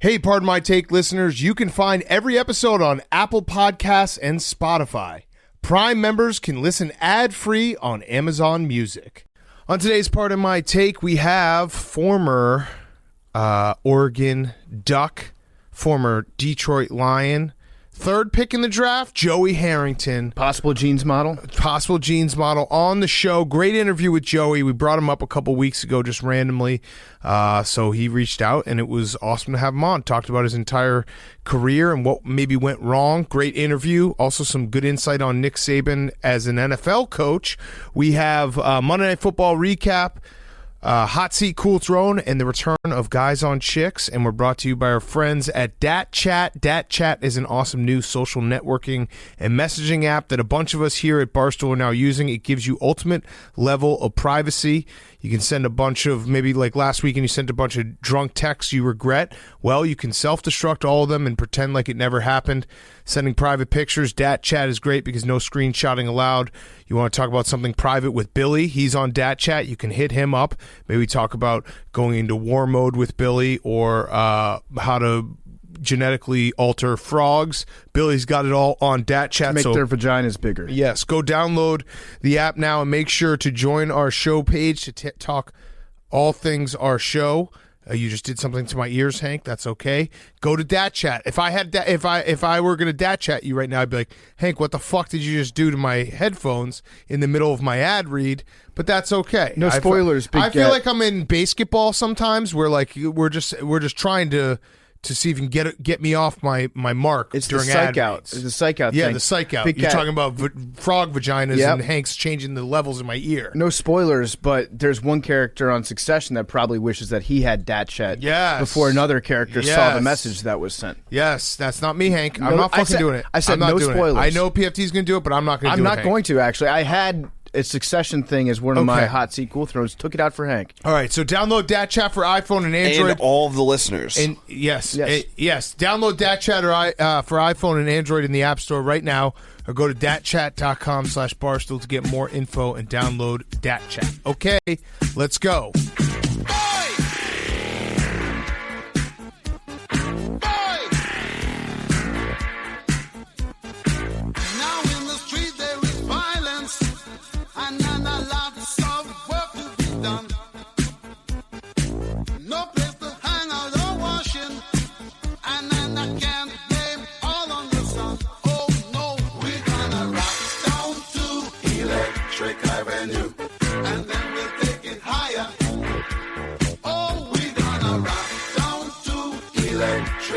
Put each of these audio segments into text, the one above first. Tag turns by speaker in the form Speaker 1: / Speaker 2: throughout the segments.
Speaker 1: Hey, Pardon My Take listeners, you can find every episode on Apple Podcasts and Spotify. Prime members can listen ad-free on Amazon Music. On today's Pardon My Take, we have former Oregon Duck, former Detroit Lion, third pick in the draft, Joey Harrington.
Speaker 2: Possible jeans model
Speaker 1: on the show. Great interview with Joey. We brought him up a couple weeks ago just randomly. So he reached out, and it was awesome to have him on. Talked about his entire career and what maybe went wrong. Great interview. Also some good insight on Nick Saban as an NFL coach. We have Monday Night Football recap, hot seat, cool throne, and the return of Guys on Chicks. And we're brought to you by our friends at Dat Chat. Dat Chat is an awesome new social networking and messaging app that a bunch of us here at Barstool are now using. It gives you ultimate level of privacy. You can send a bunch of, maybe like last week, and you sent a bunch of drunk texts you regret. Well, you can self-destruct all of them and pretend like it never happened. Sending private pictures. Dat Chat is great because no screenshotting allowed. You want to talk about something private with Billy? He's on Dat Chat. You can hit him up. Maybe talk about going into war mode with Billy, or how to genetically alter frogs. Billy's got it all on Dat Chat.
Speaker 2: To make their vaginas bigger.
Speaker 1: Yes, go download the app now and make sure to join our show page to talk all things our show. You just did something to my ears, Hank. That's okay. Go to Dat Chat. If I were gonna Dat Chat you right now, I'd be like, Hank, what the fuck did you just do to my headphones in the middle of my ad read? But that's okay.
Speaker 2: No spoilers.
Speaker 1: I feel like I'm in basketball sometimes, where like we're just trying to see if you can get me off my mark.
Speaker 2: It's
Speaker 1: during
Speaker 2: the psych
Speaker 1: ad
Speaker 2: out.
Speaker 1: reads.
Speaker 2: It's the psych out
Speaker 1: Yeah,
Speaker 2: thing.
Speaker 1: the psych out.
Speaker 2: Big
Speaker 1: You're
Speaker 2: cat.
Speaker 1: talking about frog vaginas,
Speaker 2: Yep.
Speaker 1: and Hank's changing the levels in my ear.
Speaker 2: No spoilers, but there's one character on Succession that probably wishes that he had Dat Chat before another character saw the message that was sent.
Speaker 1: Yes, that's not me, Hank. I'm not fucking doing it.
Speaker 2: I said
Speaker 1: I'm not
Speaker 2: no
Speaker 1: doing
Speaker 2: spoilers.
Speaker 1: It. I know PFT's going to do it, but I'm not going to do it,
Speaker 2: I'm not
Speaker 1: Hank.
Speaker 2: going to, actually. I had a Succession thing as one of my hot seat cool throws. Took it out for Hank.
Speaker 1: All right, so download Dat Chat for iPhone and Android.
Speaker 3: And all of the listeners.
Speaker 1: And yes. Download Dat Chat for iPhone and Android in the App Store right now, or go to datchat.com/barstool to get more info and download Dat Chat. Okay, let's go.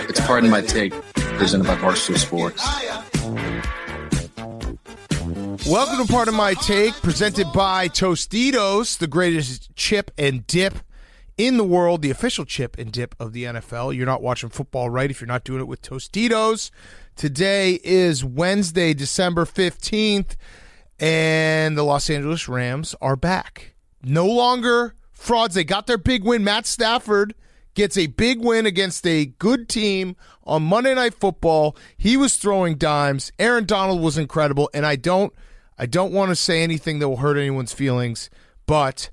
Speaker 4: It's Pardon My Take, presented by Barstool Sports.
Speaker 1: Welcome to Pardon My Take, presented by Tostitos, the greatest chip and dip in the world, the official chip and dip of the NFL. You're not watching football right if you're not doing it with Tostitos. Today is Wednesday, December 15th, and the Los Angeles Rams are back. No longer frauds. They got their big win. Matt Stafford gets a big win against a good team on Monday Night Football. He was throwing dimes. Aaron Donald was incredible, and I don't want to say anything that will hurt anyone's feelings, but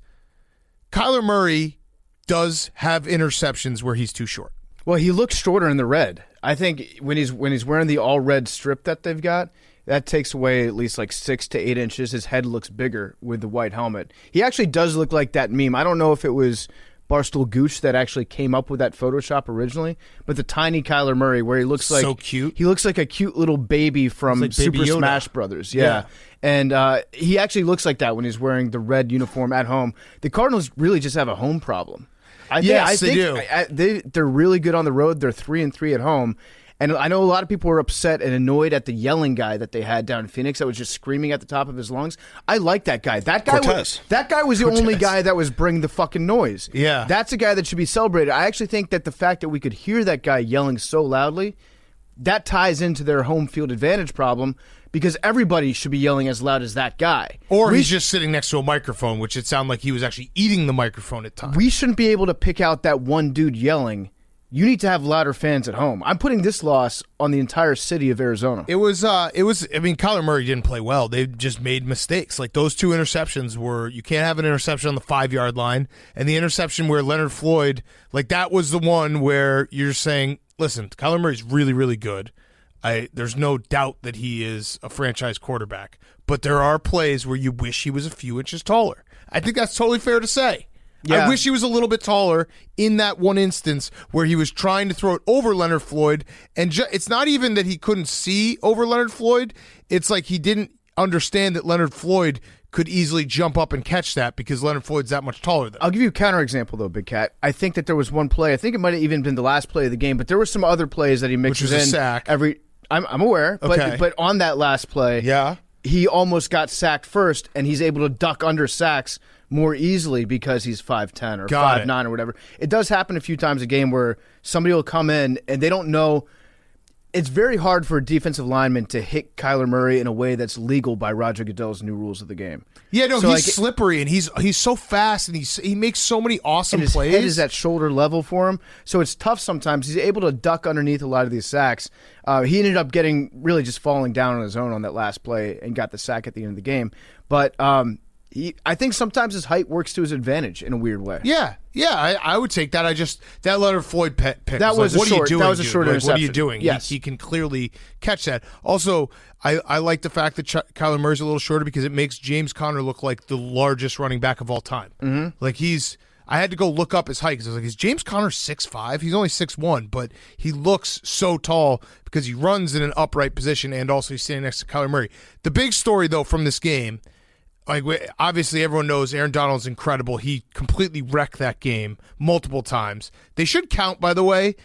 Speaker 1: Kyler Murray does have interceptions where he's too short.
Speaker 2: Well, he looks shorter in the red. I think when he's wearing the all red strip that they've got, that takes away at least like 6 to 8 inches. His head looks bigger with the white helmet. He actually does look like that meme. I don't know if it was Barstool Gooch that actually came up with that Photoshop originally, but the tiny Kyler Murray where he looks like
Speaker 1: so cute.
Speaker 2: He looks like a cute little baby from
Speaker 1: like
Speaker 2: Super
Speaker 1: Baby Yoda.
Speaker 2: Smash Brothers. Yeah. And he actually looks like that when he's wearing the red uniform at home. The Cardinals really just have a home problem. I think
Speaker 1: they do.
Speaker 2: They're really good on the road. They're 3-3 at home. And I know a lot of people were upset and annoyed at the yelling guy that they had down in Phoenix that was just screaming at the top of his lungs. I like that guy. That guy was the only guy that was bringing the fucking noise.
Speaker 1: Yeah.
Speaker 2: That's a guy that should be celebrated. I actually think that the fact that we could hear that guy yelling so loudly, that ties into their home field advantage problem, because everybody should be yelling as loud as that guy.
Speaker 1: Or he's just sitting next to a microphone, which it sounded like he was actually eating the microphone at times.
Speaker 2: We shouldn't be able to pick out that one dude yelling you need to have louder fans at home. I'm putting this loss on the entire city of Arizona.
Speaker 1: It was, I mean, Kyler Murray didn't play well. They just made mistakes. Like, those 2 interceptions were, you can't have an interception on the 5-yard line, and the interception where Leonard Floyd, like, that was the one where you're saying, listen, Kyler Murray's really, really good. There's no doubt that he is a franchise quarterback, but there are plays where you wish he was a few inches taller. I think that's totally fair to say.
Speaker 2: Yeah.
Speaker 1: I wish he was a little bit taller in that one instance where he was trying to throw it over Leonard Floyd. And it's not even that he couldn't see over Leonard Floyd. It's like he didn't understand that Leonard Floyd could easily jump up and catch that because Leonard Floyd's that much taller than him.
Speaker 2: I'll give you a counterexample, though, Big Cat. I think that there was one play. I think it might have even been the last play of the game, but there were some other plays that he mixes
Speaker 1: Which was
Speaker 2: in.
Speaker 1: a sack.
Speaker 2: I'm aware,
Speaker 1: Okay.
Speaker 2: but on that last play,
Speaker 1: Yeah.
Speaker 2: he almost got sacked first, and he's able to duck under sacks more easily because he's 5'10 or 5'9 or whatever. It does happen a few times a game where somebody will come in and they don't know. It's very hard for a defensive lineman to hit Kyler Murray in a way that's legal by Roger Goodell's new rules of the game.
Speaker 1: Yeah, no,
Speaker 2: So,
Speaker 1: he's slippery, and he's so fast, and he makes so many awesome
Speaker 2: and his
Speaker 1: plays.
Speaker 2: head is at shoulder level for him, so it's tough sometimes. He's able to duck underneath a lot of these sacks. He ended up really just falling down on his own on that last play and got the sack at the end of the game. But I think sometimes his height works to his advantage in a weird way.
Speaker 1: Yeah, I would take that. That Leonard Floyd pick.
Speaker 2: That was
Speaker 1: like,
Speaker 2: a short.
Speaker 1: Are you doing,
Speaker 2: that was a
Speaker 1: dude?
Speaker 2: short
Speaker 1: Like,
Speaker 2: interception.
Speaker 1: what are you doing?
Speaker 2: Yes,
Speaker 1: he can clearly catch that. Also, I like the fact that Kyler Murray's a little shorter because it makes James Conner look like the largest running back of all time. Mm-hmm. Like I had to go look up his height because I was like, is James Conner 6'5"? He's only 6'1", but he looks so tall because he runs in an upright position and also he's standing next to Kyler Murray. The big story, though, from this game, like, obviously everyone knows Aaron Donald's incredible. He completely wrecked that game multiple times. They should count, by the way,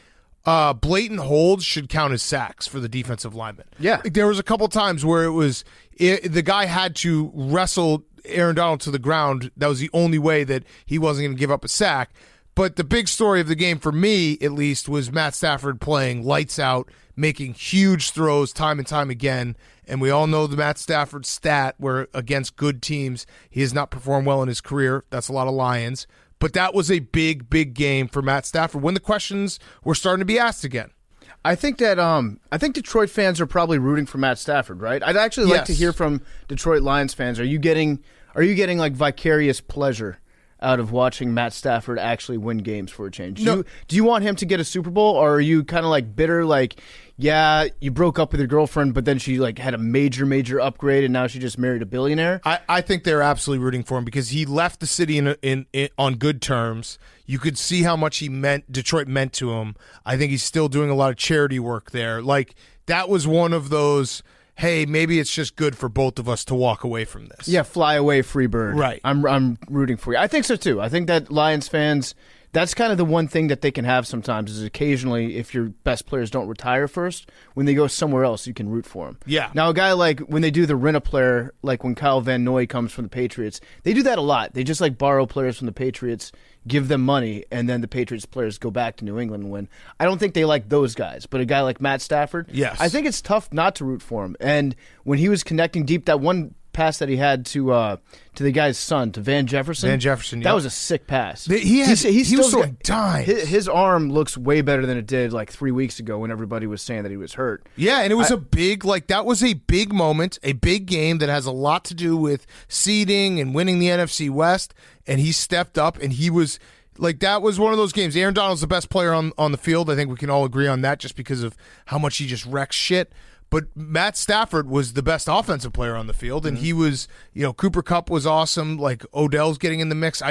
Speaker 1: blatant holds should count as sacks for the defensive lineman.
Speaker 2: Yeah.
Speaker 1: Like, there was a couple times where the guy had to wrestle Aaron Donald to the ground. That was the only way that he wasn't going to give up a sack. But the big story of the game, for me at least, was Matt Stafford playing lights out, making huge throws time and time again. And we all know the Matt Stafford stat where against good teams, he has not performed well in his career. That's a lot of Lions. But that was a big, big game for Matt Stafford when the questions were starting to be asked again.
Speaker 2: I think Detroit fans are probably rooting for Matt Stafford, right? I'd actually like to hear from Detroit Lions fans. Are you getting like vicarious pleasure out of watching Matt Stafford actually win games for a change? Do you want him to get a Super Bowl, or are you kind of like bitter, like, yeah, you broke up with your girlfriend, but then she like had a major upgrade, and now she just married a billionaire?
Speaker 1: I think they're absolutely rooting for him because he left the city in on good terms. You could see how much Detroit meant to him. I think he's still doing a lot of charity work there. Like, that was one of those, hey, maybe it's just good for both of us to walk away from this.
Speaker 2: Yeah, fly away, free bird.
Speaker 1: Right.
Speaker 2: I'm rooting for you. I think so too. I think that Lions fans, that's kind of the one thing that they can have sometimes is occasionally, if your best players don't retire first, when they go somewhere else, you can root for them.
Speaker 1: Yeah.
Speaker 2: Now, a guy like when they do the rent a player, like when Kyle Van Noy comes from the Patriots, they do that a lot. They just like borrow players from the Patriots, give them money, and then the Patriots players go back to New England and win. I don't think they like those guys, but a guy like Matt Stafford,
Speaker 1: yes,
Speaker 2: I think it's tough not to root for him. And when he was connecting deep, that one pass that he had to the guy's son, to Van Jefferson.
Speaker 1: That
Speaker 2: was a sick pass.
Speaker 1: He was so dimes.
Speaker 2: His arm looks way better than it did like 3 weeks ago when everybody was saying that he was hurt.
Speaker 1: Yeah, and it was that was a big moment, a big game that has a lot to do with seeding and winning the NFC West, and he stepped up, and he was like, that was one of those games. Aaron Donald's the best player on the field. I think we can all agree on that just because of how much he just wrecks shit. But Matt Stafford was the best offensive player on the field, and he was, Cooper Kupp was awesome. Like, Odell's getting in the mix.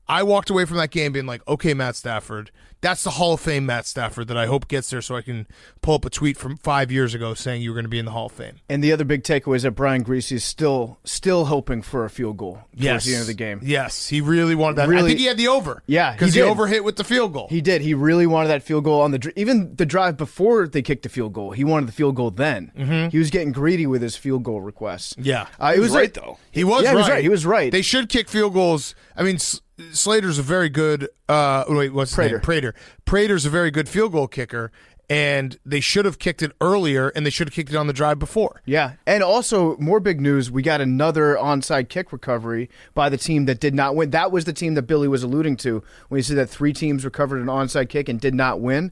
Speaker 1: I walked away from that game being like, okay, Matt Stafford, that's the Hall of Fame Matt Stafford that I hope gets there so I can pull up a tweet from 5 years ago saying you were going to be in the Hall of Fame.
Speaker 2: And the other big takeaway is that Brian Griese is still hoping for a field goal towards the end of the game.
Speaker 1: Yes, he really wanted that. I think he had the over.
Speaker 2: Yeah,
Speaker 1: because he over hit with the field goal.
Speaker 2: He did. He really wanted that field goal on even the drive before they kicked the field goal. He wanted the field goal then. Mm-hmm. He was getting greedy with his field goal requests.
Speaker 1: Yeah,
Speaker 2: he was right
Speaker 4: though.
Speaker 1: He was right.
Speaker 2: He was right.
Speaker 1: They should kick field goals. I mean, Slater's a very good. What's his name? Prater. Prater's a very good field goal kicker, and they should have kicked it earlier, and they should have kicked it on the drive before.
Speaker 2: Yeah, and also more big news, we got another onside kick recovery by the team that did not win. That was the team that Billy was alluding to when he said that 3 teams recovered an onside kick and did not win.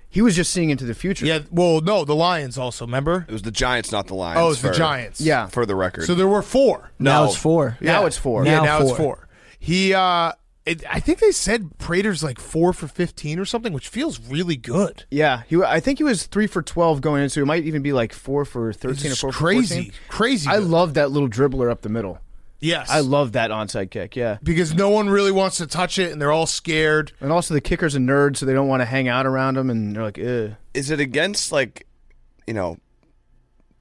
Speaker 2: He was just seeing into the future.
Speaker 1: Yeah, well, no, the Lions also, remember?
Speaker 3: It was the Giants, not the Lions.
Speaker 1: Oh, it's the Giants.
Speaker 2: Yeah.
Speaker 3: For the record.
Speaker 1: So there were 4.
Speaker 5: Now it's 4.
Speaker 2: Now it's 4.
Speaker 1: Yeah,
Speaker 5: Now
Speaker 1: now it's
Speaker 5: 4.
Speaker 1: 4. He, I think they said Prater's like 4 for 15 or something, which feels really good.
Speaker 2: Yeah, I think he was 3 for 12 going into. It might even be like 4 for 13 or 4 for 14.
Speaker 1: Crazy.
Speaker 2: I
Speaker 1: good.
Speaker 2: love that little dribbler up the middle.
Speaker 1: Yes.
Speaker 2: I love that onside kick, yeah.
Speaker 1: Because no one really wants to touch it, and they're all scared.
Speaker 2: And also the kicker's a nerd, so they don't want to hang out around him, and they're like, ugh.
Speaker 3: Is it against, like,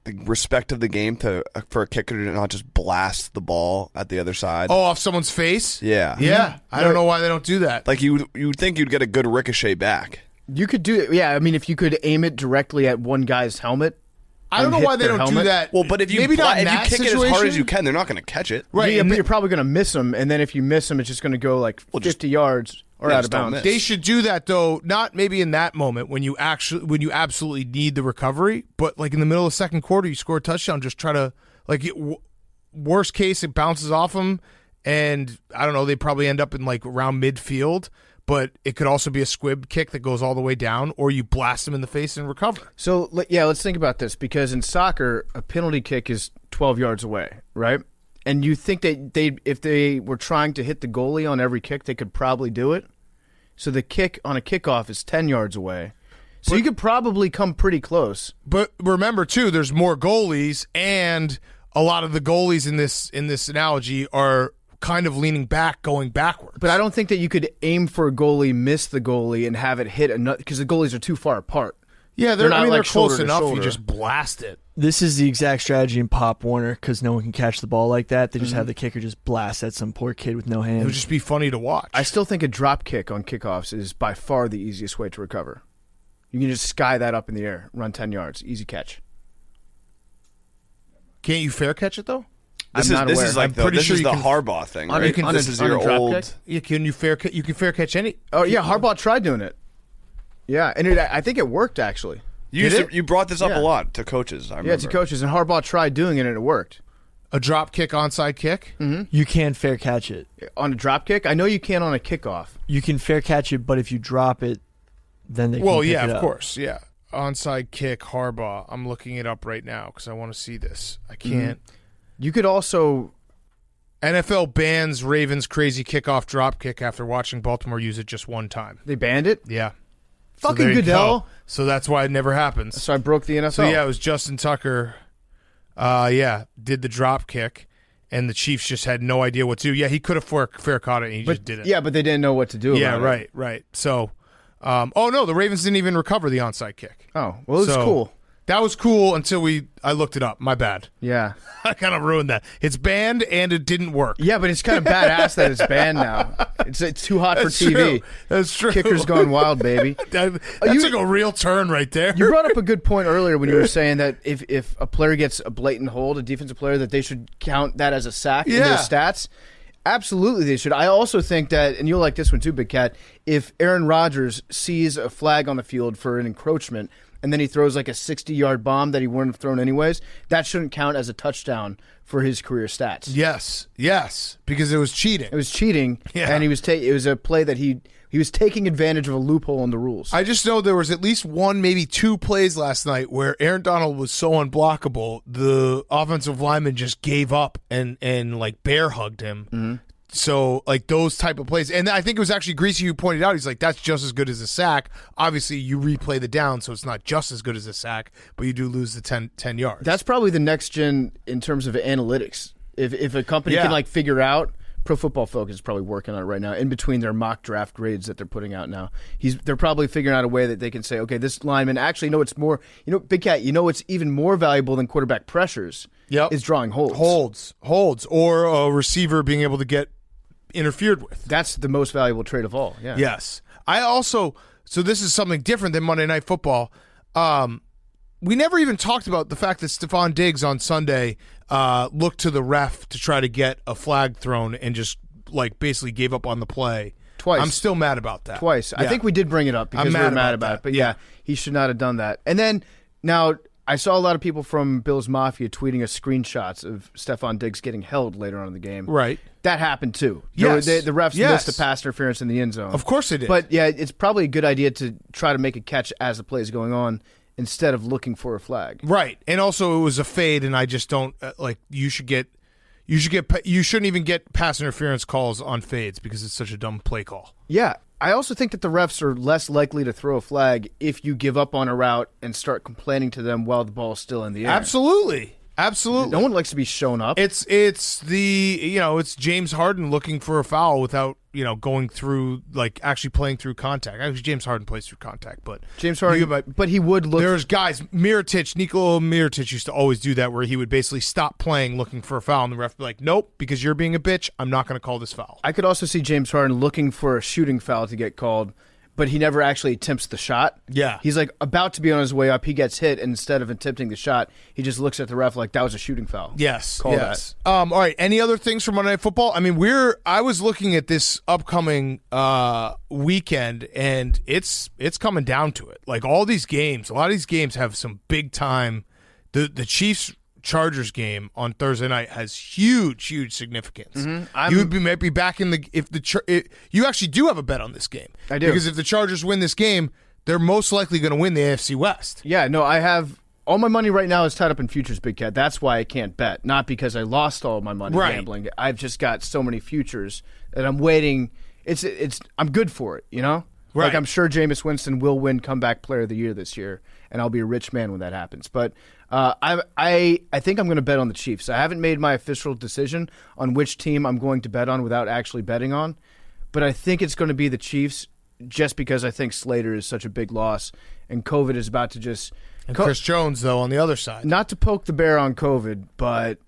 Speaker 3: the respect of the game for a kicker to not just blast the ball at the other side?
Speaker 1: Oh, off someone's face?
Speaker 3: Yeah.
Speaker 1: Yeah. I don't know why they don't do that.
Speaker 3: Like, you'd think you'd get a good ricochet back.
Speaker 2: You could do it, yeah. I mean, if you could aim it directly at one guy's helmet.
Speaker 1: I don't know
Speaker 2: hit
Speaker 1: why they
Speaker 2: their
Speaker 1: don't do
Speaker 2: helmet.
Speaker 1: that.
Speaker 3: Well, but if you
Speaker 1: Maybe not in
Speaker 3: if you
Speaker 1: that
Speaker 3: kick it as hard as
Speaker 1: situation.
Speaker 3: you can, they're not going to catch it.
Speaker 1: Right.
Speaker 2: Yeah,
Speaker 1: and
Speaker 2: but you're probably going to miss him, and then if you miss him, it's just going to go like 50 yards or
Speaker 3: yeah,
Speaker 2: out
Speaker 3: just
Speaker 2: of
Speaker 3: don't
Speaker 2: bounds.
Speaker 3: miss.
Speaker 1: They should do that though, not maybe in that moment when you absolutely need the recovery, but like in the middle of the second quarter, you score a touchdown. Just try to worst case, it bounces off them, and I don't know. They probably end up in like around midfield, but it could also be a squib kick that goes all the way down, or you blast them in the face and recover.
Speaker 2: So yeah, let's think about this because in soccer, a penalty kick is 12 yards away, right? And you think that if they were trying to hit the goalie on every kick, they could probably do it. So the kick on a kickoff is 10 yards away. So you could probably come pretty close.
Speaker 1: But remember too, there's more goalies, and a lot of the goalies in this analogy are kind of leaning back, going backwards.
Speaker 2: But I don't think that you could aim for a goalie, miss the goalie, and have it hit another because the goalies are too far apart.
Speaker 1: Yeah,
Speaker 2: They're not
Speaker 1: they're
Speaker 2: like
Speaker 1: close
Speaker 2: shoulder to
Speaker 1: enough. You
Speaker 2: shoulder.
Speaker 1: just blast it.
Speaker 5: This is the exact strategy in Pop Warner because no one can catch the ball like that. They just have the kicker just blast at some poor kid with no
Speaker 1: It
Speaker 5: hands.
Speaker 1: would just be funny to watch.
Speaker 2: I still think a drop kick on kickoffs is by far the easiest way to recover. You can just sky that up in the air, run 10 yards, easy catch.
Speaker 1: Can't you fair catch it though?
Speaker 3: This
Speaker 2: I'm not
Speaker 3: is
Speaker 2: aware.
Speaker 3: like
Speaker 1: I'm pretty
Speaker 3: this
Speaker 1: sure
Speaker 3: is
Speaker 1: you
Speaker 3: the
Speaker 1: can-
Speaker 3: Harbaugh thing,
Speaker 2: on a-
Speaker 3: right?
Speaker 2: on
Speaker 3: This
Speaker 2: a-
Speaker 3: is
Speaker 2: on a
Speaker 3: your
Speaker 2: drop
Speaker 3: old.
Speaker 2: kick?
Speaker 1: Yeah, you can fair catch any.
Speaker 2: Oh yeah, Harbaugh tried doing it. Yeah, and I think it worked actually.
Speaker 3: You brought this up
Speaker 2: Yeah.
Speaker 3: a lot to coaches. I remember.
Speaker 2: Yeah, to coaches, and Harbaugh tried doing it and it worked.
Speaker 1: A drop kick, onside kick.
Speaker 5: You can fair catch it.
Speaker 2: On a drop kick, I know you can on a kickoff.
Speaker 5: You can fair catch it, but if you drop it, then they
Speaker 1: Well,
Speaker 5: can pick
Speaker 1: yeah,
Speaker 5: it
Speaker 1: of
Speaker 5: up.
Speaker 1: course, yeah. Onside kick, Harbaugh. I'm looking it up right now because I want to see this. I can't.
Speaker 2: You could also
Speaker 1: NFL bans Ravens crazy kickoff drop kick after watching Baltimore use it just one time.
Speaker 2: they banned it.
Speaker 1: Yeah.
Speaker 2: Fucking
Speaker 1: there you
Speaker 2: Goodell.
Speaker 1: go. So that's why it never happens.
Speaker 2: So I broke the NFL.
Speaker 1: So yeah, it was Justin Tucker. Did the drop kick, and the Chiefs just had no idea what to do. Yeah, he could have fair caught it, and he just didn't.
Speaker 2: Yeah, but they didn't know what to do.
Speaker 1: Yeah,
Speaker 2: about it.
Speaker 1: right. So, oh no, the Ravens didn't even recover the onside kick.
Speaker 2: Oh well, it was
Speaker 1: So,
Speaker 2: cool.
Speaker 1: That was cool until I looked it up. My bad.
Speaker 2: Yeah,
Speaker 1: I kind of ruined that. It's banned and it didn't work.
Speaker 2: yeah, but it's kind of badass that it's banned now. It's too hot for
Speaker 1: That's
Speaker 2: TV.
Speaker 1: true. That's true.
Speaker 2: Kickers gone wild, baby.
Speaker 1: That took a real turn right there.
Speaker 2: You brought up a good point earlier when you were saying that if a player gets a blatant hold, a defensive player, that they should count that as a sack in their
Speaker 1: Yeah.
Speaker 2: stats. Absolutely, they should. I also think that, and you'll like this one too, Big Cat, if Aaron Rodgers sees a flag on the field for an encroachment and then he throws like a 60-yard bomb that he wouldn't have thrown anyways, that shouldn't count as a touchdown for his career stats.
Speaker 1: Yes, because it was cheating.
Speaker 2: It was cheating,
Speaker 1: Yeah.
Speaker 2: and it was a play that he was taking advantage of a loophole in the rules.
Speaker 1: I just know there was at least one, maybe two plays last night where Aaron Donald was so unblockable, the offensive lineman just gave up and like bear hugged him.
Speaker 2: Mm-hmm.
Speaker 1: So like those type of plays, and I think it was actually Greasy who pointed out. He's like, that's just as good as a sack. Obviously, you replay the down, so it's not just as good as a sack, but you do lose the 10 yards.
Speaker 2: That's probably the next gen in terms of analytics. If a company
Speaker 1: Yeah.
Speaker 2: can like figure out, Pro Football Focus is probably working on it right now. In between their mock draft grades that they're putting out now, they're probably figuring out a way that they can say, okay, this lineman actually, it's more. Big Cat, it's even more valuable than quarterback pressures.
Speaker 1: Yep.
Speaker 2: Is drawing holds.
Speaker 1: holds, or a receiver being able to get interfered with.
Speaker 2: That's the most valuable trade of all. Yeah.
Speaker 1: Yes. I also, so this is something different than Monday Night Football. We never even talked about the fact that Stephon Diggs on Sunday looked to the ref to try to get a flag thrown and just like basically gave up on the play.
Speaker 2: twice.
Speaker 1: I'm still mad about that.
Speaker 2: Twice.
Speaker 1: Yeah.
Speaker 2: I think we did bring it up because
Speaker 1: I'm
Speaker 2: we
Speaker 1: mad
Speaker 2: were mad
Speaker 1: about
Speaker 2: about
Speaker 1: that.
Speaker 2: it. But yeah, he should not have done that. And then now I saw a lot of people from Bills Mafia tweeting us screenshots of Stephon Diggs getting held later on in the game.
Speaker 1: Right.
Speaker 2: That happened too.
Speaker 1: Yes.
Speaker 2: The refs
Speaker 1: Yes.
Speaker 2: missed a pass interference in the end zone.
Speaker 1: Of course it did.
Speaker 2: But yeah, it's probably a good idea to try to make a catch as the play is going on instead of looking for a flag.
Speaker 1: Right. And also it was a fade, and I just don't you shouldn't even get pass interference calls on fades because it's such a dumb play call.
Speaker 2: Yeah. I also think that the refs are less likely to throw a flag if you give up on a route and start complaining to them while the ball's still in the air.
Speaker 1: Absolutely.
Speaker 2: No one likes to be shown up.
Speaker 1: It's James Harden looking for a foul without, going through, actually playing through contact. Actually, James Harden plays through contact, but
Speaker 2: James Harden, but he would look.
Speaker 1: There's guys, Nikola Mirotic used to always do that, where he would basically stop playing looking for a foul, and the ref would be like, nope, because you're being a bitch, I'm not going to call this foul.
Speaker 2: I could also see James Harden looking for a shooting foul to get called, but he never actually attempts the shot.
Speaker 1: Yeah.
Speaker 2: He's about to be on his way up. He gets hit, and instead of attempting the shot, he just looks at the ref like that was a shooting foul.
Speaker 1: Yes.
Speaker 2: Call
Speaker 1: yes. All right. Any other things from Monday Night Football? I mean, I was looking at this upcoming weekend, and it's coming down to it. Like all these games, a lot of these games have some big time. The Chiefs Chargers game on Thursday night has huge significance.
Speaker 2: Mm-hmm.
Speaker 1: Might be back in you actually do have a bet on this game.
Speaker 2: I do,
Speaker 1: because if the Chargers win this game, they're most likely going to win the AFC West.
Speaker 2: Yeah, no, I have all my money right now is tied up in futures, Big Cat. That's why I can't bet, not because I lost all my money gambling. I've just got so many futures that I'm waiting. I'm good for it, Right. Like I'm sure Jameis Winston will win Comeback Player of the Year this year, and I'll be a rich man when that happens. But I think I'm going to bet on the Chiefs. I haven't made my official decision on which team I'm going to bet on without actually betting on, but I think it's going to be the Chiefs just because I think Slater is such a big loss, and COVID is about to just...
Speaker 1: And Chris Jones, though, on the other side.
Speaker 2: Not to poke the bear on COVID, but...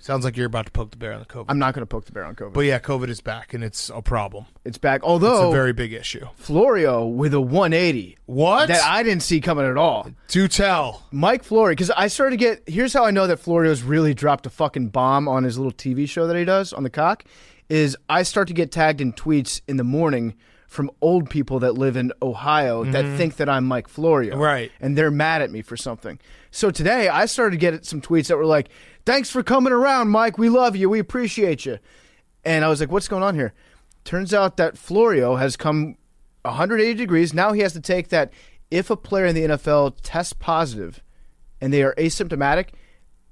Speaker 1: Sounds like you're about to poke the bear on the COVID.
Speaker 2: I'm not going to poke the bear on COVID.
Speaker 1: But yeah, COVID is back, and it's a problem.
Speaker 2: It's back, although...
Speaker 1: It's a very big issue.
Speaker 2: Florio with a 180.
Speaker 1: What?
Speaker 2: That I didn't see coming at all.
Speaker 1: Do tell.
Speaker 2: Mike Florio, because I started to get... Here's how I know that Florio's really dropped a fucking bomb on his little TV show that he does on the Cock, is I start to get tagged in tweets in the morning from old people that live in Ohio that think that I'm Mike Florio.
Speaker 1: Right.
Speaker 2: And they're mad at me for something. So today I started to get some tweets that were like, thanks for coming around, Mike. We love you. We appreciate you. And I was like, what's going on here? Turns out that Florio has come 180 degrees. Now he has to take that if a player in the NFL tests positive and they are asymptomatic,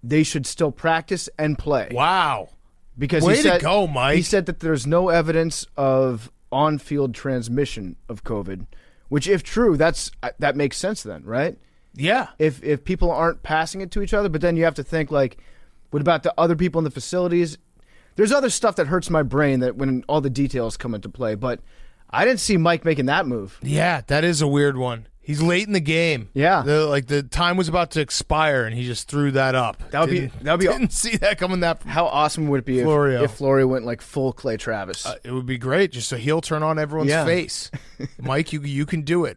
Speaker 2: they should still practice and play.
Speaker 1: Wow.
Speaker 2: Because
Speaker 1: Way
Speaker 2: he said,
Speaker 1: to go, Mike.
Speaker 2: He said that there's no evidence of on-field transmission of COVID, which if true, that makes sense then, right?
Speaker 1: Yeah.
Speaker 2: If people aren't passing it to each other, but then you have to think like, what about the other people in the facilities? There's other stuff that hurts my brain that when all the details come into play, but I didn't see Mike making that move.
Speaker 1: Yeah, that is a weird one. He's late in the game.
Speaker 2: Yeah.
Speaker 1: The time was about to expire, and he just threw that up. Didn't see that coming that.
Speaker 2: How awesome would it be if Florio went like full Clay Travis?
Speaker 1: It would be great. Just a heel turn on everyone's face. Mike, you can do it.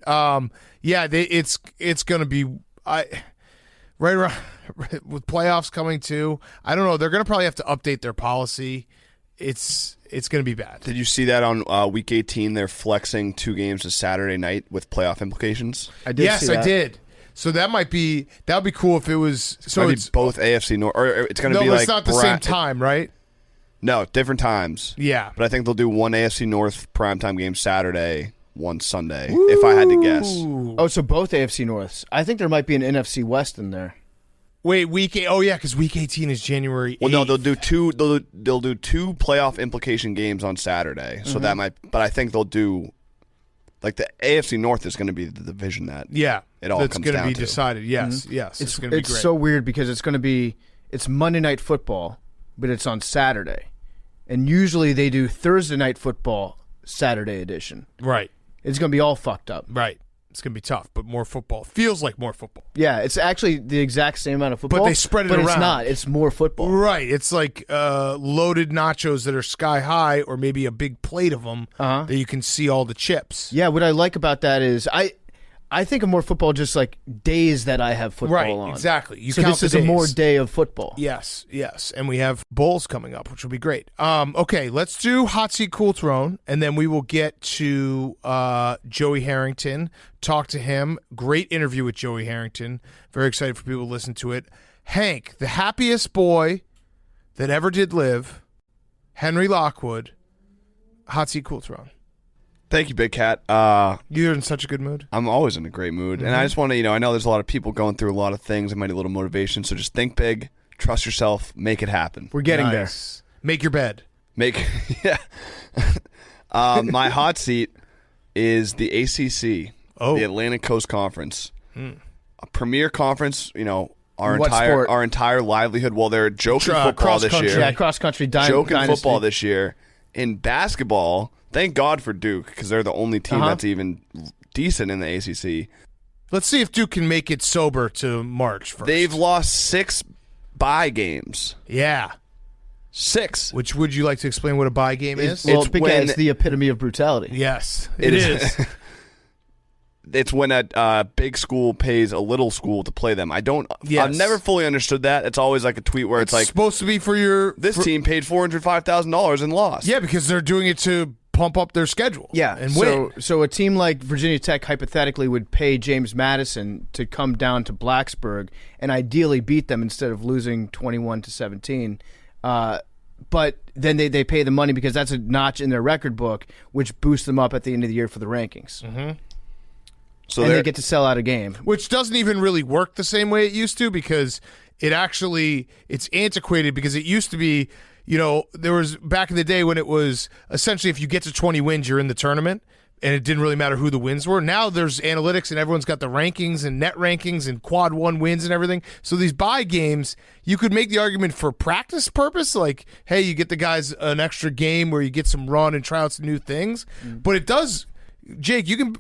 Speaker 1: It's going to be right around with playoffs coming too. I don't know. They're going to probably have to update their policy. It's going to be bad.
Speaker 3: Did you see that on Week 18? They're flexing 2 games to Saturday night with playoff implications.
Speaker 2: I did.
Speaker 1: Yes,
Speaker 2: see that.
Speaker 1: I did. So that would be cool if it was. So
Speaker 3: it's both AFC North, or it's going to be
Speaker 1: no,
Speaker 3: like
Speaker 1: it's not the same time, right?
Speaker 3: No, different times.
Speaker 1: Yeah,
Speaker 3: but I think they'll do one AFC North primetime game Saturday, one Sunday. Ooh. If I had to guess.
Speaker 2: Oh, so both AFC Norths. I think there might be an NFC West in there.
Speaker 1: Wait, week 8. Oh yeah, because week 18 is January 8th.
Speaker 3: Well, no, they'll do two. They'll do 2 playoff implication games on Saturday. So that might. But I think they'll do. Like the AFC North is going to be the division that.
Speaker 1: Yeah,
Speaker 3: it all comes down to.
Speaker 1: It's going to be decided. Yes, yes.
Speaker 2: It's
Speaker 1: going to be great.
Speaker 2: It's so weird because it's Monday Night Football, but it's on Saturday, and usually they do Thursday Night Football Saturday edition.
Speaker 1: Right.
Speaker 2: It's going to be all fucked up.
Speaker 1: Right. It's going to be tough, but more football. Feels like more football.
Speaker 2: Yeah, it's actually the exact same amount of football.
Speaker 1: But they spread it around.
Speaker 2: But it's not. It's more football.
Speaker 1: Right. It's like loaded nachos that are sky high or maybe a big plate of them that you can see all the chips.
Speaker 2: Yeah, what I like about that is I think of more football just like days that I have football
Speaker 1: Right,
Speaker 2: on.
Speaker 1: exactly. You
Speaker 2: so
Speaker 1: count
Speaker 2: this
Speaker 1: the
Speaker 2: is a
Speaker 1: days.
Speaker 2: more day of football.
Speaker 1: Yes, and we have bowls coming up, which will be great. Okay, let's do hot seat, cool throne, and then we will get to Joey Harrington. Talk to him. Great interview with Joey Harrington. Very excited for people to listen to it. Hank, the happiest boy that ever did live. Henry Lockwood. Hot seat, cool throne.
Speaker 3: Thank you, Big Cat.
Speaker 1: You're in such a good mood.
Speaker 3: I'm always in a great mood. And I just want to, I know there's a lot of people going through a lot of things and might need a little motivation. So just think big, trust yourself, make it happen.
Speaker 2: We're getting
Speaker 1: Nice. Make your bed.
Speaker 3: Yeah. My hot seat is the ACC, the Atlantic Coast Conference. A premier conference, our
Speaker 2: What sport?
Speaker 3: entire livelihood. Well, they're joking football this
Speaker 1: cross-country.
Speaker 3: year.
Speaker 2: Yeah, cross-country
Speaker 3: Joking
Speaker 2: dynasty.
Speaker 3: football this year. In basketball, thank God for Duke, because they're the only team that's even decent in the ACC.
Speaker 1: Let's see if Duke can make it sober to March first.
Speaker 3: They've lost 6 bye games.
Speaker 1: Yeah.
Speaker 3: 6.
Speaker 1: Which would you like to explain what a bye game is?
Speaker 2: Well,
Speaker 3: It's
Speaker 2: because
Speaker 3: when-
Speaker 2: it's the epitome of brutality.
Speaker 1: Yes,
Speaker 3: It
Speaker 1: it
Speaker 3: is.
Speaker 1: is.
Speaker 3: It's when a big school pays a little school to play them. I've
Speaker 1: Yes.
Speaker 3: never fully understood that. It's always like a tweet where it's like,
Speaker 1: supposed to be for your
Speaker 3: this team paid $405,000 and lost.
Speaker 1: Yeah, because they're doing it to pump up their schedule.
Speaker 2: Yeah,
Speaker 1: and win.
Speaker 2: So a team like Virginia Tech hypothetically would pay James Madison to come down to Blacksburg and ideally beat them instead of losing 21-17. But then they pay the money because that's a notch in their record book, which boosts them up at the end of the year for the rankings.
Speaker 1: Mm-hmm.
Speaker 3: So
Speaker 2: and they get to sell out a game.
Speaker 1: Which doesn't even really work the same way it used to, because it's antiquated, because it used to be, there was back in the day when it was essentially if you get to 20 wins, you're in the tournament, and it didn't really matter who the wins were. Now there's analytics, and everyone's got the rankings and net rankings and quad one wins and everything. So these bye games, you could make the argument for practice purpose, like, hey, you get the guys an extra game where you get some run and try out some new things. But it does... Jake, you can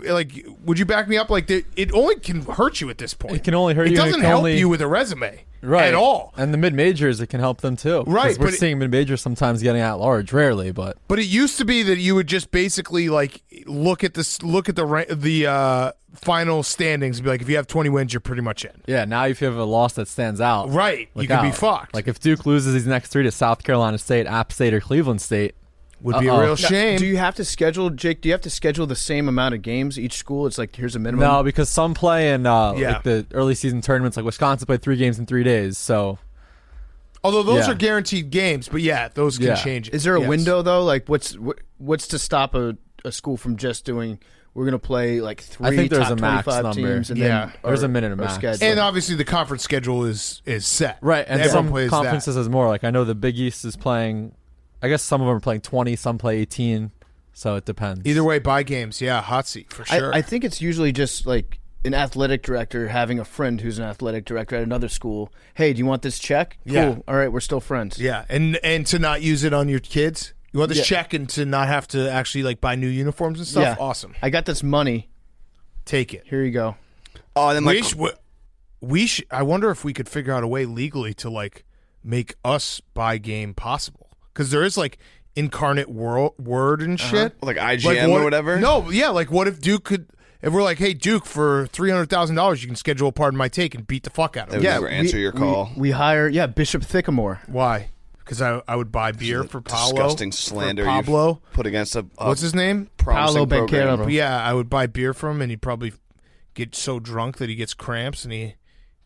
Speaker 1: would you back me up? It only can hurt you at this point.
Speaker 6: It can only hurt you.
Speaker 1: It
Speaker 6: and
Speaker 1: doesn't
Speaker 6: can
Speaker 1: help
Speaker 6: only-
Speaker 1: you with a resume,
Speaker 6: right
Speaker 1: at all.
Speaker 6: And the mid majors, it can help them too. 'Cause
Speaker 1: Right,
Speaker 6: we're
Speaker 1: but
Speaker 6: seeing mid majors sometimes getting at large, rarely, but
Speaker 1: But it used to be that you would just basically look at the final standings and be like, if you have 20 wins, you're pretty much in.
Speaker 6: yeah. Now if you have a loss that stands out,
Speaker 1: Right, you
Speaker 6: look
Speaker 1: could be
Speaker 6: out.
Speaker 1: fucked.
Speaker 6: Like if Duke loses these next 3 to South Carolina State, App State, or Cleveland State,
Speaker 1: Would be a
Speaker 6: Uh-oh.
Speaker 1: real
Speaker 6: Now,
Speaker 1: shame.
Speaker 2: Do you have to schedule, Jake? Do you have to schedule the same amount of games each school? It's like here's a minimum.
Speaker 6: no, because some play in
Speaker 1: Yeah.
Speaker 6: like the early season tournaments. Like Wisconsin played 3 games in 3 days, so
Speaker 1: Although those
Speaker 6: Yeah.
Speaker 1: are guaranteed games, but yeah, those can
Speaker 6: Yeah.
Speaker 1: change it.
Speaker 2: Is there a
Speaker 1: Yes.
Speaker 2: window though? Like what's to stop a school from just doing? We're going to play like 3
Speaker 6: I think there's
Speaker 2: top
Speaker 6: a max
Speaker 2: 25
Speaker 6: number.
Speaker 2: teams, and
Speaker 1: Yeah.
Speaker 2: then
Speaker 6: There's
Speaker 2: our-
Speaker 6: a minute of
Speaker 2: our
Speaker 6: max.
Speaker 2: schedule.
Speaker 1: And obviously the conference schedule is set.
Speaker 6: right. And
Speaker 1: Everyone
Speaker 6: some
Speaker 1: plays
Speaker 6: conferences
Speaker 1: that.
Speaker 6: has more. Like I know the Big East is playing. I guess some of them are playing 20, some play 18. So it depends.
Speaker 1: Either way, bye games, yeah, hot seat for sure.
Speaker 2: I think it's usually just like an athletic director having a friend who's an athletic director at another school. Hey, do you want this check? Cool.
Speaker 1: Yeah.
Speaker 2: All right, we're still friends.
Speaker 1: Yeah, and to not use it on your kids. You want this
Speaker 2: Yeah.
Speaker 1: check and to not have to actually buy new uniforms and stuff.
Speaker 2: Yeah.
Speaker 1: Awesome,
Speaker 2: I got this money.
Speaker 1: take it.
Speaker 2: Here you go.
Speaker 3: Oh, and then
Speaker 1: We should. I wonder if we could figure out a way legally to make us buy game possible, because there is incarnate word and shit,
Speaker 3: like IGM or whatever.
Speaker 1: No, yeah, what if Duke could? If we're like, hey, Duke, for $300,000, you can schedule a part of my take and beat the fuck out of
Speaker 3: They
Speaker 1: him.
Speaker 3: would never answer your call.
Speaker 2: We hire Bishop Thickamore.
Speaker 1: Why? Because I would buy beer for Paolo.
Speaker 3: Disgusting slander
Speaker 1: For Pablo.
Speaker 3: you've put against a
Speaker 1: What's his name?
Speaker 3: promising
Speaker 2: Paolo
Speaker 3: program.
Speaker 2: Banchero.
Speaker 1: But yeah, I would buy beer from him, and he'd probably get so drunk that he gets cramps and he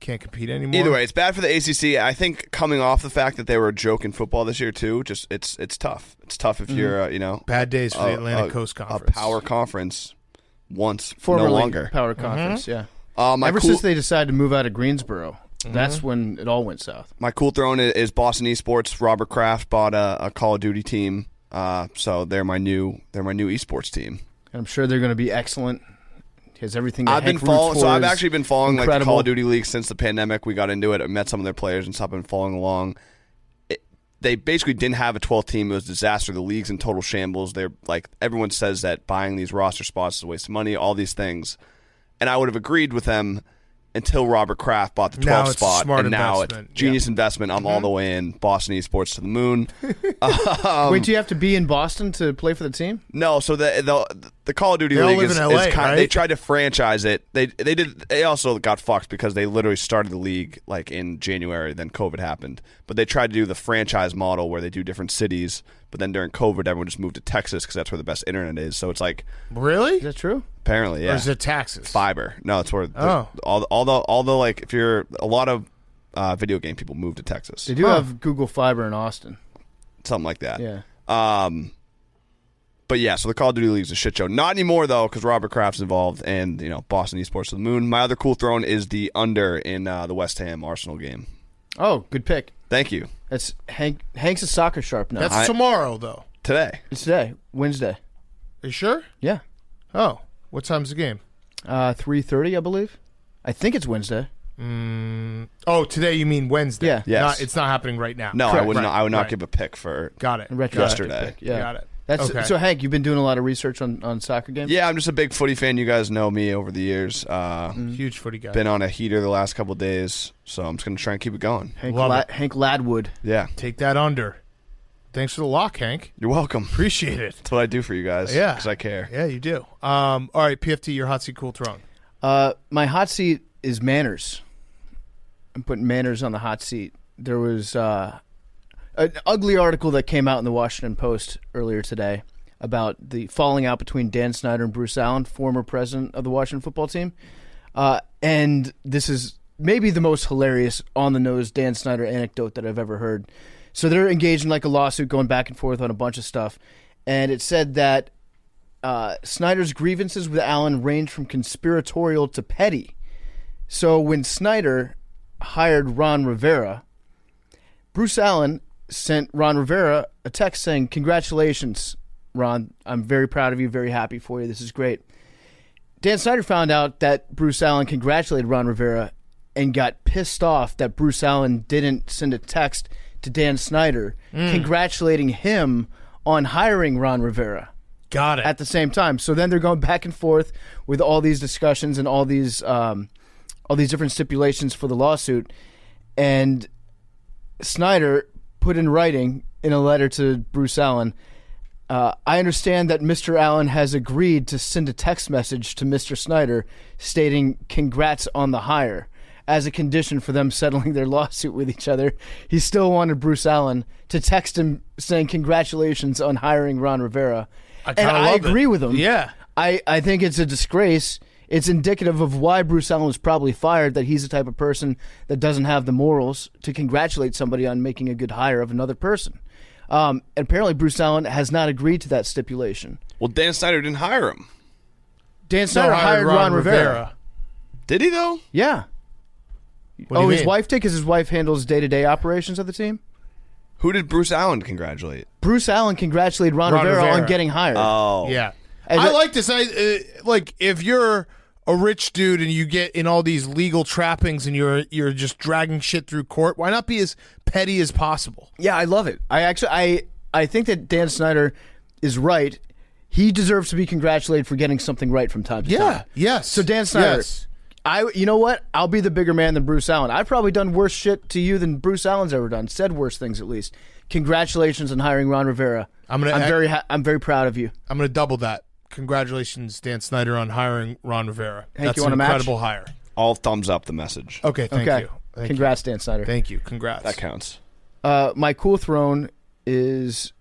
Speaker 1: can't compete anymore.
Speaker 3: Either way, it's bad for the ACC. I think coming off the fact that they were a joke in football this year too, just it's tough. It's tough if you're
Speaker 1: bad days for the Atlantic Coast
Speaker 3: a
Speaker 1: Conference.
Speaker 3: power conference. Once,
Speaker 2: Formerly
Speaker 3: no longer.
Speaker 2: Power Conference, yeah.
Speaker 3: My
Speaker 2: Ever
Speaker 3: cool,
Speaker 2: since they decided to move out of Greensboro, that's when it all went south.
Speaker 3: my cool throne is Boston Esports. Robert Kraft bought a Call of Duty team, so they're my new esports team.
Speaker 2: And I'm sure they're going to be excellent. He has everything that
Speaker 3: I've been
Speaker 2: Hank roots
Speaker 3: following.
Speaker 2: for
Speaker 3: So I've
Speaker 2: is
Speaker 3: actually been following the
Speaker 2: incredible.
Speaker 3: Call of Duty League since the pandemic. We got into it. I met some of their players and stuff. I've been following along. They basically didn't have a 12th team. It was a disaster. The league's in total shambles. They're everyone says that buying these roster spots is a waste of money. All these things, and I would have agreed with them until Robert Kraft bought the 12th
Speaker 1: Now it's a
Speaker 3: spot,
Speaker 1: smart
Speaker 3: and now
Speaker 1: investment.
Speaker 3: it's genius investment. I'm all the way in. Boston esports to the moon.
Speaker 2: Wait, do you have to be in Boston to play for the team?
Speaker 3: No, so the Call of Duty
Speaker 1: They all
Speaker 3: League
Speaker 1: live
Speaker 3: is,
Speaker 1: in LA,
Speaker 3: is kind.
Speaker 1: right?
Speaker 3: They tried to franchise it. They also got fucked because they literally started the league like in January. Then COVID happened, but they tried to do the franchise model where they do different cities. But then during COVID, everyone just moved to Texas because that's where the best internet is. So it's like
Speaker 1: Really?
Speaker 2: Is that true?
Speaker 3: apparently, yeah.
Speaker 1: Or is it taxes?
Speaker 3: Fiber? No, it's where
Speaker 1: Oh.
Speaker 3: all the like if you're a lot of video game people move to Texas,
Speaker 2: They do have Google Fiber in Austin.
Speaker 3: something like that.
Speaker 2: Yeah.
Speaker 3: But yeah, so the Call of Duty League is a shit show. Not anymore though, because Robert Kraft's involved, and Boston esports to the moon. My other cool throne is the under in the West Ham Arsenal game.
Speaker 2: Oh, good pick.
Speaker 3: Thank you.
Speaker 2: That's Hank's a soccer sharp now.
Speaker 1: That's tomorrow, though.
Speaker 3: Today.
Speaker 2: It's today, Wednesday.
Speaker 1: Are you sure?
Speaker 2: Yeah.
Speaker 1: Oh, what time's the game?
Speaker 2: 3:30, I believe. I think it's Wednesday.
Speaker 1: Oh, today you mean Wednesday?
Speaker 2: Yeah.
Speaker 3: Yes.
Speaker 1: It's not happening right now.
Speaker 3: No,
Speaker 1: Correct.
Speaker 3: I would not
Speaker 1: Right.
Speaker 3: give a pick for.
Speaker 1: Got it.
Speaker 2: Retroactive
Speaker 3: Yesterday.
Speaker 2: pick. Yeah.
Speaker 1: Got it.
Speaker 2: That's
Speaker 1: Okay.
Speaker 2: So, Hank, you've been doing a lot of research on soccer games?
Speaker 3: Yeah, I'm just a big footy fan. You guys know me over the years.
Speaker 1: Huge footy guy.
Speaker 3: Been on a heater the last couple of days, so I'm just gonna try and keep it going.
Speaker 1: Love it.
Speaker 2: Hank Ladwood.
Speaker 3: Yeah,
Speaker 1: Take that under. Thanks for the lock, Hank.
Speaker 3: you're welcome.
Speaker 1: Appreciate it.
Speaker 3: That's what I do for you guys.
Speaker 1: Yeah.
Speaker 3: because I care.
Speaker 1: Yeah, you do. All right, PFT, your hot seat cool throne.
Speaker 2: My hot seat is manners. I'm putting manners on the hot seat. There was an ugly article that came out in the Washington Post earlier today about the falling out between Dan Snyder and Bruce Allen, former president of the Washington football team. And this is maybe the most hilarious on-the-nose Dan Snyder anecdote that I've ever heard. So they're engaged in like a lawsuit going back and forth on a bunch of stuff. And it said that Snyder's grievances with Allen range from conspiratorial to petty. So when Snyder hired Ron Rivera, Bruce Allen sent Ron Rivera a text saying, "Congratulations, Ron. I'm very proud of you, very happy for you. This is great." Dan Snyder found out that Bruce Allen congratulated Ron Rivera and got pissed off that Bruce Allen didn't send a text to Dan Snyder congratulating him on hiring Ron Rivera
Speaker 1: Got it.
Speaker 2: at the same time. So then they're going back and forth with all these discussions and all these different stipulations for the lawsuit. And Snyder put in writing in a letter to Bruce Allen, I understand that Mr. Allen has agreed to send a text message to Mr. Snyder stating congrats on the hire. As a condition for them settling their lawsuit with each other, he still wanted Bruce Allen to text him saying congratulations on hiring Ron Rivera. And I agree with him.
Speaker 1: Yeah.
Speaker 2: I think it's a disgrace. It's indicative of why Bruce Allen was probably fired, that he's the type of person that doesn't have the morals to congratulate somebody on making a good hire of another person. And apparently Bruce Allen has not agreed to that stipulation.
Speaker 3: Well, Dan Snyder didn't hire him.
Speaker 2: Dan Snyder hired Ron Rivera.
Speaker 3: Did he though?
Speaker 2: Yeah.
Speaker 1: What do you
Speaker 2: His
Speaker 1: mean?
Speaker 2: wife did, because his wife handles day-to-day operations of the team.
Speaker 3: Who did Bruce Allen congratulate?
Speaker 2: Bruce Allen congratulated Ron Rivera on getting hired.
Speaker 3: Oh,
Speaker 1: Yeah.
Speaker 2: And
Speaker 1: I
Speaker 2: that-
Speaker 1: like this. Like if you're a rich dude and you get in all these legal trappings and you're just dragging shit through court, why not be as petty as possible?
Speaker 2: Yeah, I love it. I think that Dan Snyder is right. He deserves to be congratulated for getting something right from time to time.
Speaker 1: Yeah. Yes.
Speaker 2: So Dan Snyder,
Speaker 1: Yes.
Speaker 2: you know what? I'll be the bigger man than Bruce Allen. I've probably done worse shit to you than Bruce Allen's ever done. Said worse things at least. Congratulations on hiring Ron Rivera. I'm very proud of you.
Speaker 1: I'm going to double that. Congratulations, Dan Snyder, on hiring Ron Rivera.
Speaker 2: Hank,
Speaker 1: That's
Speaker 2: you
Speaker 1: an
Speaker 2: want a match?
Speaker 1: incredible hire.
Speaker 3: all thumbs up the message.
Speaker 1: Okay, thank
Speaker 2: Okay.
Speaker 1: you. Thank
Speaker 2: Congrats, Dan Snyder.
Speaker 1: you. Thank you. Congrats.
Speaker 3: That counts.
Speaker 2: My cool throne is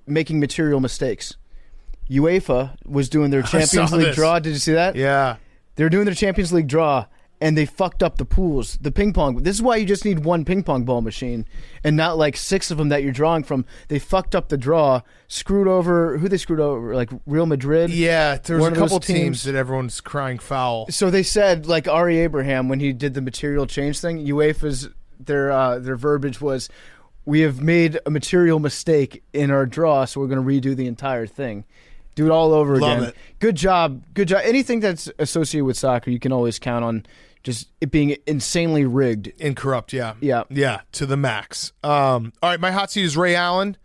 Speaker 2: making material mistakes. UEFA was doing their Champions
Speaker 1: saw
Speaker 2: League
Speaker 1: this.
Speaker 2: draw. Did you see that?
Speaker 1: Yeah.
Speaker 2: They were doing their Champions League draw, and they fucked up the pools. The ping pong. This is why you just need one ping pong ball machine and not like 6 of them that you're drawing from. They fucked up the draw, screwed over. Who they screwed over? Like Real Madrid?
Speaker 1: Yeah, there's
Speaker 2: One
Speaker 1: a
Speaker 2: of those
Speaker 1: couple teams
Speaker 2: teams-
Speaker 1: that everyone's crying foul.
Speaker 2: So they said, like Ari Abraham, when he did the material change thing, UEFA's their verbiage was, "We have made a material mistake in our draw, so we're going to redo the entire thing, do it all over
Speaker 1: Love
Speaker 2: again."
Speaker 1: it.
Speaker 2: Good job, good job. Anything that's associated with soccer, you can always count on just it being insanely rigged.
Speaker 1: Incorrupt, yeah.
Speaker 2: Yeah.
Speaker 1: Yeah, to the max. All right, my hot seat is Ray Allen.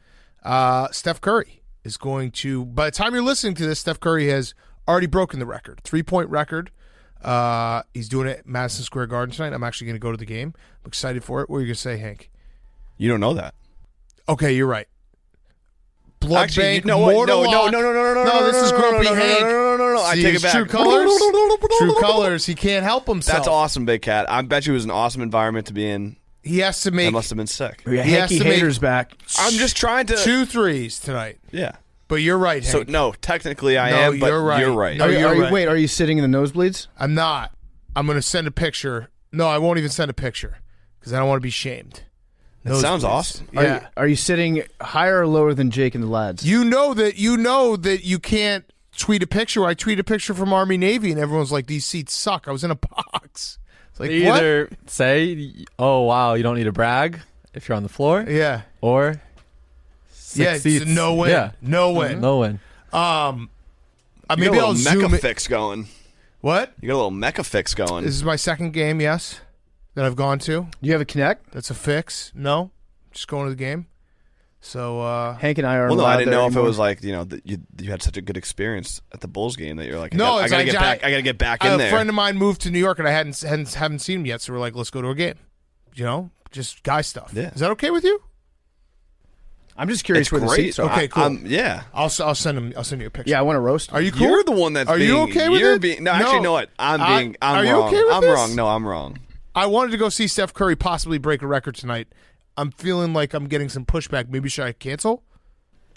Speaker 1: Steph Curry is going to, by the time you're listening to this, Steph Curry has already broken the record, 3-point record He's doing it at Madison Square Garden tonight. I'm actually going to go to the game. I'm excited for it. What are you going to say, Hank?
Speaker 3: You don't know that.
Speaker 1: Okay, you're right. Blood
Speaker 3: Actually,
Speaker 1: Bank,
Speaker 3: no,
Speaker 1: Mortal
Speaker 3: no,
Speaker 1: Lock.
Speaker 3: No,
Speaker 1: This is Grumpy Hank.
Speaker 3: No. I
Speaker 1: See
Speaker 3: take
Speaker 1: his
Speaker 3: it back.
Speaker 1: True colors. True colors. He can't help himself.
Speaker 3: That's awesome, Big Cat. I bet you it was an awesome environment to be in.
Speaker 1: He has to make.
Speaker 3: I must have been sick.
Speaker 2: Yeah,
Speaker 1: He has
Speaker 2: Hanky
Speaker 1: to make-
Speaker 2: Hater's back.
Speaker 3: I'm just trying to.
Speaker 1: 2 threes tonight.
Speaker 3: Yeah.
Speaker 1: But you're right,
Speaker 3: So
Speaker 1: Hank.
Speaker 3: no, technically I
Speaker 1: No,
Speaker 3: am, but
Speaker 1: you're right.
Speaker 3: you're right.
Speaker 1: No, you're right.
Speaker 2: Wait, are you sitting in the nosebleeds?
Speaker 1: I'm not. I'm going to send a picture. No, I won't even send a picture because I don't want to be shamed.
Speaker 3: That sounds
Speaker 1: Nosebleeds.
Speaker 3: awesome.
Speaker 1: Yeah.
Speaker 2: Are you sitting higher or lower than Jake and the lads?
Speaker 1: You know that you can't tweet a picture. I tweet a picture from Army Navy and everyone's like, these seats suck. I was in a box. It's like,
Speaker 6: They
Speaker 1: what?
Speaker 6: either say, "Oh wow, you don't need to brag if you're on the floor,"
Speaker 1: Yeah.
Speaker 6: or
Speaker 1: Yeah,
Speaker 6: six
Speaker 1: it's
Speaker 6: seats.
Speaker 1: no win.
Speaker 6: Yeah,
Speaker 1: No win.
Speaker 6: no win.
Speaker 3: You
Speaker 1: Maybe
Speaker 3: got a
Speaker 1: I'll
Speaker 3: little
Speaker 1: zoom
Speaker 3: mecha
Speaker 1: it.
Speaker 3: fix going.
Speaker 1: What?
Speaker 3: You got a little mecha fix going.
Speaker 1: This is my second game, yes, that I've gone to.
Speaker 2: Do you have a Connect?
Speaker 1: That's a fix. No, just going to the game. So,
Speaker 2: Hank and I are
Speaker 3: Well, no,
Speaker 2: allowed
Speaker 3: I didn't
Speaker 2: there
Speaker 3: know if it
Speaker 2: anymore.
Speaker 3: was like that you had such a good experience at the Bulls game that you're like,
Speaker 1: No,
Speaker 3: I
Speaker 1: it's
Speaker 3: gotta
Speaker 1: like
Speaker 3: get back. I gotta get back in
Speaker 1: a
Speaker 3: there.
Speaker 1: friend of mine moved to New York and I haven't seen him yet. So we're like, let's go to a game. You know, just guy stuff.
Speaker 3: Yeah.
Speaker 1: Is that okay with you?
Speaker 2: I'm just curious
Speaker 3: It's
Speaker 2: where the
Speaker 3: great.
Speaker 2: seats are.
Speaker 1: Okay, cool.
Speaker 3: Yeah.
Speaker 1: I'll send him. I'll send you a picture.
Speaker 2: Yeah, I want to roast.
Speaker 1: Are you cool?
Speaker 3: You're the one that's
Speaker 1: Are
Speaker 3: being.
Speaker 1: you okay with
Speaker 3: you're
Speaker 1: it?
Speaker 3: Being, no, actually, you know what? I'm
Speaker 1: are you
Speaker 3: wrong.
Speaker 1: okay with
Speaker 3: I'm
Speaker 1: this?
Speaker 3: wrong. No, I'm wrong.
Speaker 1: I wanted to go see Steph Curry possibly break a record tonight. I'm feeling like I'm getting some pushback. Maybe should I cancel?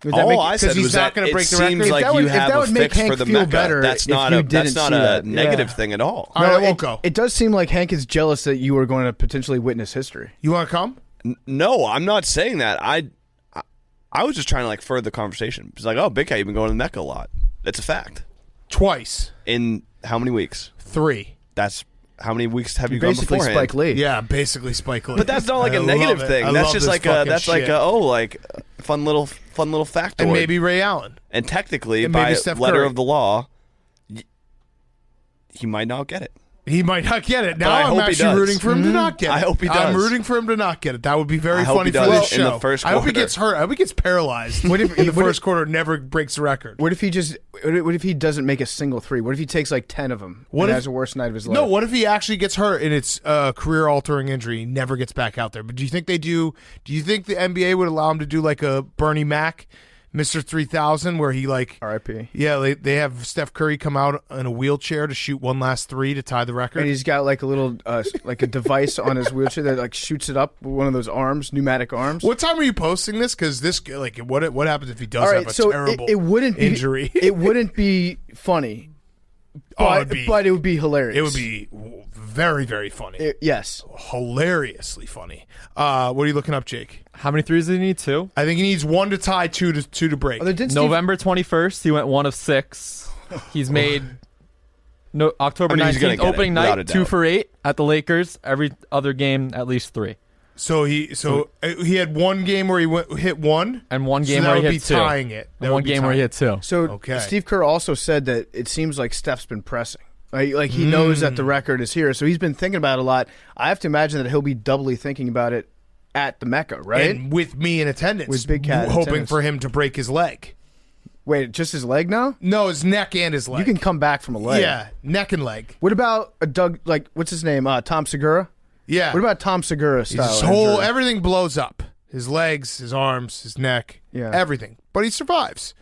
Speaker 2: Would that
Speaker 3: All
Speaker 2: make-
Speaker 3: I said
Speaker 1: he's
Speaker 3: was
Speaker 1: not
Speaker 3: that
Speaker 1: gonna
Speaker 3: it
Speaker 1: break the record.
Speaker 3: seems
Speaker 1: If
Speaker 3: like
Speaker 2: that would-
Speaker 3: you
Speaker 2: if
Speaker 3: have
Speaker 2: that
Speaker 3: a
Speaker 2: would make
Speaker 3: fix
Speaker 2: Hank
Speaker 3: for the
Speaker 2: feel
Speaker 3: Mecca.
Speaker 2: better
Speaker 3: That's
Speaker 2: if
Speaker 3: not
Speaker 2: you
Speaker 3: a
Speaker 2: didn't
Speaker 3: that's not
Speaker 2: see
Speaker 3: a
Speaker 2: that.
Speaker 3: negative
Speaker 2: Yeah.
Speaker 3: thing at all.
Speaker 1: All right, I
Speaker 2: it,
Speaker 1: won't go.
Speaker 2: It does seem like Hank is jealous that you are going to potentially witness history.
Speaker 1: You want to come?
Speaker 3: No, I'm not saying that. I was just trying to like further the conversation. It's like, oh, Big Cat, you've been going to the Mecca a lot. It's a fact.
Speaker 1: Twice.
Speaker 3: In how many weeks?
Speaker 1: 3.
Speaker 3: That's how many weeks have you gone
Speaker 2: Basically,
Speaker 3: beforehand?
Speaker 2: Spike Lee.
Speaker 1: Yeah, basically Spike Lee.
Speaker 3: But that's not like
Speaker 1: I
Speaker 3: a negative
Speaker 1: love it.
Speaker 3: thing.
Speaker 1: I
Speaker 3: That's
Speaker 1: love
Speaker 3: just
Speaker 1: this
Speaker 3: like
Speaker 1: fucking
Speaker 3: that's like
Speaker 1: shit.
Speaker 3: a fun little factoid.
Speaker 1: and maybe Ray Allen.
Speaker 3: And technically,
Speaker 1: And
Speaker 3: by
Speaker 1: maybe Steph
Speaker 3: letter
Speaker 1: Curry.
Speaker 3: of the law, he might not get it.
Speaker 1: He might not get it. Now
Speaker 3: I
Speaker 1: I'm
Speaker 3: hope he
Speaker 1: actually
Speaker 3: does.
Speaker 1: rooting for him to not get it.
Speaker 3: I hope he
Speaker 1: I'm
Speaker 3: does.
Speaker 1: rooting for him to not get it. That would be very
Speaker 3: I hope
Speaker 1: funny
Speaker 3: he
Speaker 1: for
Speaker 3: does
Speaker 1: this
Speaker 3: in the
Speaker 1: show.
Speaker 3: first
Speaker 1: I hope he
Speaker 3: quarter.
Speaker 1: gets hurt. I hope he gets paralyzed.
Speaker 2: What if-
Speaker 1: in the
Speaker 2: what if-
Speaker 1: first quarter never breaks the record?
Speaker 2: What if he just? What if he doesn't make a single three? What if he takes like 10 of them?
Speaker 1: What
Speaker 2: and
Speaker 1: if-
Speaker 2: has the worst night of his life?
Speaker 1: No, what if he actually gets hurt and it's a career-altering injury, he never gets back out there? But do you think they do? Do you think the NBA would allow him to do like a Bernie Mac, Mr. 3000, where he like,
Speaker 2: R.I.P.
Speaker 1: yeah, they have Steph Curry come out in a wheelchair to shoot one last 3 to tie the
Speaker 2: And
Speaker 1: record?
Speaker 2: he's got like a little like a device on his wheelchair that like shoots it up with one of those arms, pneumatic arms.
Speaker 1: What time are you posting this? Because this, like, what happens if he does
Speaker 2: All right,
Speaker 1: have a
Speaker 2: so
Speaker 1: terrible
Speaker 2: it wouldn't be,
Speaker 1: injury?
Speaker 2: It wouldn't be funny,
Speaker 1: Oh,
Speaker 2: but it would be hilarious.
Speaker 1: It would be very, very funny.
Speaker 2: Yes.
Speaker 1: Hilariously funny. What are you looking up, Jake?
Speaker 6: How many threes did he need? 2.
Speaker 1: I think he needs 1 to tie, 2 to break.
Speaker 2: Although did Steve-
Speaker 6: November 21st, he went 1 of 6. He's made October
Speaker 3: I mean, he's gonna
Speaker 6: 19th
Speaker 3: get it,
Speaker 6: opening
Speaker 3: without a
Speaker 6: night
Speaker 3: doubt.
Speaker 6: 2 for 8 at the Lakers. Every other game at least 3,
Speaker 1: So he had one game where he hit 1,
Speaker 6: and one
Speaker 1: so
Speaker 6: game
Speaker 1: that
Speaker 6: where he
Speaker 1: would
Speaker 6: hit
Speaker 1: be
Speaker 6: 2.
Speaker 1: tying it. That
Speaker 6: And one
Speaker 1: would be
Speaker 6: game where he
Speaker 1: tying
Speaker 6: hit 2.
Speaker 2: So
Speaker 1: Okay.
Speaker 2: Steve Kerr also said that it seems like Steph's been pressing. Like he knows that the record is here, so he's been thinking about it a lot. I have to imagine that he'll be doubly thinking about it at the Mecca, right?
Speaker 1: And with me in attendance,
Speaker 2: With Big Cat in
Speaker 1: hoping
Speaker 2: attendance.
Speaker 1: for him to break his leg.
Speaker 2: Wait, just his leg now?
Speaker 1: No, his neck and his leg.
Speaker 2: You can come back from a leg.
Speaker 1: yeah, neck and leg.
Speaker 2: What about a Doug? Like, what's his name? Tom Segura.
Speaker 1: Yeah.
Speaker 2: What about Tom Segura style?
Speaker 1: his whole
Speaker 2: injury?
Speaker 1: everything blows up? His legs, his arms, his neck,
Speaker 2: Yeah.
Speaker 1: everything. But he survives.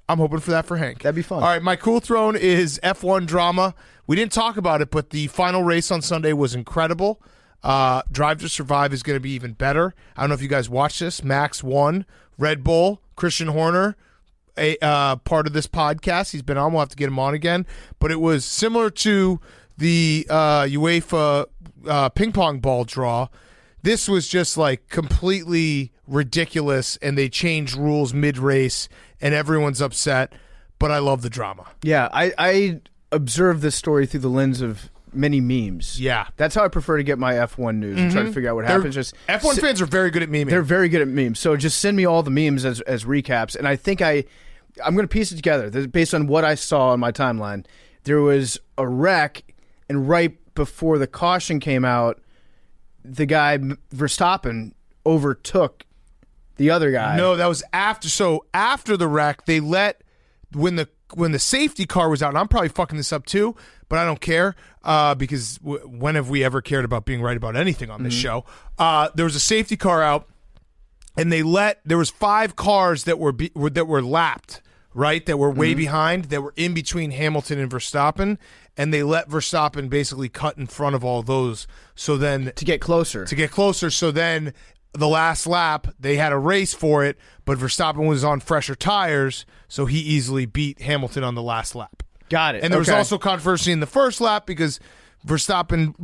Speaker 1: I'm hoping for that for Hank.
Speaker 2: That'd be fun.
Speaker 1: All right, my cool throne is F1 drama. We didn't talk about it, but the final race on Sunday was incredible. Drive to Survive is going to be even better. I don't know if you guys watched this. Max won. Red Bull, Christian Horner, a part of this podcast. He's been on. We'll have to get him on again. But it was similar to the UEFA ping pong ball draw. This was just like completely ridiculous, and they changed rules mid-race, and everyone's upset. But I love the drama.
Speaker 2: Yeah, I observe this story through the lens of many memes.
Speaker 1: Yeah.
Speaker 2: That's how I prefer to get my F1 news and try to figure out what happens. Just
Speaker 1: F1 fans are very good at memeing.
Speaker 2: They're very good at memes. So just send me all the memes as recaps. And I think I'm going to piece it together based on what I saw on my timeline. There was a wreck, and right before the caution came out, the guy Verstappen overtook the other guy.
Speaker 1: No, that was after. So after the wreck, when the when the safety car was out, and I'm probably fucking this up too, but I don't care because when have we ever cared about being right about anything on this show? There was a safety car out, and there was 5 cars that were lapped, right? That were way behind, that were in between Hamilton and Verstappen, and they let Verstappen basically cut in front of all those. So then
Speaker 2: To get closer.
Speaker 1: So then the last lap, they had a race for it, but Verstappen was on fresher tires, so he easily beat Hamilton on the last lap.
Speaker 2: Got it.
Speaker 1: And there was also controversy in the first lap because Verstappen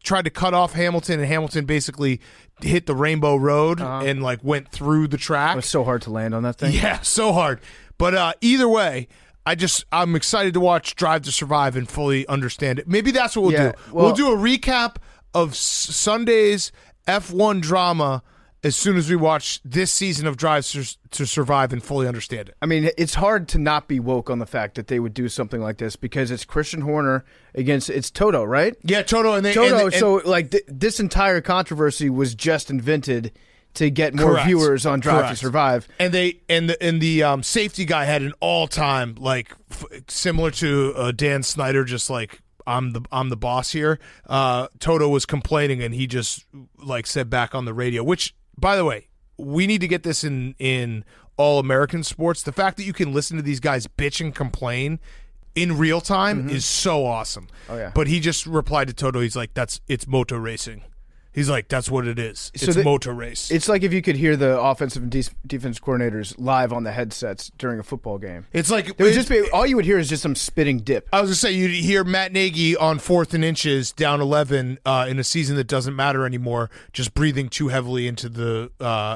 Speaker 1: tried to cut off Hamilton, and Hamilton basically hit the Rainbow Road and went through the track.
Speaker 2: It was so hard to land on that thing.
Speaker 1: Yeah, so hard. But either way, I'm excited to watch Drive to Survive and fully understand it. Maybe that's what we'll do. We'll do a recap of Sunday's F1 drama as soon as we watch this season of Drive to Survive and fully understand it.
Speaker 2: I mean, it's hard to not be woke on the fact that they would do something like this because it's Christian Horner it's Toto, right?
Speaker 1: Yeah, Toto.
Speaker 2: This entire controversy was just invented to get more viewers on Drive to Survive.
Speaker 1: And the safety guy had an all-time, similar to Dan Snyder, just I'm the boss here. Toto was complaining, and he just said back on the radio, which, by the way, we need to get this in all American sports. The fact that you can listen to these guys bitch and complain in real time is so awesome. Oh yeah. But he just replied to Toto. He's like, it's motor racing. He's like, that's what it is. It's motor race.
Speaker 2: It's like if you could hear the offensive and defense coordinators live on the headsets during a football game.
Speaker 1: It's like
Speaker 2: all you would hear is just some spitting dip.
Speaker 1: I was going to say, you'd hear Matt Nagy on 4th and inches, down 11, in a season that doesn't matter anymore, just breathing too heavily into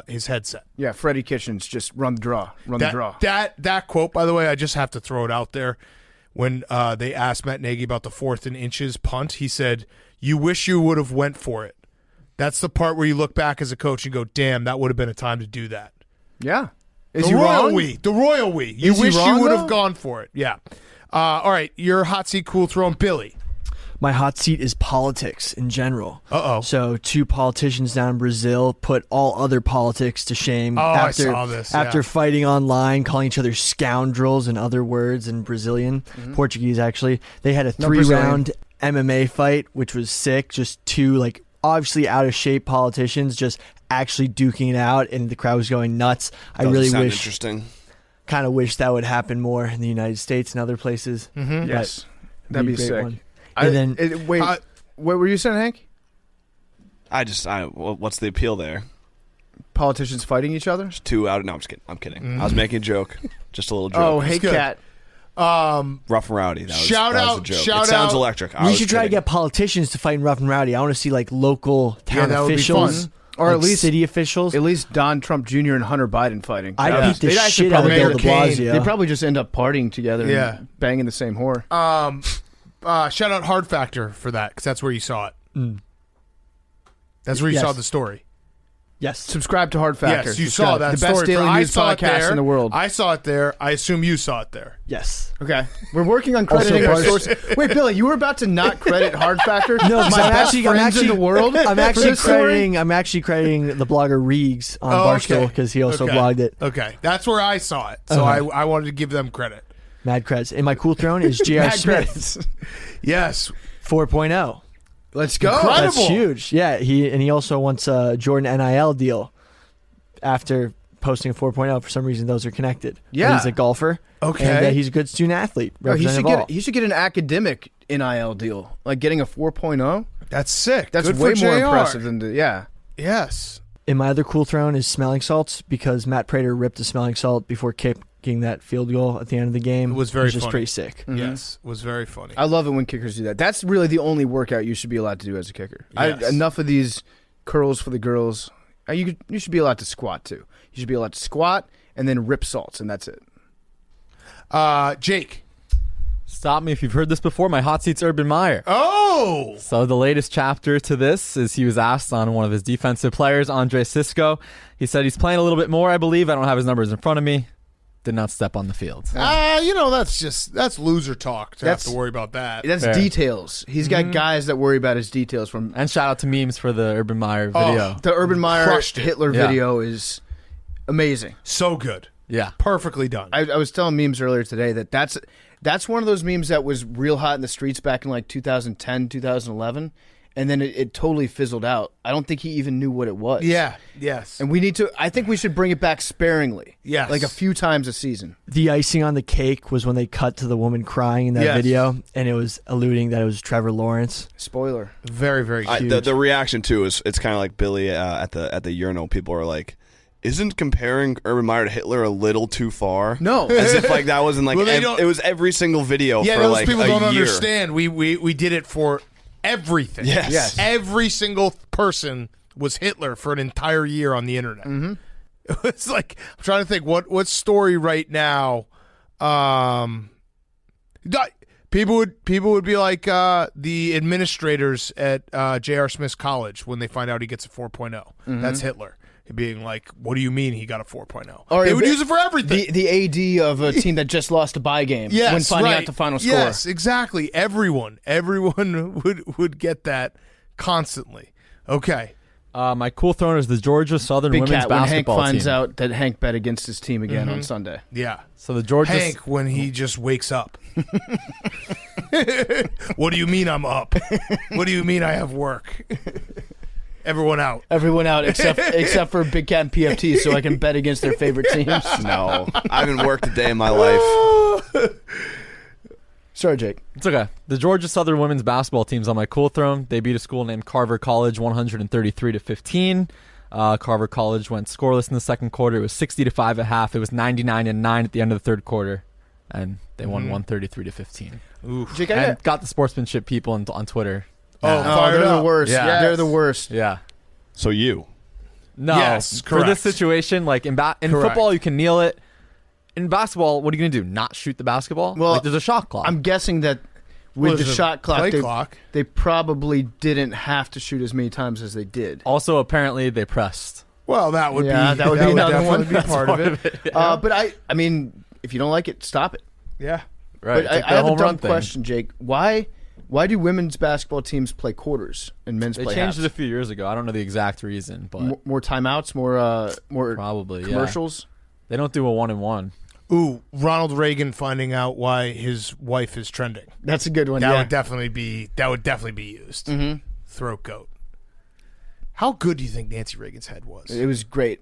Speaker 1: his headset.
Speaker 2: Yeah, Freddie Kitchens, just run the draw. The draw.
Speaker 1: That quote, by the way, I just have to throw it out there. When they asked Matt Nagy about the 4th and inches punt, he said, "You wish you would have went for it." That's the part where you look back as a coach and go, "Damn, that would have been a time to do that."
Speaker 2: Yeah.
Speaker 1: The royal we. You wish you would have gone for it. Yeah. All right, your hot seat cool throwing, Billy.
Speaker 5: My hot seat is politics in general.
Speaker 1: Uh-oh.
Speaker 5: So 2 politicians down in Brazil put all other politics to shame
Speaker 1: I saw this.
Speaker 5: After fighting online, calling each other scoundrels and other words in Brazilian, Portuguese actually. They had a 3-round MMA fight, which was sick. Just 2 obviously out of shape politicians just actually duking it out, and the crowd was going nuts. I really wish that would happen more in the United States and other places.
Speaker 2: Mm-hmm. Yes, that'd be sick.
Speaker 5: One.
Speaker 2: What were you saying, Hank?
Speaker 3: What's the appeal there?
Speaker 2: Politicians fighting each other?
Speaker 3: There's 2 out. No, I'm just kidding. I'm kidding. I was making a joke, just a little joke.
Speaker 2: Oh, hey, Cat.
Speaker 3: Rough and Rowdy. That was a joke. It sounds electric.
Speaker 5: We should try to get politicians to fight in Rough and Rowdy. I want to see local town officials,
Speaker 2: or at least
Speaker 5: city officials.
Speaker 2: At least Don Trump Jr. and Hunter Biden fighting.
Speaker 5: I beat the shit out of Bill de Blasio.
Speaker 2: They probably just end up partying together, and banging the same whore.
Speaker 1: Shout out Hard Factor for that, because that's where you saw it. That's where you saw the story.
Speaker 5: Yes.
Speaker 2: Subscribe to Hard Factor.
Speaker 1: Yes, you saw that
Speaker 2: the
Speaker 1: story.
Speaker 2: best daily news podcast in the world.
Speaker 1: I saw it there. I assume you saw it there.
Speaker 5: Yes.
Speaker 2: Okay. We're working on crediting our sources. Wait, Billy, you were about to not credit Hard Factor?
Speaker 5: No,
Speaker 2: my best friends in the world.
Speaker 5: I'm actually crediting the blogger Reegs on Barstool because he also blogged it.
Speaker 1: Okay, that's where I saw it. So I wanted to give them credit.
Speaker 5: Mad creds. And my cool throne is J.R. Smith.
Speaker 1: Yes.
Speaker 5: 4.0.
Speaker 2: Let's go.
Speaker 1: Incredible.
Speaker 5: That's huge. Yeah, he also wants a Jordan NIL deal after posting a 4.0. For some reason, those are connected.
Speaker 2: Yeah.
Speaker 5: But he's a golfer.
Speaker 1: Okay.
Speaker 5: And he's a good student athlete.
Speaker 2: He should get an academic NIL deal, like getting a 4.0.
Speaker 1: That's sick.
Speaker 2: That's
Speaker 1: Good
Speaker 2: way
Speaker 1: for
Speaker 2: more
Speaker 1: JR.
Speaker 2: impressive than
Speaker 1: Yes.
Speaker 5: And my other cool throne is smelling salts because Matt Prater ripped a smelling salt before kicking that field goal at the end of the game.
Speaker 1: It was very
Speaker 5: just
Speaker 1: funny.
Speaker 5: pretty sick.
Speaker 2: Mm-hmm.
Speaker 1: Yes, it was very funny.
Speaker 2: I love it when kickers do that. That's really the only workout you should be allowed to do as a kicker.
Speaker 1: Yes.
Speaker 2: Enough of these curls for the girls. You should be allowed to squat too. You should be allowed to squat and then rip salts, and that's it.
Speaker 1: Jake.
Speaker 6: Stop me if you've heard this before. My hot seat's Urban Meyer.
Speaker 1: Oh!
Speaker 6: So the latest chapter to this is he was asked on one of his defensive players, Andre Sisco. He said he's playing a little bit more, I believe. I don't have his numbers in front of me. Did not step on the field.
Speaker 1: That's loser talk to have to worry about that.
Speaker 2: That's
Speaker 6: Fair.
Speaker 2: Details. He's got guys that worry about his details.
Speaker 6: And shout out to Memes for the Urban Meyer video.
Speaker 2: The Urban Meyer
Speaker 1: Crushed it.
Speaker 2: Hitler video is amazing.
Speaker 1: So good.
Speaker 6: Yeah.
Speaker 1: Perfectly done.
Speaker 2: I was telling memes earlier today that's one of those memes that was real hot in the streets back in like 2010, 2011, and then it totally fizzled out. I don't think he even knew what it was.
Speaker 1: Yeah. Yes.
Speaker 2: And I think we should bring it back sparingly.
Speaker 1: Yes.
Speaker 2: Like a few times a season.
Speaker 5: The icing on the cake was when they cut to the woman crying in that
Speaker 1: Yes.
Speaker 5: video, and it was alluding that it was Trevor Lawrence.
Speaker 2: Spoiler.
Speaker 1: Very, very cute.
Speaker 3: The reaction too is it's kind of like Billy at the urinal. People are like, "Isn't comparing Urban Meyer to Hitler a little too far?"
Speaker 2: No.
Speaker 3: As if like that wasn't like
Speaker 1: Well, they don't-
Speaker 3: it was every single video
Speaker 1: Yeah,
Speaker 3: for
Speaker 1: those
Speaker 3: like
Speaker 1: people
Speaker 3: a
Speaker 1: don't
Speaker 3: year.
Speaker 1: understand. We did it for everything.
Speaker 3: Yes.
Speaker 1: Every single person was Hitler for an entire year on the internet.
Speaker 2: Mm-hmm.
Speaker 1: It's like I'm trying to think what story right now. People would be like the administrators at J.R. Smith's college when they find out he gets a 4.0. That's Hitler. Being like, what do you mean he got a 4.0?
Speaker 2: Or
Speaker 1: They would use it for everything.
Speaker 2: The AD of a team that just lost a bye game when finding out the final score.
Speaker 1: Yes, exactly. Everyone would get that constantly. Okay.
Speaker 6: My cool thrower is the Georgia Southern
Speaker 2: Big
Speaker 6: women's
Speaker 2: cat when Hank
Speaker 6: basketball
Speaker 2: finds
Speaker 6: team.
Speaker 2: out that Hank bet against his team again on Sunday.
Speaker 1: Yeah.
Speaker 6: So the Georgia
Speaker 1: Hank when he just wakes up. What do you mean I'm up? What do you mean I have work? Everyone out.
Speaker 2: Everyone out except for Big Cat and PFT, so I can bet against their favorite teams.
Speaker 3: No, I haven't worked a day in my life.
Speaker 2: Sorry, Jake.
Speaker 6: It's okay. The Georgia Southern women's basketball team's on my cool throne. They beat a school named Carver College 133-15. Carver College went scoreless in the second quarter. It was 60-5 at half. It was 99-9 at the end of the third quarter, and they won 133-15.
Speaker 1: Oof.
Speaker 2: Jake,
Speaker 6: And got the sportsmanship people on Twitter.
Speaker 1: Oh,
Speaker 2: Oh,
Speaker 1: fired
Speaker 2: they're
Speaker 1: up.
Speaker 2: the worst.
Speaker 6: Yeah.
Speaker 2: They're the worst.
Speaker 6: Yeah.
Speaker 3: So you.
Speaker 6: No.
Speaker 1: Yes,
Speaker 6: for this
Speaker 1: correct.
Speaker 6: situation, like in
Speaker 1: Correct.
Speaker 6: football, you can kneel it. In basketball, what are you going to do? Not shoot the basketball?
Speaker 2: Well,
Speaker 6: like, there's a shot clock.
Speaker 2: I'm guessing that with
Speaker 1: Well,
Speaker 2: the
Speaker 1: there's a
Speaker 2: shot clock,
Speaker 1: play clock.
Speaker 2: they probably didn't have to shoot as many times as they did.
Speaker 6: Also, apparently, they pressed.
Speaker 1: Well, that would be
Speaker 2: that would be another
Speaker 1: definitely
Speaker 2: one.
Speaker 1: be part of it.
Speaker 2: But I mean, if you don't like it, stop it.
Speaker 1: Yeah.
Speaker 6: Right.
Speaker 2: But
Speaker 6: it's like
Speaker 2: I
Speaker 6: the
Speaker 2: have a
Speaker 6: home
Speaker 2: dumb
Speaker 6: run thing.
Speaker 2: question, Jake. Why do women's basketball teams play quarters and men's
Speaker 6: They
Speaker 2: play
Speaker 6: changed
Speaker 2: halves?
Speaker 6: it a few years ago. I don't know the exact reason, but
Speaker 2: More timeouts, more
Speaker 6: probably yeah.
Speaker 2: commercials.
Speaker 6: They don't do a 1-and-1.
Speaker 1: Ooh, Ronald Reagan finding out why his wife is trending.
Speaker 2: That's a good one.
Speaker 1: That
Speaker 2: yeah.
Speaker 1: would definitely be used.
Speaker 2: Mhm.
Speaker 1: Throat goat. How good do you think Nancy Reagan's head was?
Speaker 2: It was great.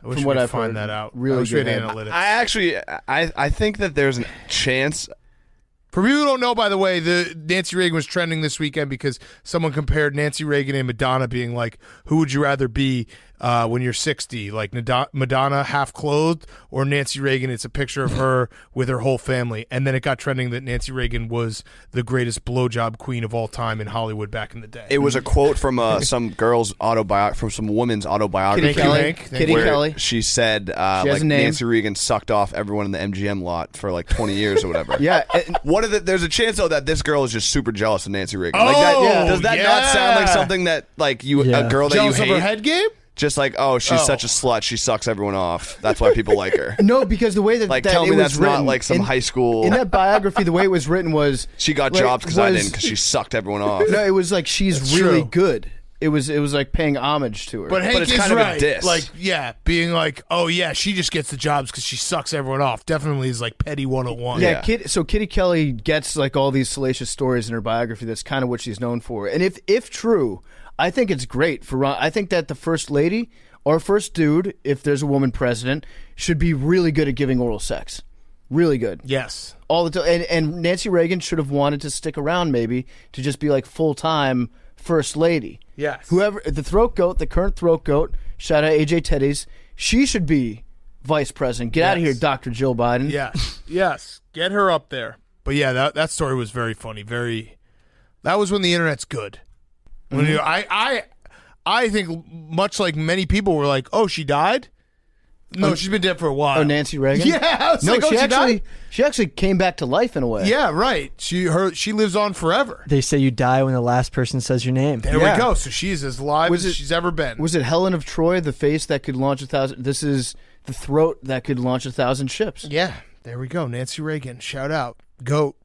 Speaker 1: I wish
Speaker 2: from
Speaker 1: we
Speaker 2: what
Speaker 1: could
Speaker 2: I've
Speaker 1: find
Speaker 2: heard,
Speaker 1: that out.
Speaker 2: really
Speaker 1: I wish we
Speaker 2: good
Speaker 1: had
Speaker 2: head.
Speaker 1: analytics.
Speaker 3: I actually, I think that there's a chance.
Speaker 1: For people who don't know, by the way, the Nancy Reagan was trending this weekend because someone compared Nancy Reagan and Madonna being like, who would you rather be when you're 60? Like Madonna half clothed or Nancy Reagan? It's a picture of her with her whole family. And then it got trending that Nancy Reagan was the greatest blowjob queen of all time in Hollywood back in the day.
Speaker 3: It was a quote from some girl's from some woman's autobiography.
Speaker 2: Kitty Kelly.
Speaker 1: Hank. Thank
Speaker 2: Kitty
Speaker 1: you.
Speaker 3: where
Speaker 2: Kelly.
Speaker 3: she said
Speaker 2: has
Speaker 3: like
Speaker 2: a name.
Speaker 3: Nancy Reagan sucked off everyone in the MGM lot for like 20 years or whatever.
Speaker 2: Yeah. and-
Speaker 3: There's a chance though that this girl is just super jealous of Nancy Reagan.
Speaker 1: Oh,
Speaker 3: like that,
Speaker 1: yeah.
Speaker 3: Does that not sound like something that like you
Speaker 5: Yeah.
Speaker 3: a girl that
Speaker 1: Jealous
Speaker 3: you
Speaker 1: of her
Speaker 3: hate?
Speaker 1: head game?
Speaker 3: Just like, oh, she's
Speaker 1: Oh.
Speaker 3: such a slut. She sucks everyone off. That's why people like her.
Speaker 2: no, because the way that
Speaker 3: Like,
Speaker 2: that
Speaker 3: tell
Speaker 2: it
Speaker 3: me
Speaker 2: was
Speaker 3: that's
Speaker 2: written,
Speaker 3: not like some
Speaker 2: in-
Speaker 3: high school.
Speaker 2: In that biography, the way it was written was
Speaker 3: She got
Speaker 2: like,
Speaker 3: jobs because I
Speaker 2: was-
Speaker 3: didn't, because she sucked everyone off.
Speaker 2: No, it was like she's
Speaker 1: That's
Speaker 2: really
Speaker 1: true.
Speaker 2: good. It was like paying homage to her.
Speaker 1: But Hank
Speaker 3: it's
Speaker 1: is
Speaker 3: kind of a
Speaker 1: right.
Speaker 3: diss.
Speaker 1: Like, yeah, being like, oh, yeah, she just gets the jobs because she sucks everyone off. Definitely is like petty 101.
Speaker 2: yeah,
Speaker 3: Yeah.
Speaker 2: so Kitty Kelly gets like all these salacious stories in her biography. That's kind of what she's known for. And if true, I think it's great for Ron. I think that the first lady or first dude, if there's a woman president, should be really good at giving oral sex. Really good.
Speaker 1: Yes.
Speaker 2: All the time. And Nancy Reagan should have wanted to stick around maybe to just be like full-time first lady.
Speaker 1: Yes.
Speaker 2: Whoever, the throat goat, the current throat goat, shout out AJ Teddy's, she should be vice president. Get out of
Speaker 1: Yes.
Speaker 2: here, Dr. Jill Biden.
Speaker 1: Yes. Yes. Get her up there. But yeah, that story was very funny. That was when the internet's good. When I think much like many people were like, oh, she died? No, she's been dead for a while.
Speaker 2: Oh, Nancy Reagan?
Speaker 1: Yeah. I was
Speaker 2: No,
Speaker 1: like, oh,
Speaker 2: she actually came back to life in a way.
Speaker 1: Yeah, right. She lives on forever.
Speaker 5: They say you die when the last person says your name.
Speaker 1: There
Speaker 2: Yeah.
Speaker 1: we go. So she's as live
Speaker 2: Was
Speaker 1: as
Speaker 2: it-
Speaker 1: she's ever been.
Speaker 2: Was it Helen of Troy, the face that could launch 1,000? This is the throat that could launch 1,000 ships.
Speaker 1: Yeah, there we go. Nancy Reagan, shout out. GOAT.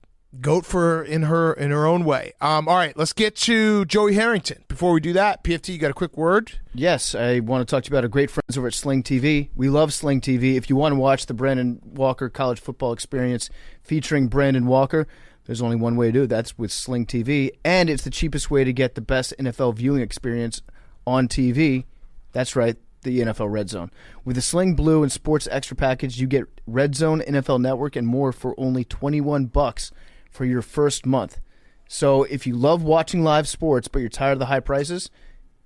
Speaker 1: Goat for in her own way. All right, let's get to Joey Harrington. Before we do that, PFT, you got a quick word?
Speaker 2: Yes, I want to talk to you about our great friends over at Sling TV. We love Sling TV. If you want to watch the Brandon Walker college football experience featuring Brandon Walker, there's only one way to do it. That's with Sling TV, and it's the cheapest way to get the best NFL viewing experience on TV. That's right, the NFL Red Zone. With the Sling Blue and Sports Extra package, you get Red Zone, NFL Network, and more for only $21 for your first month. So if you love watching live sports but you're tired of the high prices,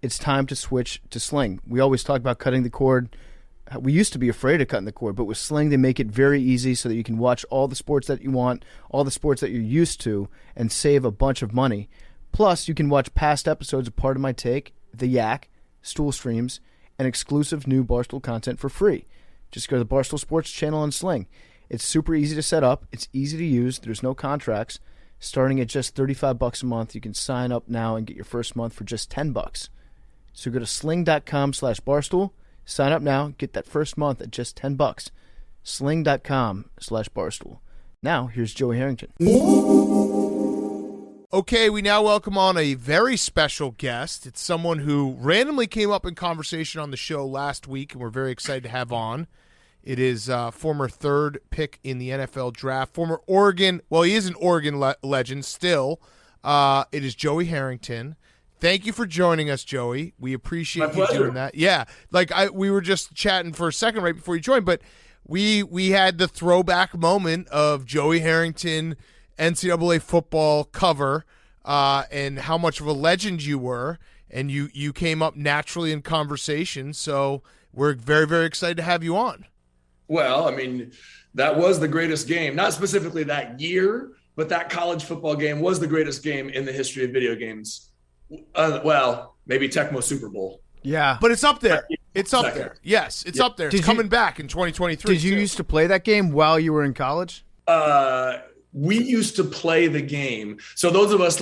Speaker 2: it's time to switch to Sling. We always talk about cutting the cord. We used to be afraid of cutting the cord, but with Sling they make it very easy so that you can watch all the sports that you want, all the sports that you're used to, and save a bunch of money. Plus, you can watch past episodes of Part of My Take, The Yak, Stool Streams, and exclusive new Barstool content for free. Just go to the Barstool Sports channel on Sling. It's super easy to set up. It's easy to use. There's no contracts. Starting at just $35 a month, you can sign up now and get your first month for just $10. So go to sling.com/barstool. Sign up now. Get that first month at just $10. Sling.com/barstool. Now, here's Joey Harrington.
Speaker 1: Okay, we now welcome on a very special guest. It's someone who randomly came up in conversation on the show last week, and we're very excited to have on. It is former third pick in the NFL draft, former Oregon, well, he is an Oregon legend still. It is Joey Harrington. Thank you for joining us, Joey. We appreciate you doing that. Yeah, we were just chatting for a second right before you joined, but we had the throwback moment of Joey Harrington NCAA football cover and how much of a legend you were, and you came up naturally in conversation, so we're very, very excited to have you on.
Speaker 7: Well, I mean, that was the greatest game, not specifically that year, but that college football game was the greatest game in the history of video games. Well, maybe Tecmo Super Bowl.
Speaker 2: Yeah.
Speaker 1: But it's up there. It's up there. Yes, it's up there. It's coming back in 2023.
Speaker 2: Did you used to play that game while you were in college?
Speaker 7: We used to play the game. So those of us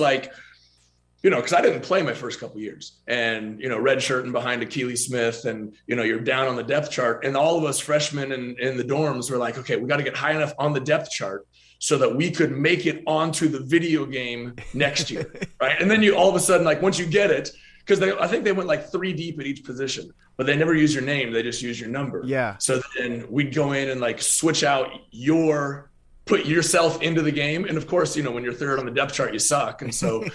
Speaker 7: because I didn't play my first couple years and, red shirt and behind Akili Smith and, you're down on the depth chart. And all of us freshmen in the dorms were like, okay, we got to get high enough on the depth chart so that we could make it onto the video game next year. Right. And then you all of a sudden, once you get it, because I think they went 3 deep at each position, but they never use your name. They just use your number.
Speaker 2: Yeah.
Speaker 7: So then we'd go in and switch out put yourself into the game. And of course, when you're third on the depth chart, you suck. And so,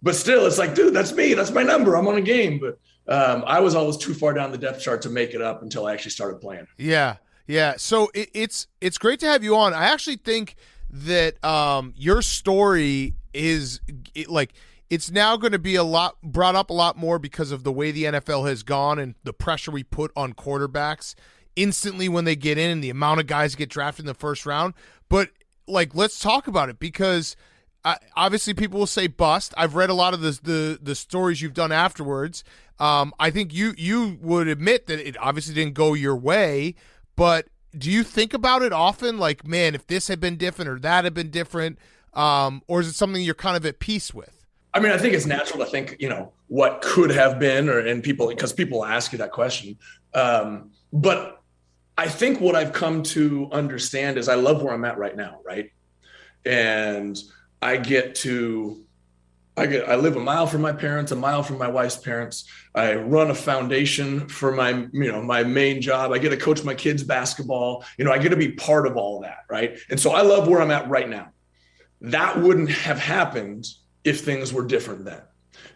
Speaker 7: but still it's dude, that's me. That's my number. I'm on a game. But I was always too far down the depth chart to make it up until I actually started playing.
Speaker 1: Yeah. Yeah. So it's great to have you on. I actually think that your story is it's now going to be brought up a lot more because of the way the NFL has gone and the pressure we put on quarterbacks instantly when they get in and the amount of guys get drafted in the first round. But let's talk about it because obviously people will say bust. I've read a lot of the stories you've done afterwards. I think you would admit that it obviously didn't go your way, but do you think about it often? Man, if this had been different or that had been different, or is it something you're kind of at peace with?
Speaker 7: I mean, I think it's natural to think, what could have been, because people ask you that question. But I think what I've come to understand is I love where I'm at right now, right? And I live a mile from my parents, a mile from my wife's parents. I run a foundation for my main job. I get to coach my kids basketball. I get to be part of all that, right? And so I love where I'm at right now. That wouldn't have happened if things were different then.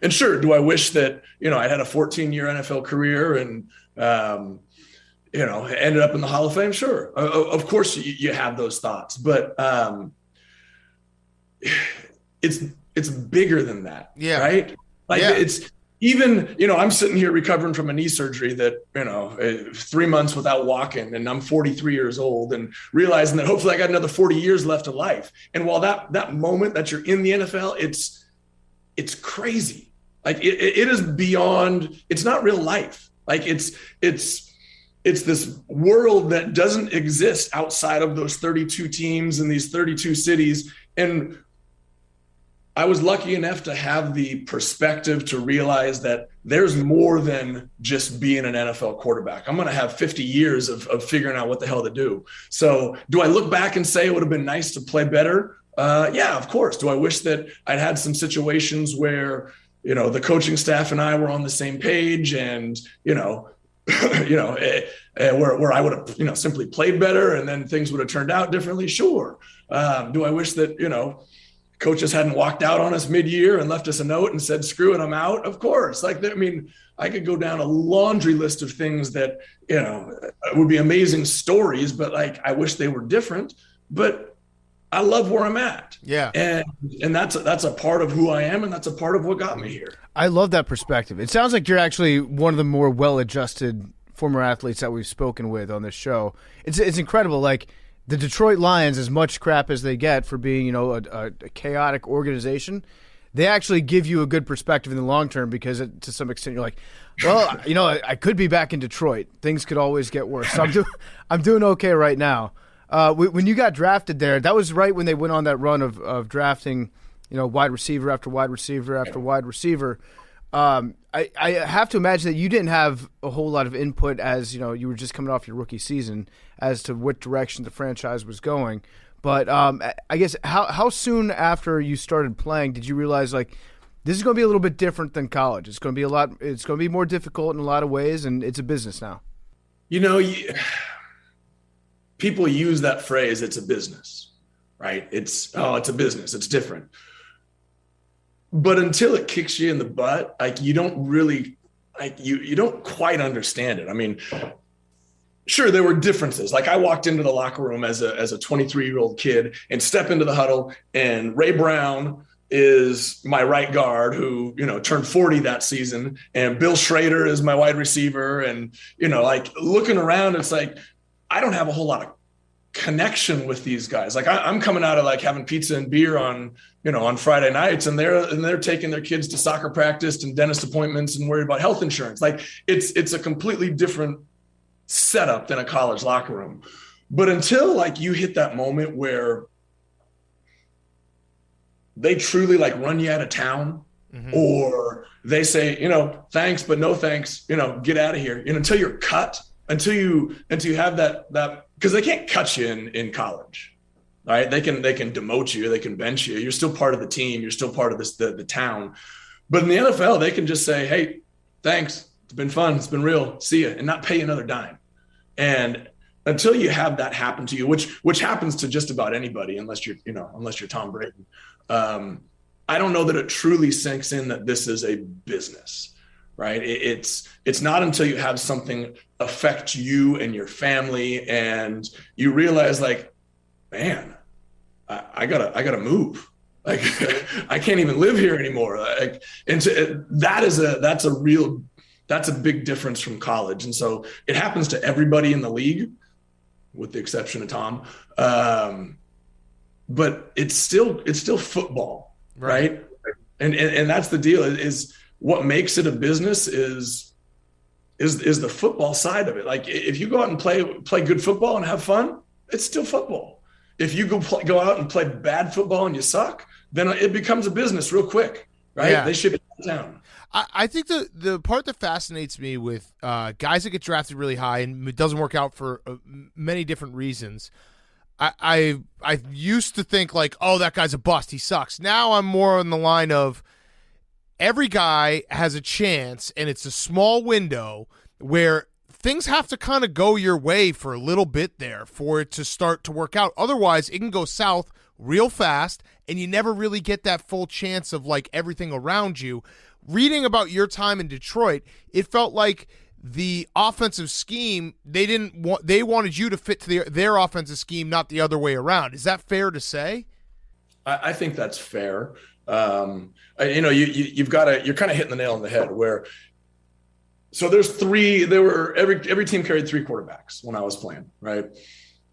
Speaker 7: And sure, do I wish that, I had a 14-year NFL career and, ended up in the Hall of Fame? Sure. Of course you have those thoughts, but it's bigger than that.
Speaker 1: Yeah.
Speaker 7: Right. It's even, I'm sitting here recovering from a knee surgery that, 3 months without walking, and I'm 43 years old and realizing that hopefully I got another 40 years left of life. And while that moment that you're in the NFL, it's crazy. It is beyond, it's not real life. It's this world that doesn't exist outside of those 32 teams and these 32 cities. And I was lucky enough to have the perspective to realize that there's more than just being an NFL quarterback. I'm going to have 50 years of figuring out what the hell to do. So do I look back and say it would have been nice to play better Yeah, of course. Do I wish that I'd had some situations where, the coaching staff and I were on the same page and, where I would have, simply played better and then things would have turned out differently? Sure. Do I wish that, coaches hadn't walked out on us mid-year and left us a note and said, screw it, I'm out? Of course. I could go down a laundry list of things that, would be amazing stories, but I wish they were different. But I love where I'm at.
Speaker 1: Yeah.
Speaker 7: And that's a part of who I am, and that's a part of what got me here.
Speaker 2: I love that perspective. It sounds like you're actually one of the more well-adjusted former athletes that we've spoken with on this show. It's incredible. Like, the Detroit Lions, as much crap as they get for being, a chaotic organization, they actually give you a good perspective in the long term because to some extent you're like, well, I could be back in Detroit. Things could always get worse. So I'm doing okay right now. When you got drafted there, that was right when they went on that run of drafting, wide receiver after wide receiver after wide receiver. I have to imagine that you didn't have a whole lot of input as, you were just coming off your rookie season as to what direction the franchise was going. But I guess how soon after you started playing did you realize, like, this is going to be a little bit different than college? It's going to be more difficult in a lot of ways, and it's a business now.
Speaker 7: People use that phrase, it's a business, right? It's a business. It's different. But until it kicks you in the butt, you don't really, you don't quite understand it. I mean, sure, there were differences. I walked into the locker room as a 23-year-old kid and step into the huddle, and Ray Brown is my right guard who, turned 40 that season, and Bill Schrader is my wide receiver. And, looking around, it's I don't have a whole lot of connection with these guys. I'm coming out of having pizza and beer on Friday nights, and they're taking their kids to soccer practice and dentist appointments and worried about health insurance. It's a completely different setup than a college locker room. But until you hit that moment where they truly run you out of town, mm-hmm. or they say, thanks, but no thanks, get out of here, until you're cut, until you have that, because they can't cut you in college, right? They can demote you, they can bench you. You're still part of the team. You're still part of the town. But in the NFL, they can just say, hey, thanks. It's been fun. It's been real. See ya. And not pay you another dime. And until you have that happen to you, which happens to just about anybody, unless you're Tom Brady. I don't know that it truly sinks in that this is a business, right? It's not until you have something affect you and your family and you realize man, I gotta move. I can't even live here anymore. That's a big difference from college. And so it happens to everybody in the league, with the exception of Tom. But it's still football, right? And that's the deal. Is what makes it a business is the football side of it. If you go out and play good football and have fun, it's still football. If you go out and play bad football and you suck, then it becomes a business real quick, right? Yeah. They ship it down.
Speaker 1: I think the part that fascinates me with guys that get drafted really high and it doesn't work out for many different reasons. I used to think oh, that guy's a bust. He sucks. Now I'm more on the line of every guy has a chance, and it's a small window where things have to kind of go your way for a little bit there for it to start to work out. Otherwise, it can go south real fast, and you never really get that full chance of everything around you. Reading about your time in Detroit, it felt like the offensive scheme, they wanted you to fit to their offensive scheme, not the other way around. Is that fair to say?
Speaker 7: I think that's fair. You've got to, you're kind of hitting the nail on the head where, so every team carried 3 quarterbacks when I was playing, right?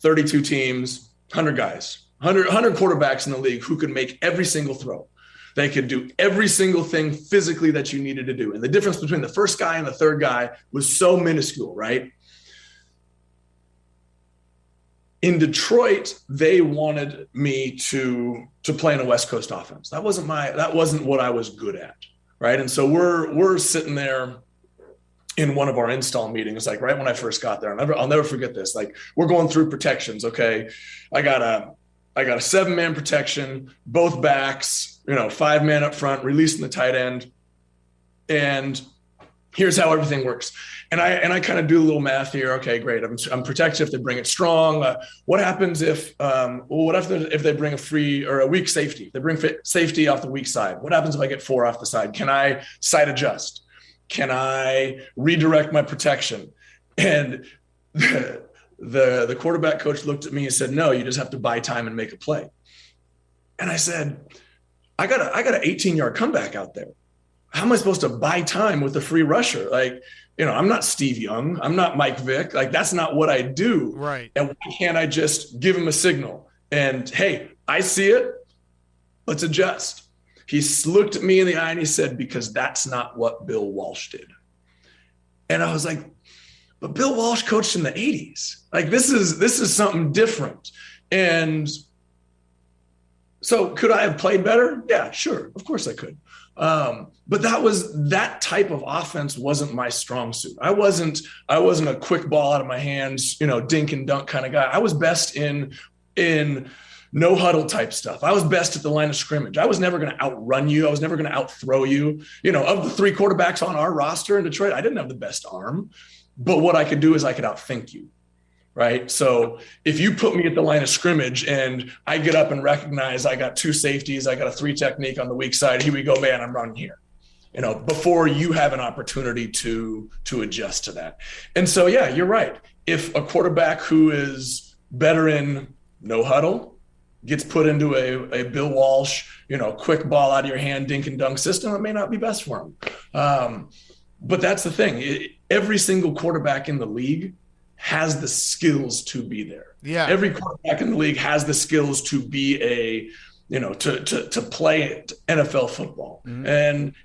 Speaker 7: 32 teams, 100 guys, 100 quarterbacks in the league who could make every single throw. They could do every single thing physically that you needed to do. And the difference between the first guy and the third guy was so minuscule, right? In Detroit, they wanted me to play in a West Coast offense. That wasn't what I was good at, right? And so we're sitting there in one of our install meetings, right when I first got there. I'll never forget this. We're going through protections. Okay, I got I got a 7-man protection, both backs, 5-man up front, releasing the tight end. And here's how everything works. And I kind of do a little math here. Okay, great. I'm protected if they bring it strong. What happens if they bring a free or a weak safety? If they bring safety off the weak side, what happens if I get 4 off the side? Can I side adjust? Can I redirect my protection? And the quarterback coach looked at me and said, no, you just have to buy time and make a play. And I said, I got an 18-yard comeback out there. How am I supposed to buy time with a free rusher? Like, I'm not Steve Young. I'm not Mike Vick. Like, that's not what I do.
Speaker 1: Right.
Speaker 7: And why can't I just give him a signal? And, hey, I see it. Let's adjust. He looked at me in the eye and he said, because that's not what Bill Walsh did. And I was like, but Bill Walsh coached in the 80s. Like, this is something different. And so could I have played better? Yeah, sure. Of course I could. But that type of offense wasn't my strong suit. I wasn't a quick ball out of my hands, dink and dunk kind of guy. I was best in no huddle type stuff. I was best at the line of scrimmage. I was never going to outrun you. I was never going to outthrow you. Of the 3 quarterbacks on our roster in Detroit, I didn't have the best arm, but what I could do is I could outthink you. Right. So if you put me at the line of scrimmage and I get up and recognize I got 2 safeties, I got a 3 technique on the weak side, here we go, man, I'm running here, before you have an opportunity to adjust to that. And so, yeah, you're right. If a quarterback who is better in no huddle gets put into a Bill Walsh, quick ball out of your hand, dink and dunk system, it may not be best for him. But that's the thing. Every single quarterback in the league has the skills to be there.
Speaker 1: Yeah.
Speaker 7: Every quarterback in the league has the skills to be to play NFL football. Mm-hmm.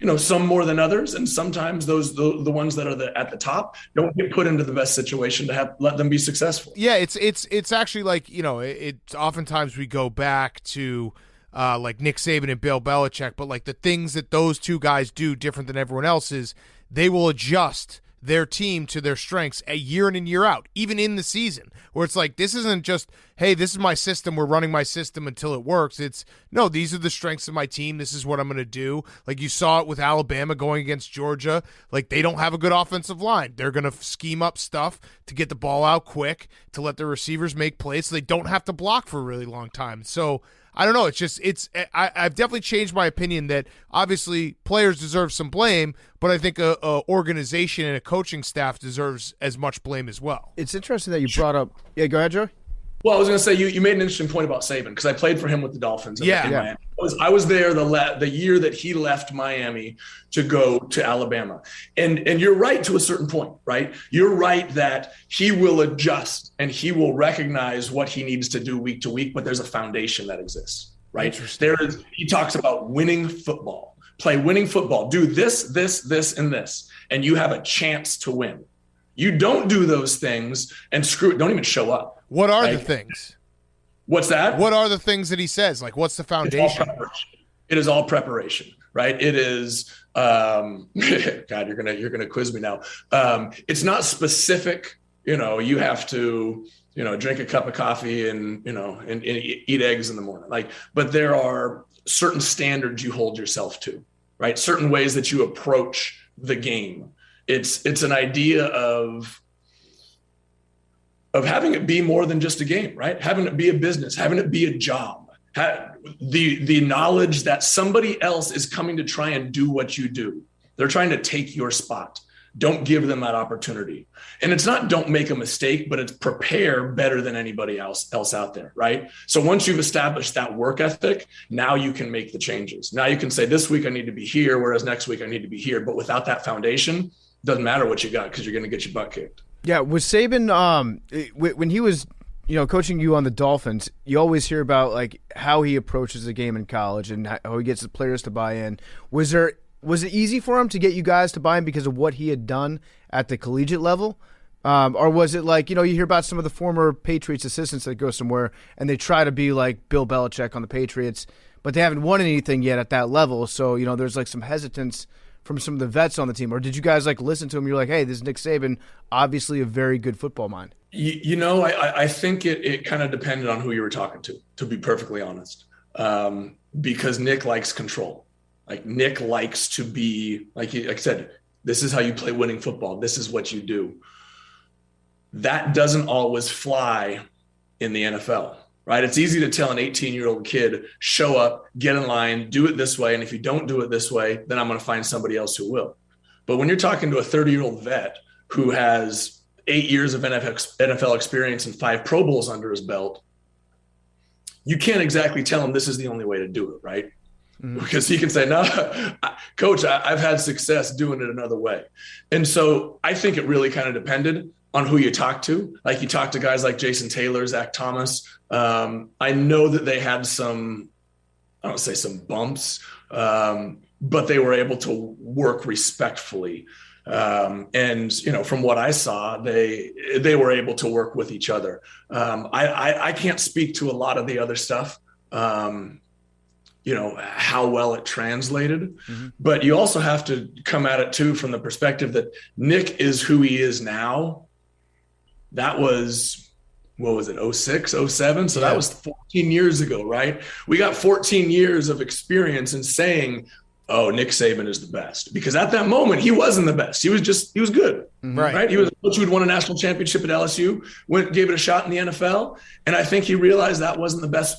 Speaker 7: And, some more than others. And sometimes the ones that are at the top don't get put into the best situation to let them be successful.
Speaker 1: Yeah. It's actually like, it's oftentimes we go back to like Nick Saban and Bill Belichick, but like the things that those 2 guys do different than everyone else is they will adjust their team to their strengths a year in and year out, even in the season, where it's like, this isn't just, hey, this is my system, we're running my system until it works. It's, no, these are the strengths of my team, this is what I'm going to do. Like you saw it with Alabama going against Georgia. Like they don't have a good offensive line. They're going to scheme up stuff to get the ball out quick, to let their receivers make plays so they don't have to block for a really long time. So I don't know. I've definitely changed my opinion that obviously players deserve some blame, but I think a organization and a coaching staff deserves as much blame as well.
Speaker 2: It's interesting that you brought up. Yeah, go ahead, Joe.
Speaker 7: Well, I was going to say you made an interesting point about Saban because I played for him with the Dolphins. In Miami. I was there the year that he left Miami to go to Alabama, and you're right to a certain point, right? You're right that he will adjust and he will recognize what he needs to do week to week, but there's a foundation that exists, right? He talks about winning football, play winning football, do this, and this, and you have a chance to win. You don't do those things and screw it. Don't even show up.
Speaker 1: What are the things?
Speaker 7: What's that?
Speaker 1: What are the things that he says? Like, what's the foundation?
Speaker 7: It is all preparation, right? It is. God, you're gonna quiz me now. It's not specific. You have to, drink a cup of coffee and eat eggs in the morning. But there are certain standards you hold yourself to, right? Certain ways that you approach the game. It's an idea of having it be more than just a game, right? Having it be a business, having it be a job, the knowledge that somebody else is coming to try and do what you do. They're trying to take your spot. Don't give them that opportunity. And it's not don't make a mistake, but it's prepare better than anybody else out there, right? So once you've established that work ethic, now you can make the changes. Now you can say, this week I need to be here, whereas next week I need to be here. But without that foundation, doesn't matter what you got because you're going to get your butt kicked.
Speaker 2: Yeah, with Saban, when he was, coaching you on the Dolphins, you always hear about like how he approaches the game in college and how he gets the players to buy in. Was it easy for him to get you guys to buy in because of what he had done at the collegiate level? Or was it like, you hear about some of the former Patriots assistants that go somewhere and they try to be like Bill Belichick on the Patriots, but they haven't won anything yet at that level. So, there's like some hesitance from some of the vets on the team? Or did you guys like listen to him? You're like, hey, this is Nick Saban, obviously a very good football mind.
Speaker 7: I think it kind of depended on who you were talking to be perfectly honest. Because Nick likes control. Like Nick likes to be, like I said, this is how you play winning football. This is what you do. That doesn't always fly in the NFL, right? It's easy to tell an 18-year-old kid, show up, get in line, do it this way. And if you don't do it this way, then I'm going to find somebody else who will. But when you're talking to a 30-year-old vet who has 8 years of NFL experience and 5 Pro Bowls under his belt, you can't exactly tell him this is the only way to do it, right? Because he can say, no, coach, I've had success doing it another way. And so I think it really kind of depended on who you talk to. Like you talk to guys like Jason Taylor, Zach Thomas. I know that they had some, I don't say some bumps, but they were able to work respectfully. And, from what I saw, they were able to work with each other. I can't speak to a lot of the other stuff, how well it translated, but you also have to come at it too from the perspective that Nick is who he is now. That was, what was it? 06, 07. So that was 14 years ago, right? We got 14 years of experience in saying, oh, Nick Saban is the best, because at that moment he wasn't the best. He was good. Right. He was a coach who had won a national championship at LSU, gave it a shot in the NFL. And I think he realized that wasn't the best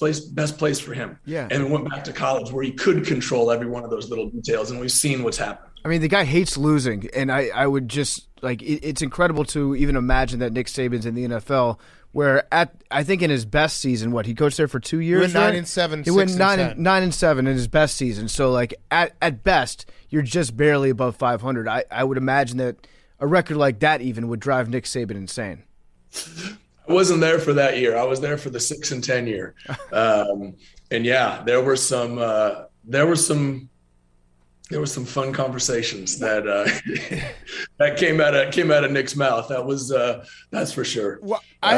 Speaker 7: place for him.
Speaker 2: Yeah.
Speaker 7: And went back to college where he could control every one of those little details. And we've seen what's happened.
Speaker 2: I mean, the guy hates losing. And I would just it's incredible to even imagine that Nick Saban's in the NFL, where I think in his best season, he coached there for 2 years.
Speaker 1: He went 9-7.
Speaker 2: He went 9-7 in his best season. So at best, you're just barely above 500. I would imagine that a record like that even would drive Nick Saban insane.
Speaker 7: I wasn't there for that year. I was there for the 6-10 year. And yeah, there were some fun conversations that that came out of Nick's mouth. That was that's for sure.
Speaker 1: Well, I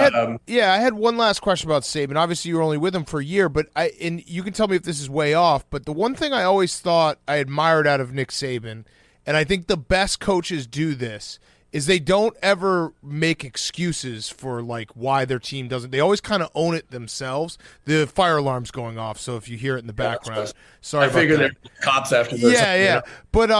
Speaker 1: had one last question about Saban. Obviously, you were only with him for a year, but and you can tell me if this is way off. But the one thing I always thought I admired out of Nick Saban, and I think the best coaches do this, is they don't ever make excuses for why their team doesn't. They always kind of own it themselves. The fire alarm's going off, so if you hear it in the background, sorry.
Speaker 7: I figured there were cops after this.
Speaker 1: Yeah. But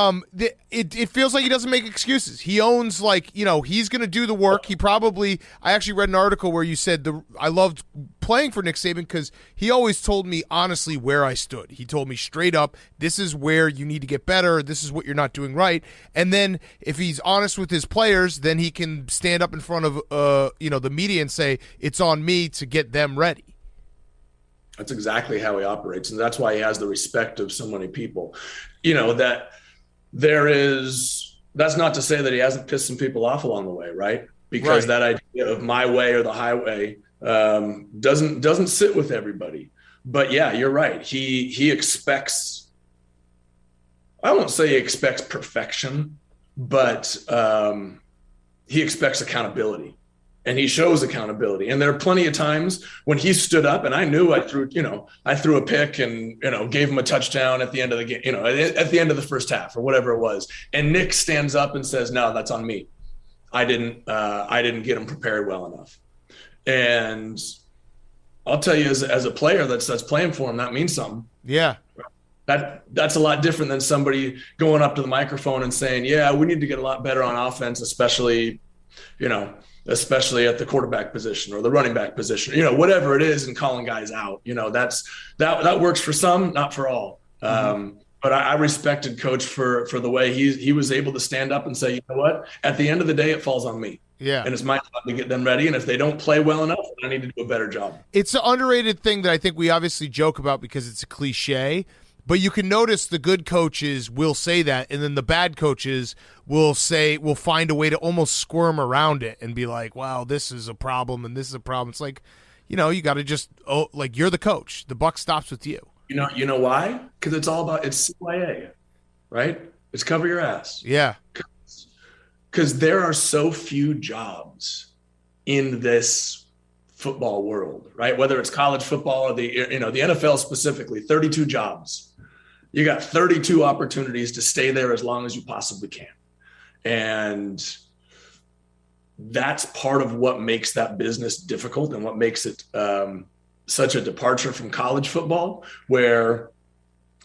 Speaker 1: it feels like he doesn't make excuses. He owns he's going to do the work. I actually read an article where you said I loved playing for Nick Saban because he always told me honestly where I stood. He told me straight up, this is where you need to get better. This is what you're not doing right. And then if he's honest with his players, then he can stand up in front of the media and say, it's on me to get them ready.
Speaker 7: That's exactly how he operates. And that's why he has the respect of so many people. That's not to say that he hasn't pissed some people off along the way, right? Because that idea of my way or the highway doesn't sit with everybody. But yeah, you're right. He expects, I won't say he expects perfection, but he expects accountability. And he shows accountability. And there are plenty of times when he stood up, and I knew I threw a pick and gave him a touchdown at the end of the game, at the end of the first half or whatever it was. And Nick stands up and says, "No, that's on me. I didn't get him prepared well enough." And I'll tell you, as a player that's playing for him, that means something.
Speaker 1: Yeah.
Speaker 7: That's a lot different than somebody going up to the microphone and saying, "Yeah, we need to get a lot better on offense, especially at the quarterback position or the running back position, whatever it is, and calling guys out." That works for some, not for all. But I respected Coach for the way he was able to stand up and say, "You know what? At the end of the day, it falls on me.
Speaker 1: Yeah.
Speaker 7: And it's my job to get them ready. And if they don't play well enough, I need to do a better job."
Speaker 1: It's an underrated thing that I think we obviously joke about because it's a cliche. But you can notice the good coaches will say that, and then the bad coaches will find a way to almost squirm around it and be like, "Wow, this is a problem, and this is a problem." It's like, you got to just you're the coach. The buck stops with you.
Speaker 7: You know why? Because it's all about it's CYA, right? It's cover your ass.
Speaker 1: Yeah.
Speaker 7: Because there are so few jobs in this football world, right? Whether it's college football or the NFL specifically, 32 jobs. You got 32 opportunities to stay there as long as you possibly can. And that's part of what makes that business difficult and what makes it such a departure from college football, where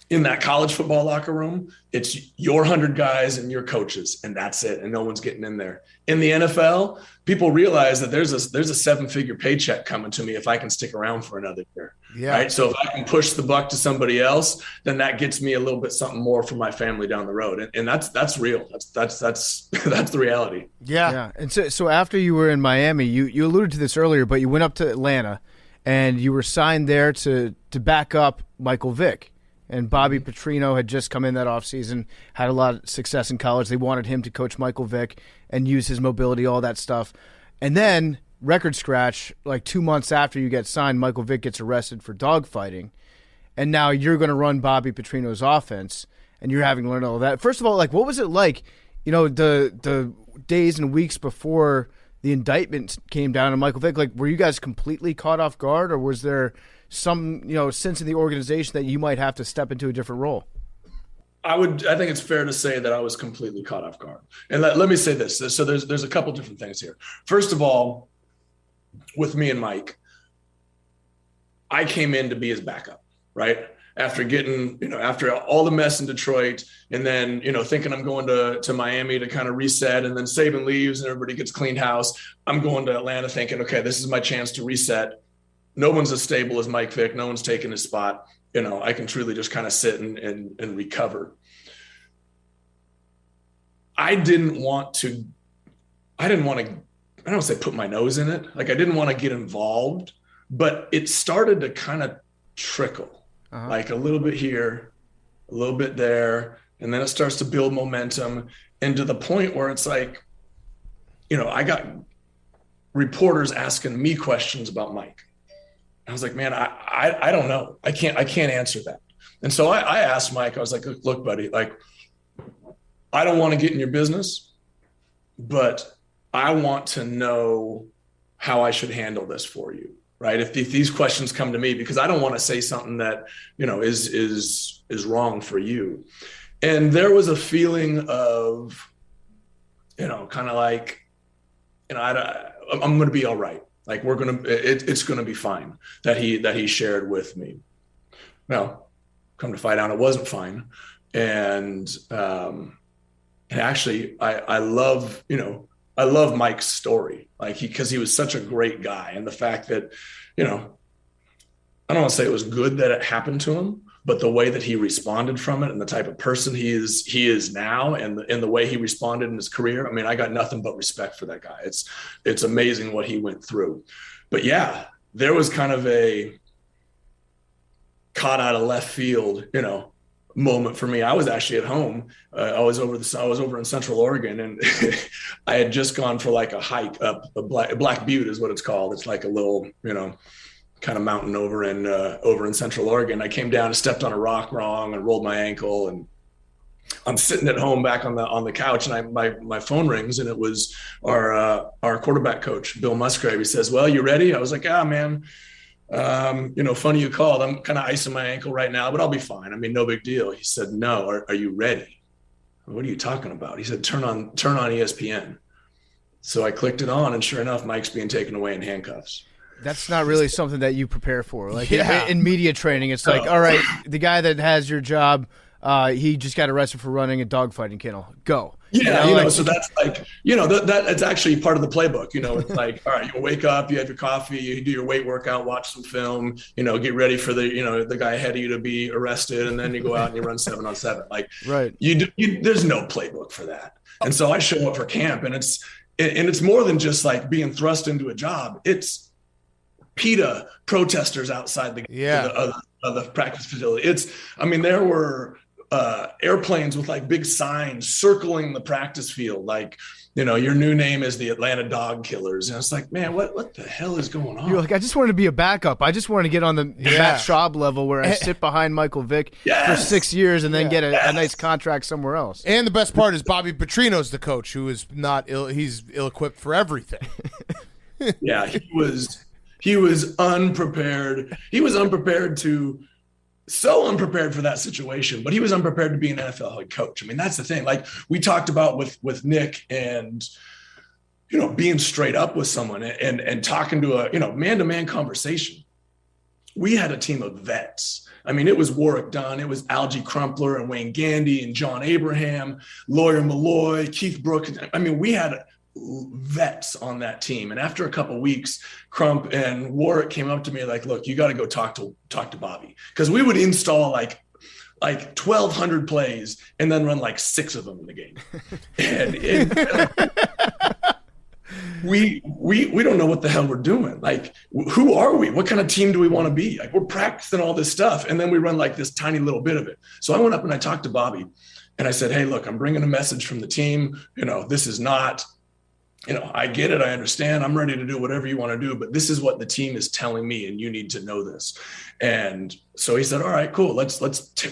Speaker 7: in that college football locker room, it's your 100 guys and your coaches, and that's it, and no one's getting in there. In the NFL, people realize that there's a 7-figure paycheck coming to me if I can stick around for another year.
Speaker 1: Yeah.
Speaker 7: Right. So if I can push the buck to somebody else, then that gets me a little bit something more for my family down the road, and that's real. That's the reality.
Speaker 1: Yeah.
Speaker 2: And so after you were in Miami, you alluded to this earlier, but you went up to Atlanta, and you were signed there to back up Michael Vick. And Bobby Petrino had just come in that offseason, had a lot of success in college. They wanted him to coach Michael Vick and use his mobility, all that stuff. And then, record scratch, like 2 months after you get signed, Michael Vick gets arrested for dogfighting. And now you're going to run Bobby Petrino's offense, and you're having to learn all of that. First of all, like, what was it like, the days and weeks before the indictment came down on Michael Vick? Like, were you guys completely caught off guard, or was there some sense in the organization that you might have to step into a different role?
Speaker 7: I think it's fair to say that I was completely caught off guard. And let me say this. So there's a couple different things here. First of all, with me and Mike, I came in to be his backup, right? After getting, after all the mess in Detroit, and then, thinking I'm going to Miami to kind of reset, and then Saban leaves and everybody gets cleaned house. I'm going to Atlanta thinking, okay, this is my chance to reset. No one's as stable as Mike Vick. No one's taking his spot. I can truly just kind of sit and recover. I don't want to, I don't say put my nose in it. Like, I didn't want to get involved, but it started to kind of trickle, like a little bit here, a little bit there. And then it starts to build momentum, and to the point where it's like, I got reporters asking me questions about Mike. I was like, man, I don't know. I can't answer that. And so I asked Mike, I was like, look, buddy, like, I don't want to get in your business, but I want to know how I should handle this for you, right? If these questions come to me, because I don't want to say something that, is wrong for you. And there was a feeling of, kind of like, I'm going to be all right. Like, it's going to be fine, that he shared with me. Well, come to find out, it wasn't fine. And actually I love Mike's story, like, because he was such a great guy. And the fact that, I don't want to say it was good that it happened to him, but the way that he responded from it, and the type of person he is now, and the way he responded in his career, I mean, I got nothing but respect for that guy. It's amazing what he went through. But yeah, there was kind of a caught out of left field, moment for me. I was actually at home. I was over in Central Oregon, and I had just gone for like a hike up Black Butte is what it's called. It's like a little, kind of mountain over in Central Oregon. I came down and stepped on a rock wrong and rolled my ankle, and I'm sitting at home back on the couch, and my phone rings, and it was our quarterback coach, Bill Musgrave. He says, "Well, you ready?" I was like, "Ah, man, funny you called. I'm kind of icing my ankle right now, but I'll be fine. I mean, no big deal." He said, "No, are you ready?" "What are you talking about?" He said, turn on ESPN. So I clicked it on, and sure enough, Mike's being taken away in handcuffs.
Speaker 2: That's not really something that you prepare for. Like, in media training, it's like, all right, the guy that has your job, he just got arrested for running a dogfighting kennel. Go.
Speaker 7: Yeah, so that's like, that it's actually part of the playbook. It's like, all right, you wake up, you have your coffee, you do your weight workout, watch some film, get ready for the guy ahead of you to be arrested, and then you go out and you run 7-on-7. Like,
Speaker 2: right.
Speaker 7: There's no playbook for that. And so I show up for camp, and it's more than just like being thrust into a job. It's PETA protesters outside the practice facility. There were airplanes with like big signs circling the practice field, like, your new name is the Atlanta Dog Killers. And it's like, man, what the hell is going on?
Speaker 2: You're like, I just wanted to be a backup. I just wanted to get on the Matt Schaub level where I sit behind Michael Vick for 6 years and then get a nice contract somewhere else.
Speaker 1: And the best part is Bobby Petrino's the coach, who is not he's ill-equipped for everything.
Speaker 7: Yeah, he was unprepared. He was unprepared to so unprepared for that situation, but he was unprepared to be an NFL head coach. I mean, that's the thing. Like we talked about with Nick and, being straight up with someone and talking to a, man-to-man conversation. We had a team of vets. I mean, it was Warwick Dunn, it was Algie Crumpler and Wayne Gandy and John Abraham, Lawyer Malloy, Keith Brooks. I mean, we had vets on that team. And after a couple of weeks, Crump and Warwick came up to me like, look, you got to go talk to Bobby. Because we would install like 1,200 plays and then run like 6 of them in the game. And we don't know what the hell we're doing. Like, who are we? What kind of team do we want to be? Like, we're practicing all this stuff, and then we run like this tiny little bit of it. So I went up and I talked to Bobby, and I said, hey, look, I'm bringing a message from the team. This is not, I get it. I understand. I'm ready to do whatever you want to do, but this is what the team is telling me, and you need to know this. And so he said, all right, cool. Let's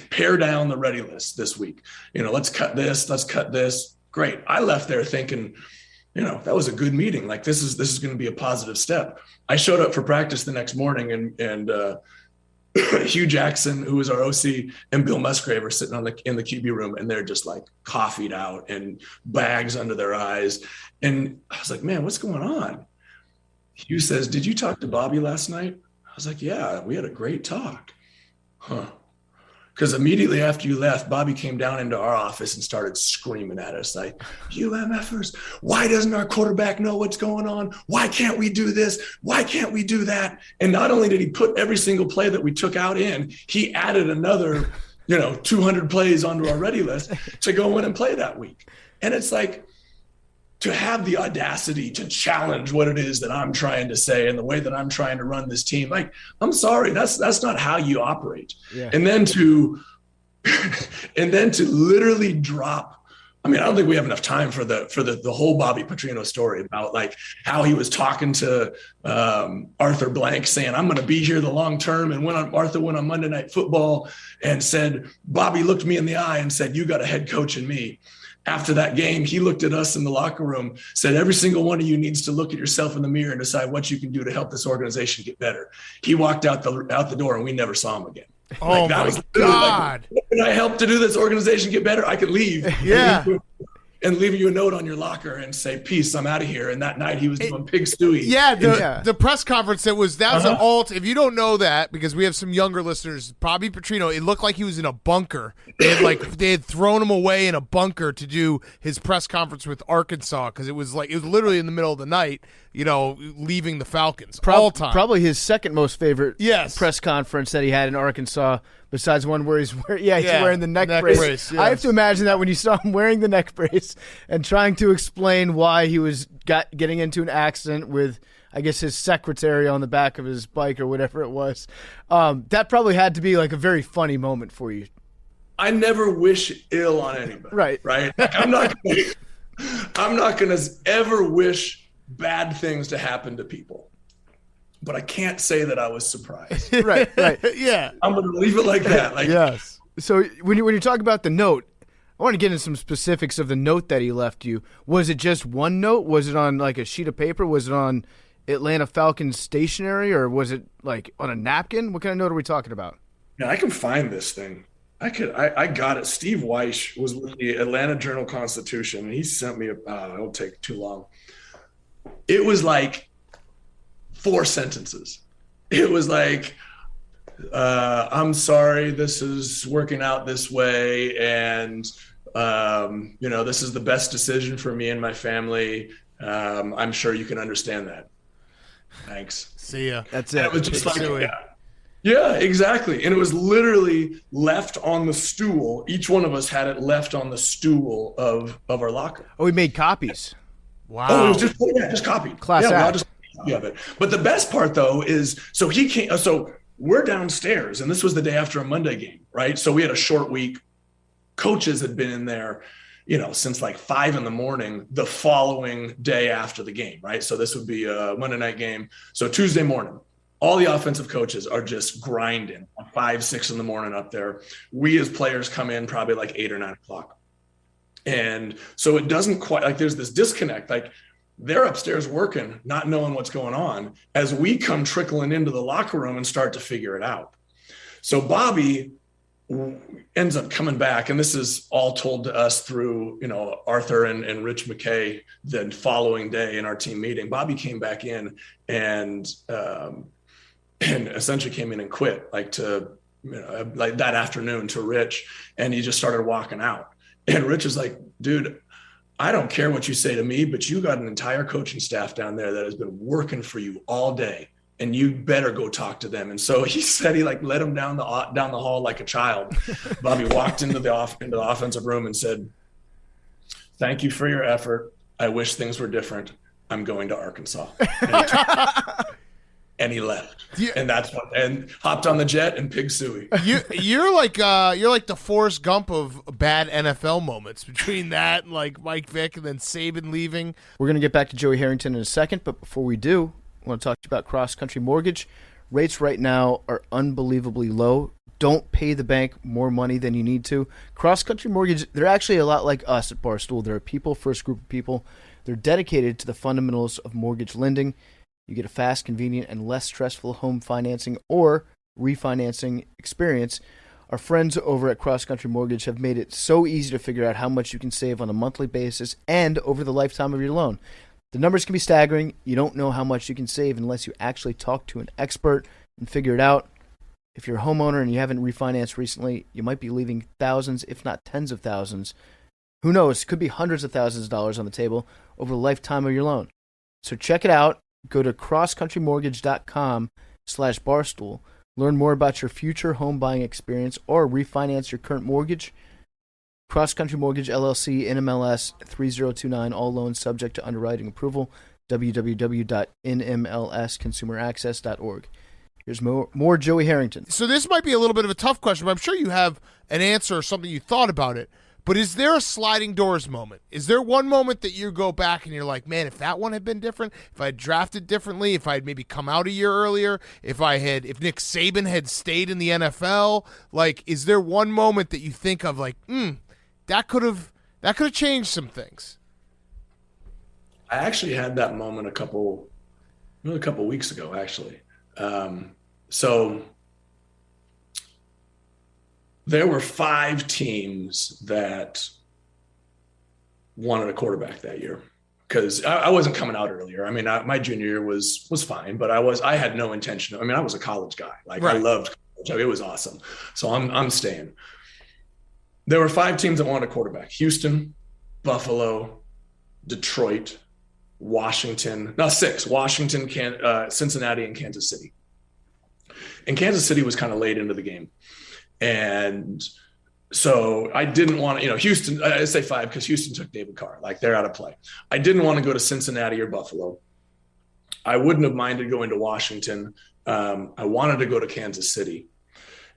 Speaker 7: pare down the ready list this week. Let's cut this. Let's cut this. Great. I left there thinking, that was a good meeting. Like this is going to be a positive step. I showed up for practice the next morning and Hugh Jackson, who was our OC, and Bill Musgrave are sitting in the QB room, and they're just like coffeeed out and bags under their eyes. And I was like, man, what's going on? Hugh says, did you talk to Bobby last night? I was like, yeah, we had a great talk. Huh. Because immediately after you left, Bobby came down into our office and started screaming at us like, you MFers, why doesn't our quarterback know what's going on? Why can't we do this? Why can't we do that? And not only did he put every single play that we took out in, he added another, 200 plays onto our ready list to go in and play that week. And it's like, to have the audacity to challenge what it is that I'm trying to say and the way that I'm trying to run this team. Like, I'm sorry, that's not how you operate. Yeah. And then to literally drop. I mean, I don't think we have enough time for the whole Bobby Petrino story about like how he was talking to Arthur Blank saying, I'm going to be here the long term. And Arthur went on Monday Night Football and said, Bobby looked me in the eye and said, you got a head coach in me. After that game, he looked at us in the locker room, said, every single one of you needs to look at yourself in the mirror and decide what you can do to help this organization get better. He walked out the door and we never saw him again.
Speaker 1: Oh, my God.
Speaker 7: Can I help to do this organization get better? I could leave.
Speaker 1: Yeah.
Speaker 7: And leave you a note on your locker and say, peace, I'm out of here. And that night he was doing pig stewie.
Speaker 1: Yeah, the press conference that was an alt. If you don't know that, because we have some younger listeners, Bobby Petrino, it looked like he was in a bunker. They had thrown him away in a bunker to do his press conference with Arkansas because it was literally in the middle of the night, leaving the Falcons all time.
Speaker 2: Probably his second most favorite
Speaker 1: press
Speaker 2: conference that he had in Arkansas. Besides one where he's wearing the neck brace.
Speaker 1: Yes.
Speaker 2: I have to imagine that when you saw him wearing the neck brace and trying to explain why he was getting into an accident with, I guess, his secretary on the back of his bike or whatever it was. That probably had to be like a very funny moment for you.
Speaker 7: I never wish ill on anybody.
Speaker 2: Right.
Speaker 7: Like, I'm not going to ever wish bad things to happen to people. But I can't say that I was surprised.
Speaker 2: Right.
Speaker 1: Yeah.
Speaker 7: I'm going to leave it like that. Like,
Speaker 2: yes. So when you talk about the note, I want to get into some specifics of the note that he left you. Was it just one note? Was it on like a sheet of paper? Was it on Atlanta Falcons stationery, or was it like on a napkin? What kind of note are we talking about?
Speaker 7: Yeah, I can find this thing. I got it. Steve Weish was with the Atlanta Journal-Constitution, and he sent me it'll take too long. It was like 4 sentences. It was like, I'm sorry, this is working out this way. And, this is the best decision for me and my family. I'm sure you can understand that. Thanks.
Speaker 1: See ya.
Speaker 2: That's it.
Speaker 7: And it was just like, yeah, exactly. And it was literally left on the stool. Each one of us had it left on the stool of our locker.
Speaker 2: Oh, we made copies.
Speaker 1: Wow.
Speaker 7: Oh, it was just copied.
Speaker 2: Class act.
Speaker 7: Of it. But the best part though is so we're downstairs, and this was the day after a Monday game, right? So we had a short week. Coaches had been in there, since like 5 a.m. the following day after the game, right? So this would be a Monday night game. So Tuesday morning, all the offensive coaches are just grinding at 5, 6 a.m. up there. We as players come in probably like 8 or 9 o'clock. And so it doesn't quite like there's this disconnect, like they're upstairs working, not knowing what's going on, as we come trickling into the locker room and start to figure it out. So Bobby ends up coming back, and this is all told to us through, Arthur and Rich McKay the following day in our team meeting. Bobby came back in and essentially came in and quit like that afternoon to Rich, and he just started walking out. And Rich is like, dude, I don't care what you say to me, but you got an entire coaching staff down there that has been working for you all day, and you better go talk to them. And so he said he like led him down the hall like a child. Bobby walked into the offensive room and said, "Thank you for your effort. I wish things were different. I'm going to Arkansas." And he left. Yeah. And hopped on the jet and pig suey.
Speaker 1: You're like the Forrest Gump of bad NFL moments, between that and like Mike Vick and then Saban leaving.
Speaker 2: We're going to get back to Joey Harrington in a second, but before we do, I want to talk to you about Cross Country Mortgage. Rates right now are unbelievably low. Don't pay the bank more money than you need to. Cross Country Mortgage, they're actually a lot like us at Barstool. They're a people-first group of people. They're dedicated to the fundamentals of mortgage lending. You get a fast, convenient, and less stressful home financing or refinancing experience. Our friends over at Cross Country Mortgage have made it so easy to figure out how much you can save on a monthly basis and over the lifetime of your loan. The numbers can be staggering. You don't know how much you can save unless you actually talk to an expert and figure it out. If you're a homeowner and you haven't refinanced recently, you might be leaving thousands, if not tens of thousands. Who knows? It could be hundreds of thousands of dollars on the table over the lifetime of your loan. So check it out. Go to crosscountrymortgage.com/barstool. Learn more about your future home buying experience or refinance your current mortgage. Cross Country Mortgage LLC, NMLS 3029, all loans subject to underwriting approval. www.nmlsconsumeraccess.org. Here's more Joey Harrington.
Speaker 1: So this might be a little bit of a tough question, but I'm sure you have an answer or something you thought about it. But is there a sliding doors moment? Is there one moment that you go back and you're like, man, if that one had been different, if I had drafted differently, if I had maybe come out a year earlier, if Nick Saban had stayed in the NFL, like, is there one moment that you think of like, that could have changed some things?
Speaker 7: I actually had that moment a couple weeks ago, actually. So there were 5 teams that wanted a quarterback that year, because I wasn't coming out earlier. I mean, my junior year was fine, but I had no intention. I mean, I was a college guy. Like, right. I loved college. It was awesome. So I'm staying. There were 5 teams that wanted a quarterback: Houston, Buffalo, Detroit, Washington. No, 6: Washington, Cincinnati, and Kansas City. And Kansas City was kind of late into the game. And so I didn't want to, Houston, I say 5 because Houston took David Carr. Like, they're out of play. I didn't want to go to Cincinnati or Buffalo. I wouldn't have minded going to Washington. I wanted to go to Kansas City.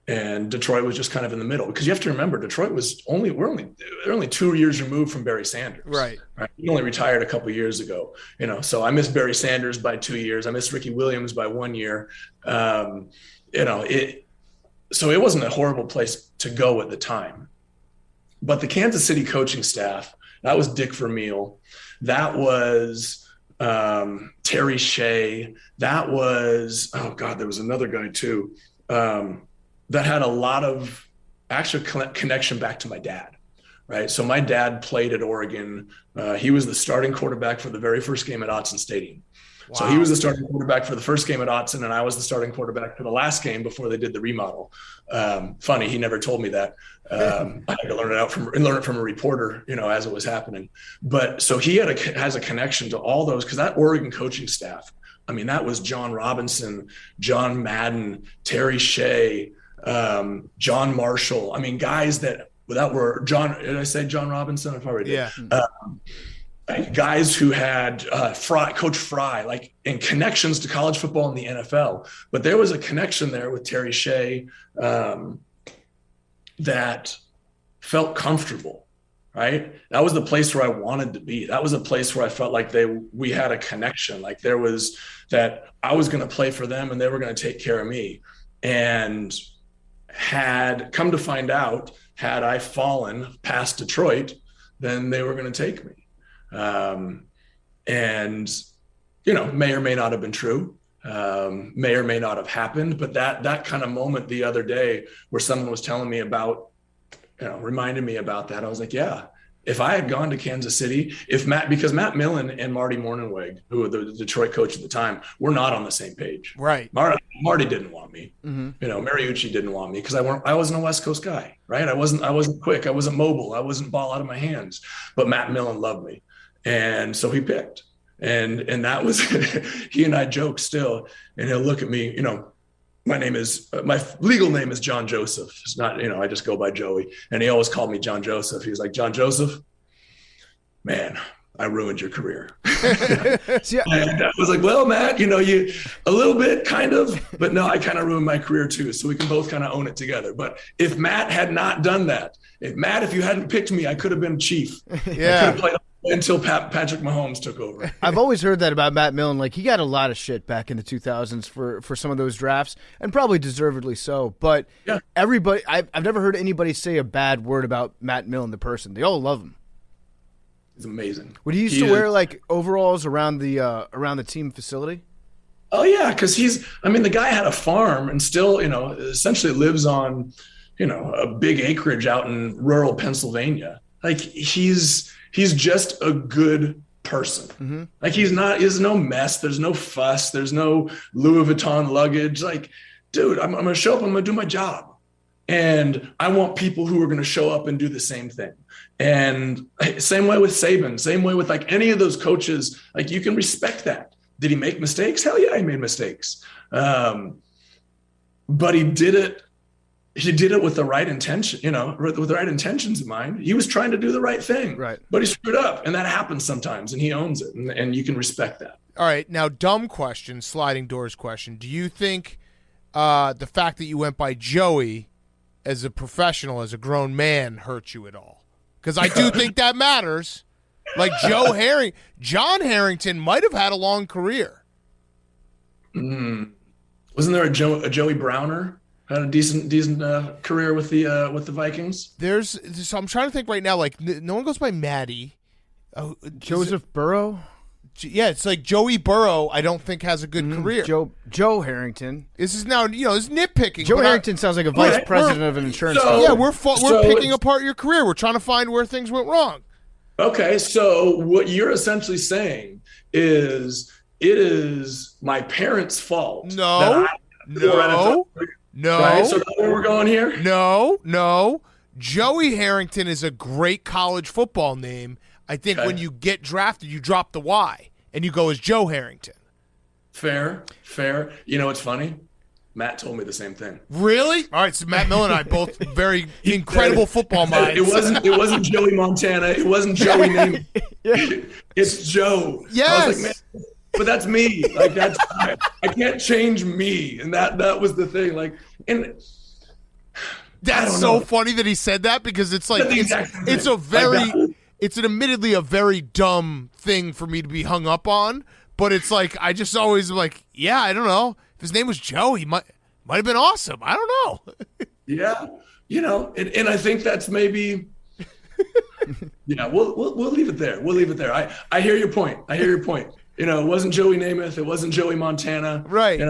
Speaker 7: And Detroit was just kind of in the middle, because you have to remember, Detroit was they're only 2 years removed from Barry Sanders. Right. He only retired a couple of years ago, so I missed Barry Sanders by 2 years. I missed Ricky Williams by 1 year. So it wasn't a horrible place to go at the time. But the Kansas City coaching staff, that was Dick Vermeil. That was Terry Shea. That was, there was another guy too, that had a lot of actual connection back to my dad, right? So my dad played at Oregon. He was the starting quarterback for the very first game at Autzen Stadium. Wow. So he was the starting quarterback for the first game at Autzen, and I was the starting quarterback for the last game before they did the remodel. Funny, he never told me that. I had to learn it from a reporter, as it was happening. But so he has a connection to all those, because that Oregon coaching staff, I mean, that was John Robinson, John Madden, Terry Shea, John Marshall. I mean, guys that were John. Did I say John Robinson? I probably did. Yeah. Guys who had Coach Fry, like, in connections to college football and the NFL. But there was a connection there with Terry Shea that felt comfortable, right? That was the place where I wanted to be. That was a place where I felt like we had a connection. Like, there was that I was going to play for them and they were going to take care of me. And had come to find out, had I fallen past Detroit, then they were going to take me. And, may or may not have been true. may or may not have happened. But that kind of moment the other day where someone was telling me about, reminded me about that, I was like, yeah, if I had gone to Kansas City, because Matt Millen and Marty Mornhinweg, who were the Detroit coach at the time, were not on the same page.
Speaker 1: Right.
Speaker 7: Marty didn't want me. Mm-hmm. Mariucci didn't want me because I wasn't a West Coast guy, right? I wasn't quick. I wasn't mobile. I wasn't ball out of my hands. But Matt Millen loved me, and so he picked. And that was he and I joke still, and he'll look at me, my legal name is John Joseph. It's not, I just go by Joey. And he always called me John Joseph. He was like, John Joseph, man, I ruined your career. And I was like, well, Matt, you a little bit kind of, but no, I kind of ruined my career too. So we can both kind of own it together. But if Matt had not done that, if you hadn't picked me, I could have been chief.
Speaker 1: Yeah.
Speaker 7: I could have played until Patrick Mahomes took over.
Speaker 2: I've always heard that about Matt Millen. Like, he got a lot of shit back in the 2000s for some of those drafts, and probably deservedly so. But yeah, everybody, I've never heard anybody say a bad word about Matt Millen, the person. They all love him.
Speaker 7: He's amazing.
Speaker 2: Would he used to wear like overalls around the team facility?
Speaker 7: Oh yeah, because the guy had a farm and still, essentially lives on, a big acreage out in rural Pennsylvania. Like he's just a good person. Mm-hmm. Like there's no mess. There's no fuss. There's no Louis Vuitton luggage. Like, dude, I'm going to show up. I'm going to do my job. And I want people who are going to show up and do the same thing. And same way with Saban, same way with like any of those coaches, like you can respect that. Did he make mistakes? Hell yeah, he made mistakes. But he did it with the right intention, with the right intentions in mind. He was trying to do the right thing,
Speaker 2: right?
Speaker 7: But he screwed up, and that happens sometimes, and he owns it, and you can respect that.
Speaker 1: All right, now dumb question, sliding doors question. Do you think the fact that you went by Joey as a professional, as a grown man, hurt you at all? Because I do think that matters. Like John Harrington might have had a long career.
Speaker 7: Wasn't there a Joey Browner? Had a decent career with the Vikings.
Speaker 1: So I'm trying to think right now. Like no one goes by Matty.
Speaker 2: Joseph Burrow.
Speaker 1: Yeah, it's like Joey Burrow. I don't think has a good career.
Speaker 2: Joe Harrington.
Speaker 1: This is now it's nitpicking.
Speaker 2: Joe Harrington sounds like a vice president of an insurance company.
Speaker 1: Yeah, we're picking apart your career. We're trying to find where things went wrong.
Speaker 7: Okay, so what you're essentially saying is it is my parents' fault.
Speaker 1: No.
Speaker 7: Right? So that's where we're going here?
Speaker 1: No. Joey Harrington is a great college football name. I think when you get drafted, you drop the Y and you go as Joe Harrington.
Speaker 7: Fair. You know what's funny? Matt told me the same thing.
Speaker 1: Really? All right, so Matt Millen and I both very incredible football minds.
Speaker 7: It wasn't Joey Montana. It wasn't Joey name. It's Joe.
Speaker 1: Yes.
Speaker 7: I was like, man, but that's me. Like I can't change me. And that was the thing. Like, and
Speaker 1: that's so funny that he said that because it's like it's an admittedly a very dumb thing for me to be hung up on, but it's like I just always am like, yeah, I don't know. If his name was Joe, he might have been awesome. I don't know.
Speaker 7: Yeah. And I think that's maybe yeah, we'll leave it there. We'll leave it there. I hear your point. It wasn't Joey Namath. It wasn't Joey Montana.
Speaker 1: Right.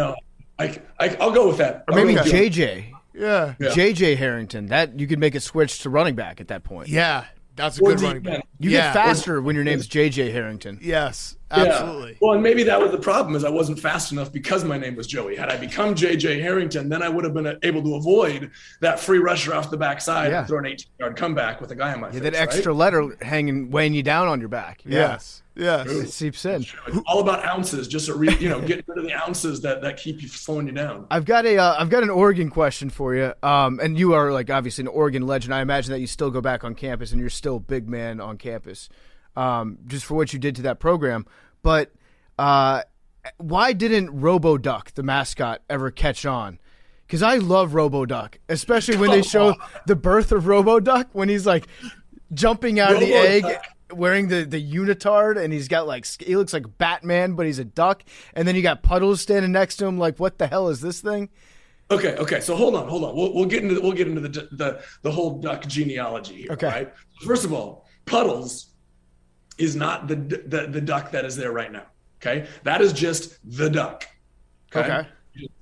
Speaker 7: I'll go with that.
Speaker 2: Or maybe JJ.
Speaker 1: Yeah.
Speaker 2: JJ Harrington. That you could make a switch to running back at that point.
Speaker 1: Yeah. That's a good running back.
Speaker 2: You get faster when your name's JJ Harrington.
Speaker 1: Yes, absolutely.
Speaker 7: Yeah. Well, and maybe that was the problem is I wasn't fast enough because my name was Joey. Had I become JJ Harrington, then I would have been able to avoid that free rusher off the backside and throw an 18-yard comeback with a guy on my face.
Speaker 2: That extra letter weighing you down on your back.
Speaker 1: Yes.
Speaker 2: It seeps in.
Speaker 7: It's all about ounces, just getting rid of the ounces that keep you slowing you down.
Speaker 2: I've got an Oregon question for you. And you are like obviously an Oregon legend. I imagine that you still go back on campus and you're still a big man on campus, just for what you did to that program. But why didn't RoboDuck, the mascot, ever catch on? Because I love RoboDuck, especially when they show the birth of RoboDuck when he's like jumping out of the egg. Wearing the unitard, and he's got he looks like Batman, but he's a duck. And then you got Puddles standing next to him, like, what the hell is this thing?
Speaker 7: Okay. So hold on. We'll get into the whole duck genealogy here.
Speaker 2: Okay.
Speaker 7: Right. First of all, Puddles is not the duck that is there right now. Okay, that is just the duck.
Speaker 2: Okay.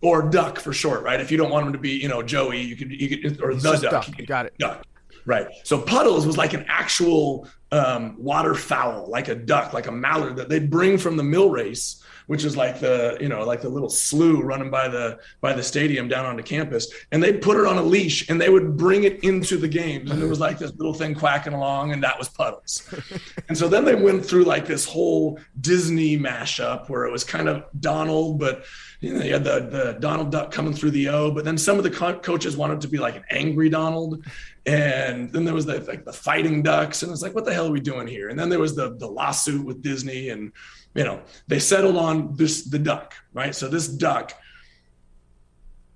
Speaker 7: Or duck for short, right? If you don't want him to be, Joey, you could, or the duck.
Speaker 2: Got it.
Speaker 7: Duck. Right. So puddles was like an actual waterfowl, like a duck, like a mallard that they'd bring from the mill race, which is like the little slough running by the stadium down onto campus. And they'd put it on a leash and they would bring it into the games. And there was like this little thing quacking along, and that was Puddles. And so then they went through like this whole Disney mashup where it was kind of Donald, but you had the Donald Duck coming through the O, but then some of the coaches wanted to be like an angry Donald. And then there was the fighting ducks, and it's like, what the hell are we doing here? And then there was the lawsuit with Disney, and they settled on the duck, right? So this duck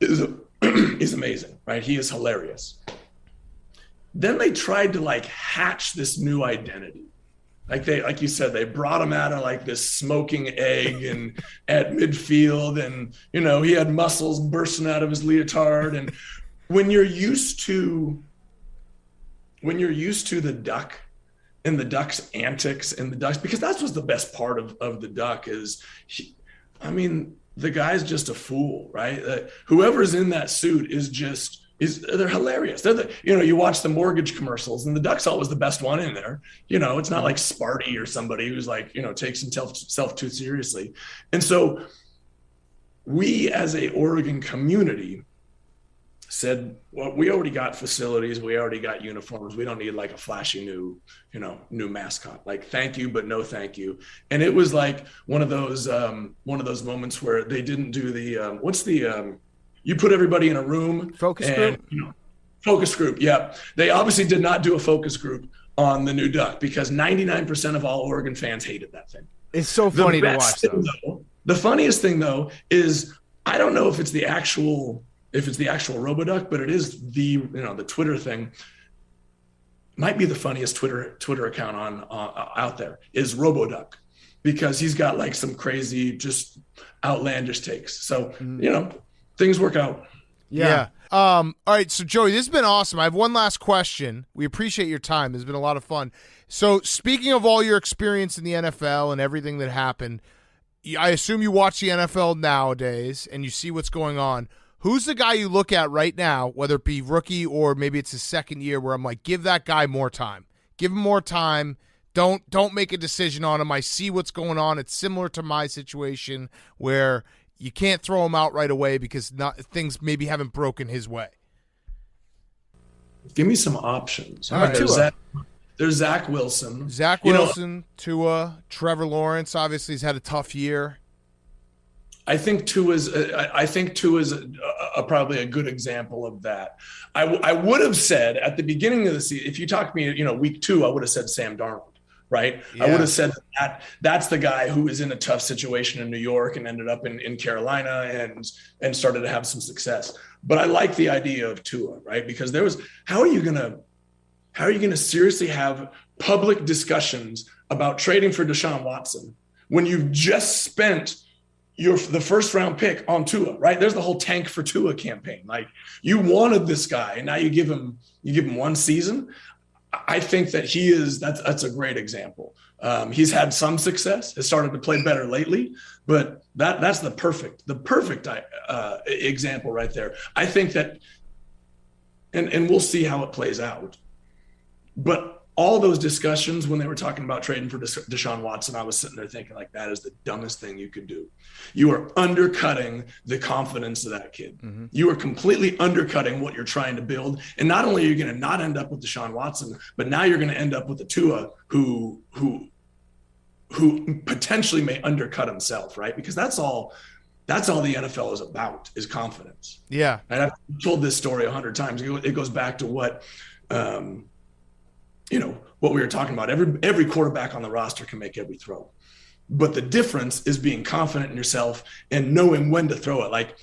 Speaker 7: is amazing, right? He is hilarious. Then they tried to like hatch this new identity. Like you said, they brought him out of like this smoking egg and at midfield, and he had muscles bursting out of his leotard. And when you're used to the duck and the duck's antics and the ducks, because that's what's the best part of the duck is, the guy's just a fool, right? Whoever's in that suit they're hilarious. You watch the mortgage commercials, and the duck's always the best one in there. It's not like Sparty or somebody who's like, takes himself too seriously. And so we as a Oregon community said, well, we already got facilities, we already got uniforms, we don't need like a flashy new mascot. Like, thank you, but no thank you. And it was like one of those moments where they didn't do the you put everybody in a room.
Speaker 2: Focus group?
Speaker 7: Focus group, yeah. They obviously did not do a focus group on the new duck because 99% of all Oregon fans hated that thing.
Speaker 2: It's so funny to watch, though.
Speaker 7: The funniest thing, though, is I don't know if it's the actual RoboDuck, but it is the Twitter thing. Might be the funniest Twitter account on out there is RoboDuck, because he's got like some crazy, just outlandish takes. So things work out.
Speaker 1: Yeah. All right. So Joey, this has been awesome. I have one last question. We appreciate your time. This has been a lot of fun. So speaking of all your experience in the NFL and everything that happened, I assume you watch the NFL nowadays and you see what's going on. Who's the guy you look at right now, whether it be rookie or maybe it's his second year, where I'm like, give that guy more time. Give him more time. Don't make a decision on him. I see what's going on. It's similar to my situation where you can't throw him out right away because things maybe haven't broken his way.
Speaker 7: Give me some options.
Speaker 1: All right.
Speaker 7: There's Zach Wilson.
Speaker 1: Tua, Trevor Lawrence. Obviously, he's had a tough year.
Speaker 7: I think Tua is probably a good example of that. I would have said at the beginning of the season, if you talked to me, week 2, I would have said Sam Darnold. Right. Yeah. I would have said that's the guy who was in a tough situation in New York and ended up in Carolina and started to have some success. But I like the idea of Tua, right? Because how are you going to seriously have public discussions about trading for Deshaun Watson when you've just spent the first round pick on Tua, right? There's the whole tank for Tua campaign. Like, you wanted this guy and now you give him one season. I think that that's a great example. He's had some success, has started to play better lately, but that's the perfect example right there. I think that, and we'll see how it plays out, but all those discussions when they were talking about trading for Deshaun Watson, I was sitting there thinking, like, that is the dumbest thing you could do. You are undercutting the confidence of that kid. Mm-hmm. You are completely undercutting what you're trying to build. And not only are you going to not end up with Deshaun Watson, but now you're going to end up with a Tua who potentially may undercut himself, right? Because that's all the NFL is about, is confidence.
Speaker 1: Yeah.
Speaker 7: And I've told this story 100 times. It goes back to what we were talking about. Every quarterback on the roster can make every throw, but the difference is being confident in yourself and knowing when to throw it. Like,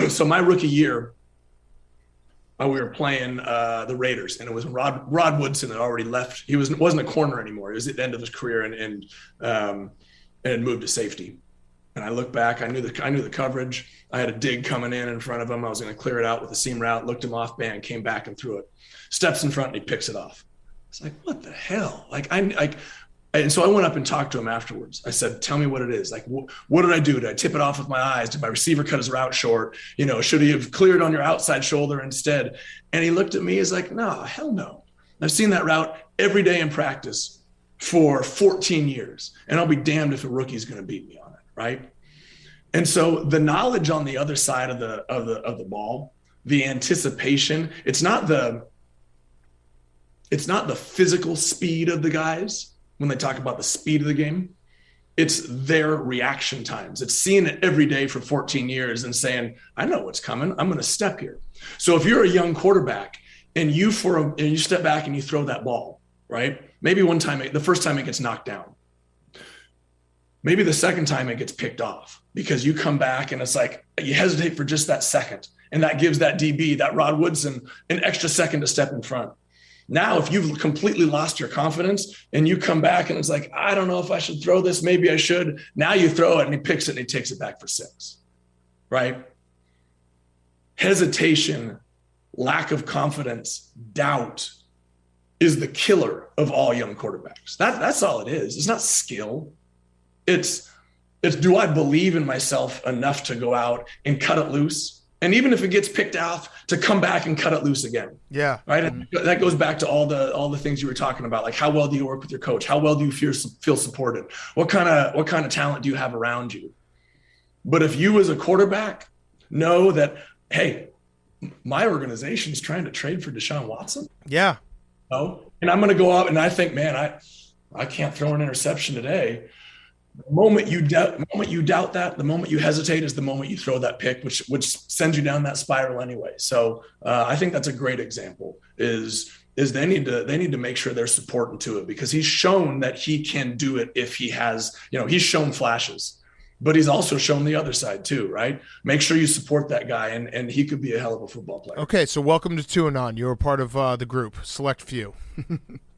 Speaker 7: so my rookie year, we were playing the Raiders, and it was Rod Woodson had already left. He wasn't a corner anymore. He was at the end of his career and had moved to safety. And I look back, I knew the coverage. I had a dig coming in front of him. I was going to clear it out with a seam route, looked him off band, came back and threw it. Steps in front and he picks it off. It's like, what the hell? Like, And so I went up and talked to him afterwards. I said, tell me what it is. Like, what did I do? Did I tip it off with my eyes? Did my receiver cut his route short? Should he have cleared on your outside shoulder instead? And he looked at me, he's like, no, hell no. I've seen that route every day in practice for 14 years. And I'll be damned if a rookie's going to beat me on it, right? And so the knowledge on the other side of the ball, the anticipation, it's not the physical speed of the guys when they talk about the speed of the game. It's their reaction times. It's seeing it every day for 14 years and saying, I know what's coming. I'm going to step here. So if you're a young quarterback and you step back and you throw that ball, right? Maybe the first time it gets knocked down. Maybe the second time it gets picked off because you come back and it's like you hesitate for just that second. And that gives that DB, that Rod Woodson, an extra second to step in front. Now, if you've completely lost your confidence and you come back and it's like, I don't know if I should throw this, maybe I should. Now you throw it and he picks it and he takes it back for 6, right? Hesitation, lack of confidence, doubt is the killer of all young quarterbacks. That's all it is. It's not skill. It's do I believe in myself enough to go out and cut it loose? And even if it gets picked off, to come back and cut it loose again.
Speaker 1: Yeah.
Speaker 7: Right. And that goes back to all the things you were talking about. Like, how well do you work with your coach? How well do you feel supported? What kind of talent do you have around you? But if you as a quarterback know that, hey, my organization is trying to trade for Deshaun Watson.
Speaker 1: Yeah.
Speaker 7: And I'm going to go out and I think, man, I can't throw an interception today. The moment you doubt that, the moment you hesitate is the moment you throw that pick, which sends you down that spiral anyway. So I think that's a great example. Is they need to make sure they're supporting to it, because he's shown that he can do it if he has, he's shown flashes, but he's also shown the other side too, right? Make sure you support that guy, and he could be a hell of a football player.
Speaker 1: Okay, so welcome to Two and On. You're a part of the group, select few.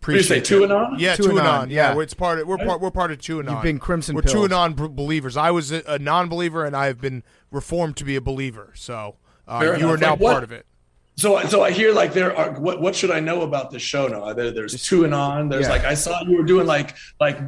Speaker 7: Did you say Two and On?
Speaker 1: Yeah, Two and On. Yeah, we're part of Two and On.
Speaker 2: You've been crimson
Speaker 1: We're
Speaker 2: pilled.
Speaker 1: Two and On believers. I was a non-believer, and I have been reformed to be a believer. So you are now part of it. So
Speaker 7: I hear like there are what should I know about this show now? There's Two and On. There's like I saw you were doing like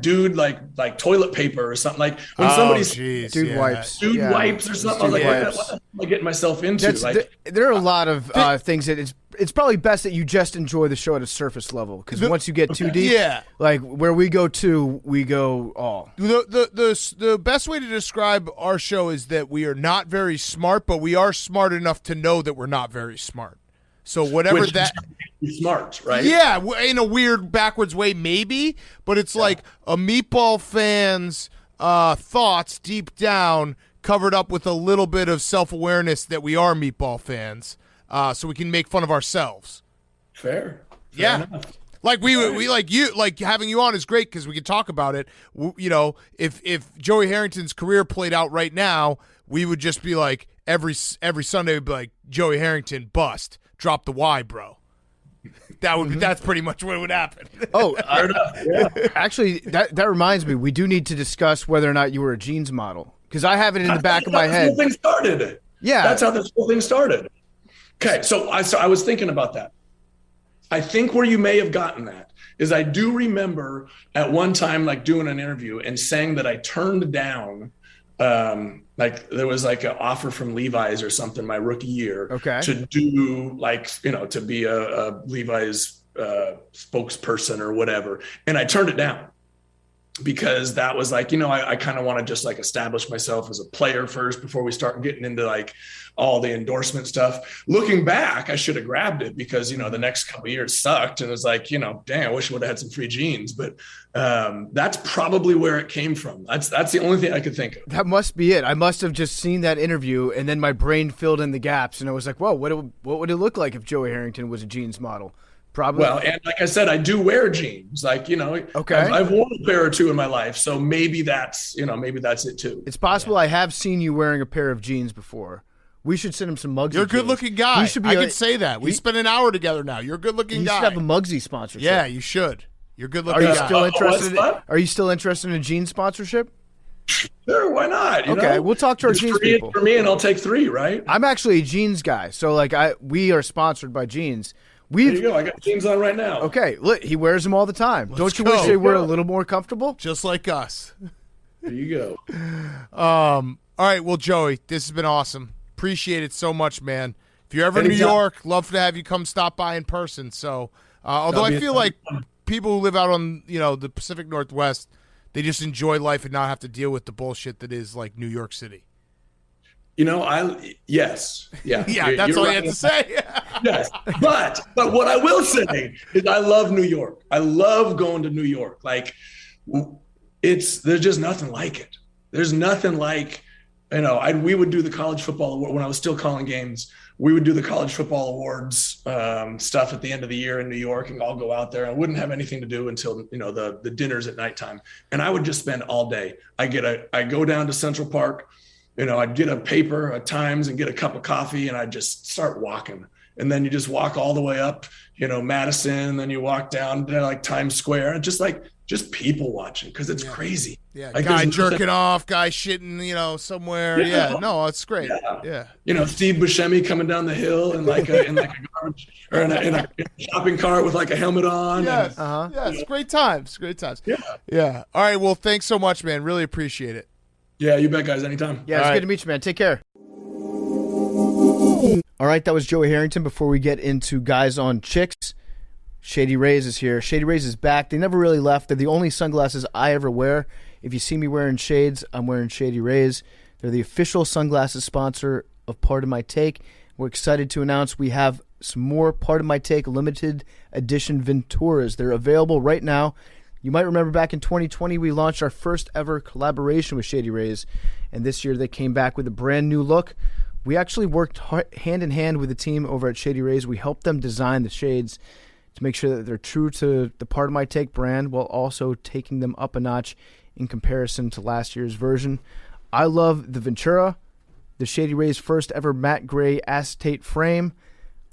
Speaker 7: dude like toilet paper or something, like when somebody's
Speaker 2: dude wipes
Speaker 7: or something. I was like, what am I getting myself into?
Speaker 2: There are a lot of things that it's probably best that you just enjoy the show at a surface level, because once you get too deep, like where we go to, we go all.
Speaker 1: The best way to describe our show is that we are not very smart, but we are smart enough to know that we're not very smart. So whatever
Speaker 7: Which
Speaker 1: that
Speaker 7: is smart, right?
Speaker 1: Yeah, in a weird backwards way, maybe, but it's like a meatball fan's thoughts deep down, covered up with a little bit of self-awareness that we are meatball fans, so we can make fun of ourselves.
Speaker 7: Fair
Speaker 1: enough. Like we like you, like having you on is great because we can talk about it. If Joey Harrington's career played out right now, we would just be like every Sunday we'd be like, Joey Harrington bust, drop the Y, bro. That's pretty much what would happen.
Speaker 2: Actually, that reminds me, we do need to discuss whether or not you were a jeans model, because I have it in the back of my head.
Speaker 7: That's how this whole thing started. Yeah, that's how this whole thing started. Okay, so I was thinking about that. I think where you may have gotten that is I do remember at one time like doing an interview and saying that I turned down like there was like an offer from Levi's or something my rookie year to do like, to be a Levi's spokesperson or whatever. And I turned it down because that was like, I kind of want to just like establish myself as a player first before we start getting into like all the endorsement stuff. Looking back, I should have grabbed it because, the next couple of years sucked. And it was like, damn, I wish I would have had some free jeans. But that's probably where it came from. That's the only thing I could think of.
Speaker 2: That must be it. I must have just seen that interview and then my brain filled in the gaps. And I was like, whoa, what would it look like if Joey Harrington was a jeans model? Probably.
Speaker 7: Well, and like I said, I do wear jeans. Like, I've worn a pair or two in my life. So maybe that's it too.
Speaker 2: It's possible I have seen you wearing a pair of jeans before. We should send him some Muggsy.
Speaker 1: You're a good-looking guy. I can say that. We spent an hour together now. You're a good-looking guy.
Speaker 2: You should have a Muggsy sponsorship.
Speaker 1: Yeah, you should. You're a good-looking guy.
Speaker 2: Are you still interested in a jeans sponsorship?
Speaker 7: Sure, why not?
Speaker 2: Okay, we'll talk to our jeans people.
Speaker 7: For me, and I'll take 3, right?
Speaker 2: I'm actually a jeans guy. So, we are sponsored by jeans.
Speaker 7: There you go. I got jeans on right now.
Speaker 2: Okay, look, he wears them all the time. Don't you
Speaker 1: go.
Speaker 2: wish they were a little more comfortable?
Speaker 1: Just like us.
Speaker 7: There you go.
Speaker 1: All right, well, Joey, this has been awesome. Appreciate it so much, man. If you're ever in New
Speaker 7: Anytime.
Speaker 1: York, love to have you come stop by in person. So, although I feel like people who live out on the Pacific Northwest, they just enjoy life and not have to deal with the bullshit that is like New York City.
Speaker 7: Yes, yeah,
Speaker 1: Yeah, that's all you have to say.
Speaker 7: Yes, but what I will say is I love New York. I love going to New York. Like, there's just nothing like it. There's nothing like, we would do the college football award when I was still calling games. We would do the college football awards stuff at the end of the year in New York, and I'll go out there. I wouldn't have anything to do until the dinners at nighttime, and I would just spend all day. I go down to Central Park. I'd get a paper, a Times, and get a cup of coffee, and I'd just start walking. And then you just walk all the way up, Madison, and then you walk down to like Times Square, and just people watching because it's crazy.
Speaker 1: Yeah,
Speaker 7: like,
Speaker 1: guy jerking off, guy shitting, somewhere. Yeah, no, it's great. Yeah.
Speaker 7: Steve Buscemi coming down the hill in like a garbage or in a shopping cart with like a helmet on.
Speaker 1: Yes, yes, great times.
Speaker 7: Yeah.
Speaker 1: Yeah. All right, well, thanks so much, man. Really appreciate it.
Speaker 7: Yeah, you bet, guys. Anytime.
Speaker 2: Yeah, it's good to meet you, man. Take care. All right, that was Joey Harrington. Before we get into Guys on Chicks, Shady Rays is here. Shady Rays is back. They never really left. They're the only sunglasses I ever wear. If you see me wearing shades, I'm wearing Shady Rays. They're the official sunglasses sponsor of Part of My Take. We're excited to announce we have some more Part of My Take limited edition Venturas. They're available right now. You might remember back in 2020, we launched our first ever collaboration with Shady Rays, and this year they came back with a brand new look. We actually worked hand in hand with the team over at Shady Rays. We helped them design the shades to make sure that they're true to the Part of My Take brand while also taking them up a notch in comparison to last year's version. I love the Ventura, the Shady Rays' first ever matte gray acetate frame.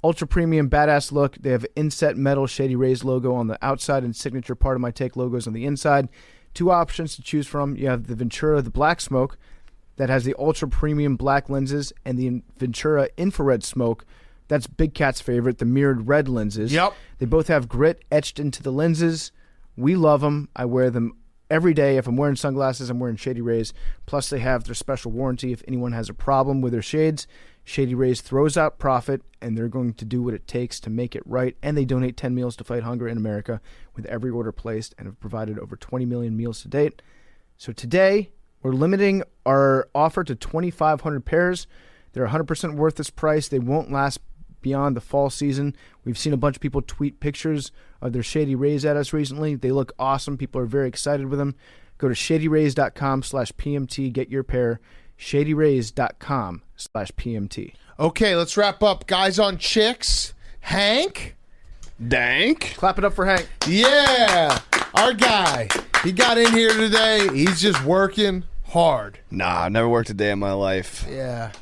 Speaker 2: Ultra premium badass look. They have inset metal Shady Rays logo on the outside and signature Part of My Take logos on the inside. Two options to choose from. You have the Ventura, the Black Smoke, that has the ultra premium black lenses, and the Ventura Infrared Smoke. That's Big Cat's favorite, the mirrored red lenses.
Speaker 1: Yep.
Speaker 2: They both have grit etched into the lenses. We love them. I wear them every day. If I'm wearing sunglasses, I'm wearing Shady Rays. Plus, they have their special warranty if anyone has a problem with their shades. Shady Rays throws out profit, and they're going to do what it takes to make it right. And they donate 10 meals to fight hunger in America with every order placed and have provided over 20 million meals to date. So today, we're limiting our offer to 2,500 pairs. They're 100% worth this price. They won't last beyond the fall season. We've seen a bunch of people tweet pictures of their Shady Rays at us recently. They look awesome. People are very excited with them. Go to shadyrays.com/PMT. Get your pair. shadyrays.com/PMT.
Speaker 1: Okay, let's wrap up. Guys on Chicks. Hank?
Speaker 3: Dank.
Speaker 2: Clap it up for Hank.
Speaker 1: Yeah, our guy. He got in here today. He's just working hard.
Speaker 3: Nah, I've never worked a day in my life.
Speaker 1: Yeah.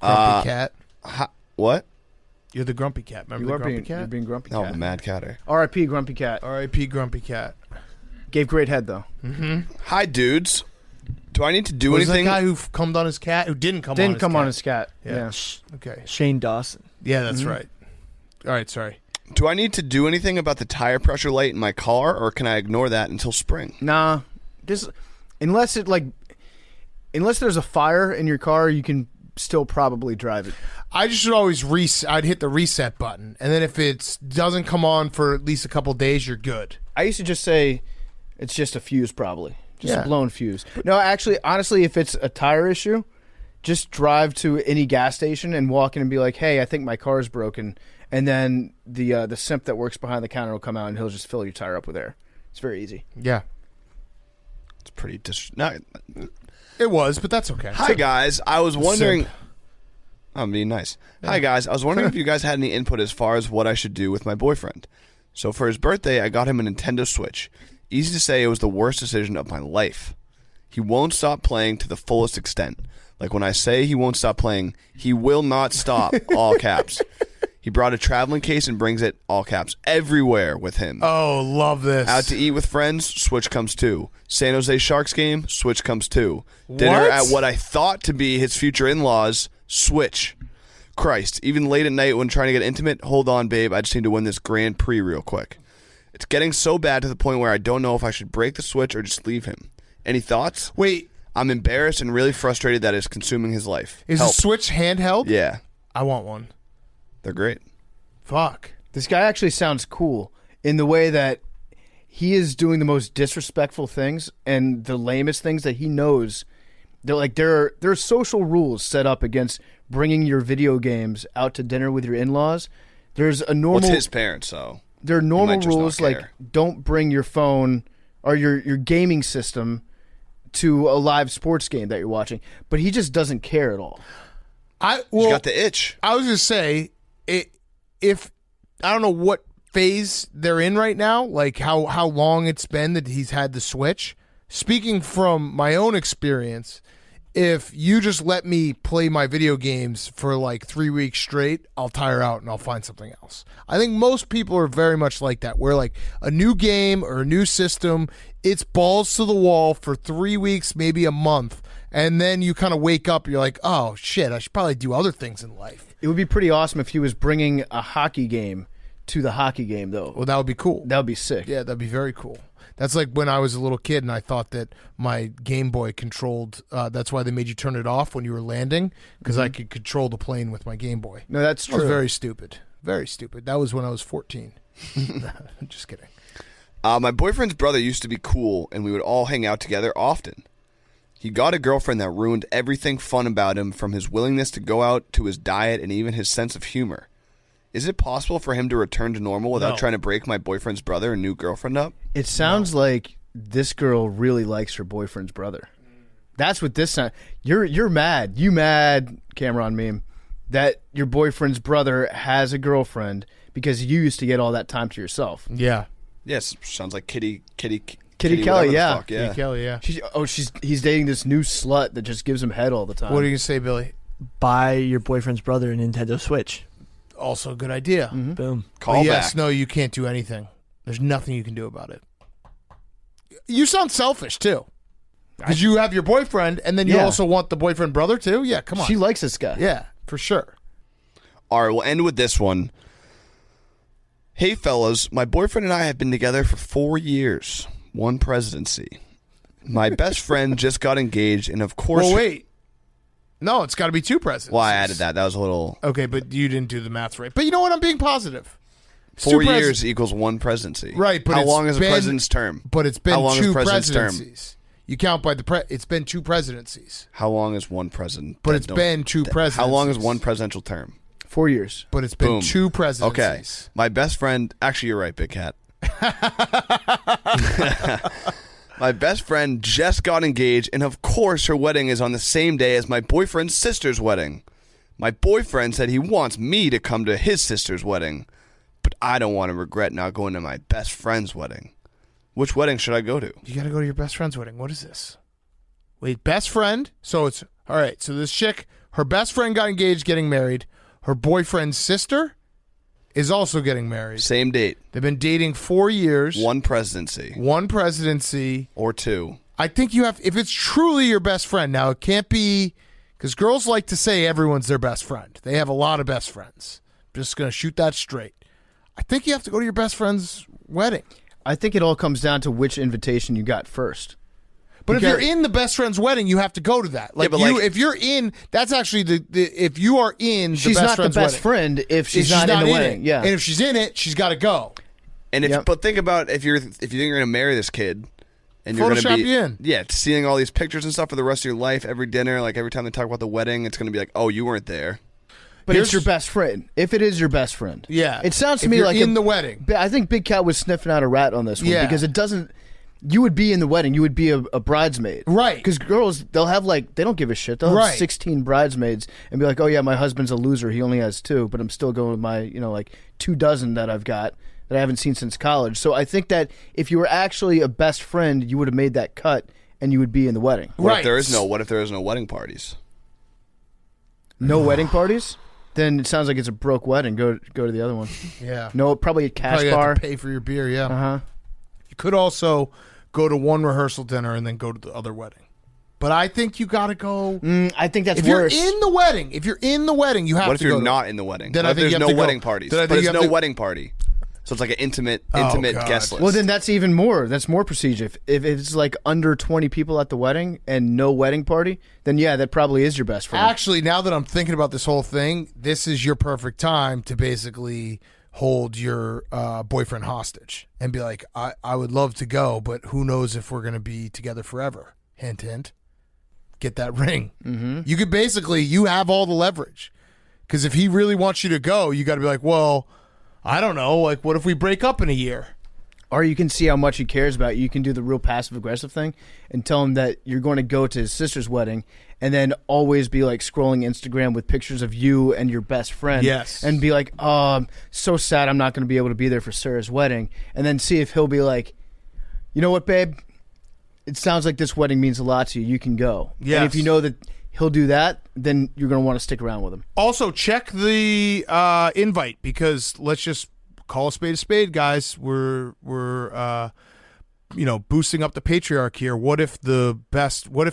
Speaker 1: Grumpy cat.
Speaker 3: What?
Speaker 1: You're the grumpy cat. Remember the grumpy cat?
Speaker 2: You're being Grumpy
Speaker 3: No,
Speaker 2: Cat.
Speaker 3: the Mad Catter.
Speaker 2: R.I.P. Grumpy Cat.
Speaker 1: R.I.P. Grumpy cat.
Speaker 2: Gave great head, though.
Speaker 3: Hi, dudes. Do I need to do
Speaker 1: Was that
Speaker 3: anything?
Speaker 1: guy who cummed on his cat? Who didn't come on
Speaker 2: Didn't
Speaker 1: his
Speaker 2: come
Speaker 1: cat?
Speaker 2: on his cat. Yeah.
Speaker 1: Okay.
Speaker 5: Shane Dawson.
Speaker 1: Yeah, that's right. All right, sorry.
Speaker 3: Do I need to do anything about the tire pressure light in my car, or can I ignore that until spring?
Speaker 2: Nah. Just unless there's a fire in your car, you can still probably drive it.
Speaker 1: I just should always I'd hit the reset button, and then if it doesn't come on for at least a couple days, you're good.
Speaker 2: I used to just say it's just a fuse, probably. Just
Speaker 1: Yeah.
Speaker 2: a blown fuse. No, actually, honestly, if it's a tire issue, just drive to any gas station and walk in and be like, hey, I think my car is broken. And then the simp that works behind the counter will come out and he'll just fill your tire up with air. It's very easy.
Speaker 1: Yeah.
Speaker 3: It's pretty
Speaker 1: It was, but that's okay.
Speaker 3: Hi, guys. I was wondering...
Speaker 1: simp.
Speaker 3: I'm being nice. Hi, guys. I was wondering if you guys had any input as far as what I should do with my boyfriend. So for his birthday, I got him a Nintendo Switch. Easy to say it was the worst decision of my life. He won't stop playing to the fullest extent. Like when I say he won't stop playing, he will not stop, all caps. He brought a traveling case and brings it, all caps, everywhere with him.
Speaker 1: Oh, love this.
Speaker 3: Out to eat with friends, Switch comes too. San Jose Sharks game, Switch comes too. Dinner
Speaker 1: What?
Speaker 3: at what I thought to be his future in-laws, Switch. Christ, even late at night when trying to get intimate, hold on, babe, I just need to win this Grand Prix real quick. It's getting so bad to the point where I don't know if I should break the switch or just leave him. Any thoughts?
Speaker 1: Wait,
Speaker 3: I'm embarrassed and really frustrated that it's consuming his life.
Speaker 1: is
Speaker 3: Help.
Speaker 1: the Switch handheld?
Speaker 3: Yeah,
Speaker 1: I want one.
Speaker 3: they're great.
Speaker 1: Fuck.
Speaker 2: This guy actually sounds cool in the way that he is doing the most disrespectful things and the lamest things that he knows. They're like there are social rules set up against bringing your video games out to dinner with your in-laws. There's a normal.
Speaker 3: What's his parents, so
Speaker 2: There are normal
Speaker 3: just not
Speaker 2: rules like
Speaker 3: care.
Speaker 2: don't bring your phone or your gaming system to a live sports game that you're watching. But he just doesn't care at all.
Speaker 3: He's got the itch.
Speaker 1: I was just say, if I don't know what phase they're in right now, like how long it's been that he's had the Switch. Speaking from my own experience, if you just let me play my video games for like 3 weeks straight, I'll tire out and I'll find something else. I think most people are very much like that, where like a new game or a new system, it's balls to the wall for 3 weeks, maybe a month. And then you kind of wake up, you're like, oh shit, I should probably do other things in life.
Speaker 2: It would be pretty awesome if he was bringing a hockey game to the hockey game, though.
Speaker 1: Well, that would be cool.
Speaker 2: That would be sick.
Speaker 1: Yeah, that'd be very cool. That's like when I was a little kid and I thought that my Game Boy controlled, that's why they made you turn it off when you were landing, because I could control the plane with my Game Boy.
Speaker 2: No, that's
Speaker 1: That was
Speaker 2: true.
Speaker 1: very stupid. Very stupid. That was when I was 14. Just kidding.
Speaker 3: My boyfriend's brother used to be cool, and we would all hang out together often. He got a girlfriend that ruined everything fun about him, from his willingness to go out to his diet and even his sense of humor. Is it possible for him to return to normal without
Speaker 1: No.
Speaker 3: trying to break my boyfriend's brother and new girlfriend up?
Speaker 2: It sounds like this girl really likes her boyfriend's brother. That's what this sounds. You're mad. You mad, Cameron meme, that your boyfriend's brother has a girlfriend because you used to get all that time to yourself.
Speaker 1: Yeah.
Speaker 3: Yes, sounds like Kitty
Speaker 2: Kelly,
Speaker 3: whatever the
Speaker 2: yeah.
Speaker 3: fuck, yeah.
Speaker 1: Hey, Kelly, yeah.
Speaker 2: He's dating this new slut that just gives him head all the time.
Speaker 1: What are you going to say, Billy?
Speaker 5: Buy your boyfriend's brother a Nintendo Switch.
Speaker 1: Also a good idea.
Speaker 5: Boom.
Speaker 3: Call
Speaker 1: But yes,
Speaker 3: back.
Speaker 1: no, you can't do anything. There's nothing you can do about it. You sound selfish, too. Because you have your boyfriend, and then you
Speaker 2: Yeah.
Speaker 1: also want the boyfriend brother, too? Yeah, come on.
Speaker 2: She likes this guy.
Speaker 1: Yeah, for sure.
Speaker 3: All right, we'll end with this one. Hey, fellas, my boyfriend and I have been together for 4 years. One presidency. My best friend just got engaged, and of course...
Speaker 1: Well, wait. No, it's got to be 2 presidents.
Speaker 3: Well, I added that. That was a little...
Speaker 1: Okay, but you didn't do the math right. But you know what? I'm being positive. It's
Speaker 3: 4
Speaker 1: 2
Speaker 3: years equals one presidency.
Speaker 1: Right, but
Speaker 3: how
Speaker 1: it's
Speaker 3: long is a
Speaker 1: been-
Speaker 3: president's term?
Speaker 1: But it's been
Speaker 3: How long is
Speaker 1: 2
Speaker 3: president's term?
Speaker 1: presidencies. You count by the it's been 2 presidencies.
Speaker 3: How long is one president?
Speaker 1: But it's been 2 presidencies.
Speaker 3: How long is one presidential term?
Speaker 2: 4 years.
Speaker 1: But it's been
Speaker 3: Boom.
Speaker 1: 2 presidencies.
Speaker 3: Okay. My best friend... Actually, you're right, Big Cat. My best friend just got engaged, and of course her wedding is on the same day as my boyfriend's sister's wedding. My boyfriend said he wants me to come to his sister's wedding, but I don't want to regret not going to my best friend's wedding. Which wedding should I go to?
Speaker 1: You got to go to your best friend's wedding. What is this? Wait, best friend? So it's... All right, so this chick, her best friend got engaged, getting married. Her boyfriend's sister is also getting married.
Speaker 3: Same date.
Speaker 1: They've been dating 4 years.
Speaker 3: One presidency.
Speaker 1: 1 presidency.
Speaker 3: Or 2.
Speaker 1: I think you have... If it's truly your best friend, now it can't be... Because girls like to say everyone's their best friend. They have a lot of best friends. Just going to shoot that straight. I think you have to go to your best friend's wedding.
Speaker 2: I think it all comes down to which invitation you got first.
Speaker 1: But if
Speaker 2: Because-
Speaker 1: you're in the best friend's wedding, you have to go to that. Like
Speaker 3: but
Speaker 1: you,
Speaker 3: like-
Speaker 1: if you're in, that's actually the if you are in,
Speaker 2: She's
Speaker 1: the best
Speaker 2: not the
Speaker 1: friend's
Speaker 2: best
Speaker 1: wedding,
Speaker 2: friend if she's not in the wedding.
Speaker 1: it.
Speaker 2: Yeah.
Speaker 1: And if she's in it, she's got to go.
Speaker 3: And if
Speaker 2: Yep.
Speaker 3: but think about if you think you're going to marry this kid and you're going to
Speaker 1: Photoshop
Speaker 3: be
Speaker 1: you in.
Speaker 3: Yeah, seeing all these pictures and stuff for the rest of your life, every dinner, like every time they talk about the wedding, it's going to be like, "Oh, you weren't there."
Speaker 2: But
Speaker 1: Here's-
Speaker 2: it's your best friend. If it is your best friend.
Speaker 1: Yeah.
Speaker 2: It sounds to
Speaker 1: If
Speaker 2: me
Speaker 1: you're
Speaker 2: like
Speaker 1: in the wedding.
Speaker 2: I think Big Cat was sniffing out a rat on this one
Speaker 1: Yeah.
Speaker 2: because it doesn't. You would be in the wedding. You would be a bridesmaid.
Speaker 1: Right.
Speaker 2: Because girls, they'll have like, they don't give a shit. They'll
Speaker 1: Right.
Speaker 2: have 16 bridesmaids and be like, oh yeah, my husband's a loser. He only has 2, but I'm still going with my, like 2 dozen that I've got that I haven't seen since college. So I think that if you were actually a best friend, you would have made that cut and you would be in the wedding.
Speaker 3: What
Speaker 1: Right.
Speaker 3: if there is no wedding parties?
Speaker 2: No wedding parties? Then it sounds like it's a broke wedding. Go to the other one.
Speaker 1: Yeah.
Speaker 2: No, probably a cash
Speaker 1: Probably
Speaker 2: bar.
Speaker 1: have to pay for your beer. Yeah.
Speaker 2: Uh-huh.
Speaker 1: You could also go to one rehearsal dinner and then go to the other wedding. but I think you got to go.
Speaker 2: I think that's
Speaker 1: If
Speaker 2: worse.
Speaker 1: you're in the wedding, you have
Speaker 3: What if
Speaker 1: to
Speaker 3: you're
Speaker 1: go.
Speaker 3: not in the wedding?
Speaker 1: Then
Speaker 3: What
Speaker 1: I
Speaker 3: if
Speaker 1: think you
Speaker 3: there's
Speaker 1: have
Speaker 3: no
Speaker 1: to
Speaker 3: wedding
Speaker 1: go.
Speaker 3: parties?
Speaker 1: Then I think
Speaker 3: But
Speaker 1: you
Speaker 3: it's
Speaker 1: have
Speaker 3: no
Speaker 1: to-
Speaker 3: wedding party. So it's like an intimate
Speaker 1: God.
Speaker 3: guest list.
Speaker 2: Well, then that's even more. That's more procedure. If it's like under 20 people at the wedding and no wedding party, then yeah, that probably is your best friend.
Speaker 1: Actually, now that I'm thinking about this whole thing, this is your perfect time to basically hold your boyfriend hostage and be like, I would love to go, but who knows if we're going to be together forever. Hint, hint. Get that ring. Mm-hmm. You could basically, you have all the leverage. Because if he really wants you to go, you got to be like, well, I don't know. Like, what if we break up in a year?
Speaker 2: Or you can see how much he cares about you. You can do the real passive-aggressive thing and tell him that you're going to go to his sister's wedding and then always be like scrolling Instagram with pictures of you and your best friend.
Speaker 1: Yes.
Speaker 2: And be like, oh, I'm so sad I'm not going to be able to be there for Sarah's wedding. And then see if he'll be like, you know what, babe? It sounds like this wedding means a lot to you. You can go.
Speaker 1: Yes.
Speaker 2: And if you know that he'll do that, then you're going to want to stick around with him.
Speaker 1: Also, check the invite because let's just call a spade, guys. We're boosting up the patriarch here. What if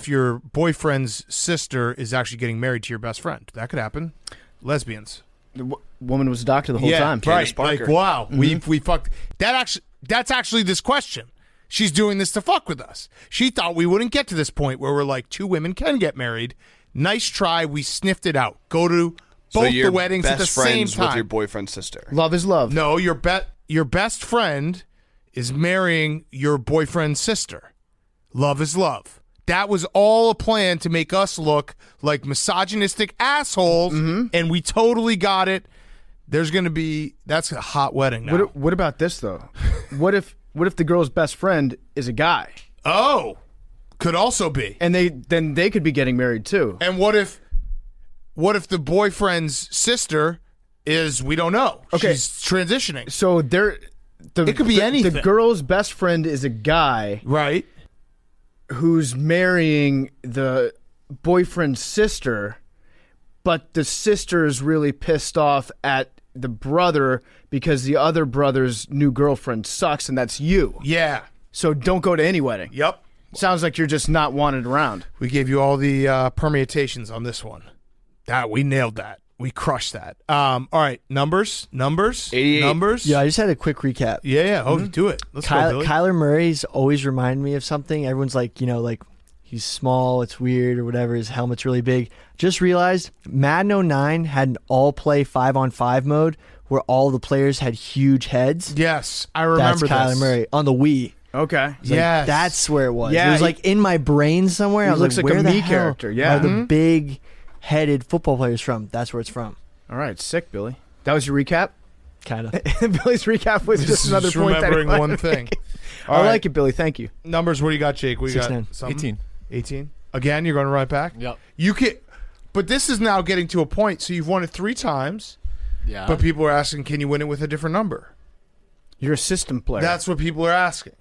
Speaker 1: your boyfriend's sister is actually getting married to your best friend? That could happen. Lesbians.
Speaker 2: The woman was a doctor the whole time.
Speaker 1: Right.
Speaker 3: Parker.
Speaker 1: Like, wow, we fucked. That's actually this question. She's doing this to fuck with us. She thought we wouldn't get to this point where we're like, two women can get married. Nice try. We sniffed it out. Go to
Speaker 3: So
Speaker 1: both
Speaker 3: you're
Speaker 1: the weddings at the
Speaker 3: best
Speaker 1: same
Speaker 3: friends
Speaker 1: time.
Speaker 3: with your boyfriend's sister.
Speaker 2: Love is love.
Speaker 1: No, your best friend is marrying your boyfriend's sister. Love is love. That was all a plan to make us look like misogynistic assholes, and we totally got it. That's a hot wedding now.
Speaker 2: What about this though? What if the girl's best friend is a guy?
Speaker 1: Oh, could also be.
Speaker 2: And they could be getting married too.
Speaker 1: And what if the boyfriend's sister is, we don't know.
Speaker 2: Okay.
Speaker 1: She's transitioning.
Speaker 2: So
Speaker 1: It could be anything.
Speaker 2: The girl's best friend is a guy
Speaker 1: Right.
Speaker 2: who's marrying the boyfriend's sister, but the sister is really pissed off at the brother because the other brother's new girlfriend sucks, and that's you.
Speaker 1: Yeah.
Speaker 2: So don't go to any wedding.
Speaker 1: Yep.
Speaker 2: Sounds like you're just not wanted around.
Speaker 1: We gave you all the permutations on this one. We nailed that. We crushed that. All right, numbers.
Speaker 3: 88.
Speaker 1: Numbers.
Speaker 5: Yeah, I just had a quick recap.
Speaker 1: Yeah. Oh, do it. Let's go, Billy.
Speaker 5: Kyler Murray's always reminded me of something. Everyone's like, like he's small, it's weird or whatever. His helmet's really big. Just realized Madden 09 had an all-play 5-on-5 mode where all the players had huge heads.
Speaker 1: Yes, I remember
Speaker 5: That's Kyler
Speaker 1: this.
Speaker 5: Murray on the Wii.
Speaker 2: Okay.
Speaker 5: It's like,
Speaker 1: Yes.
Speaker 5: that's where it was.
Speaker 2: Yeah,
Speaker 5: it was like in my brain somewhere.
Speaker 2: he
Speaker 5: I was
Speaker 2: looks
Speaker 5: like,
Speaker 2: like a
Speaker 5: where the
Speaker 2: me
Speaker 5: hell
Speaker 2: character, yeah.
Speaker 5: are the big-headed football players from? That's where it's from.
Speaker 2: All right, sick, Billy. That was your recap?
Speaker 5: Kind of.
Speaker 2: Billy's recap was just another point.
Speaker 1: remembering
Speaker 2: that
Speaker 1: one thing.
Speaker 2: I
Speaker 1: All right.
Speaker 2: like it, Billy. Thank you.
Speaker 1: Numbers. What do you got, Jake? We got
Speaker 5: 6'9".
Speaker 1: something?
Speaker 6: 18.
Speaker 1: 18. Again, you're going to run it back?
Speaker 6: Yep.
Speaker 1: You can, but this is now getting to a point. So you've won it 3 times,
Speaker 6: Yeah.
Speaker 1: but people are asking, can you win it with a different number?
Speaker 2: You're a system player.
Speaker 1: That's what people are asking.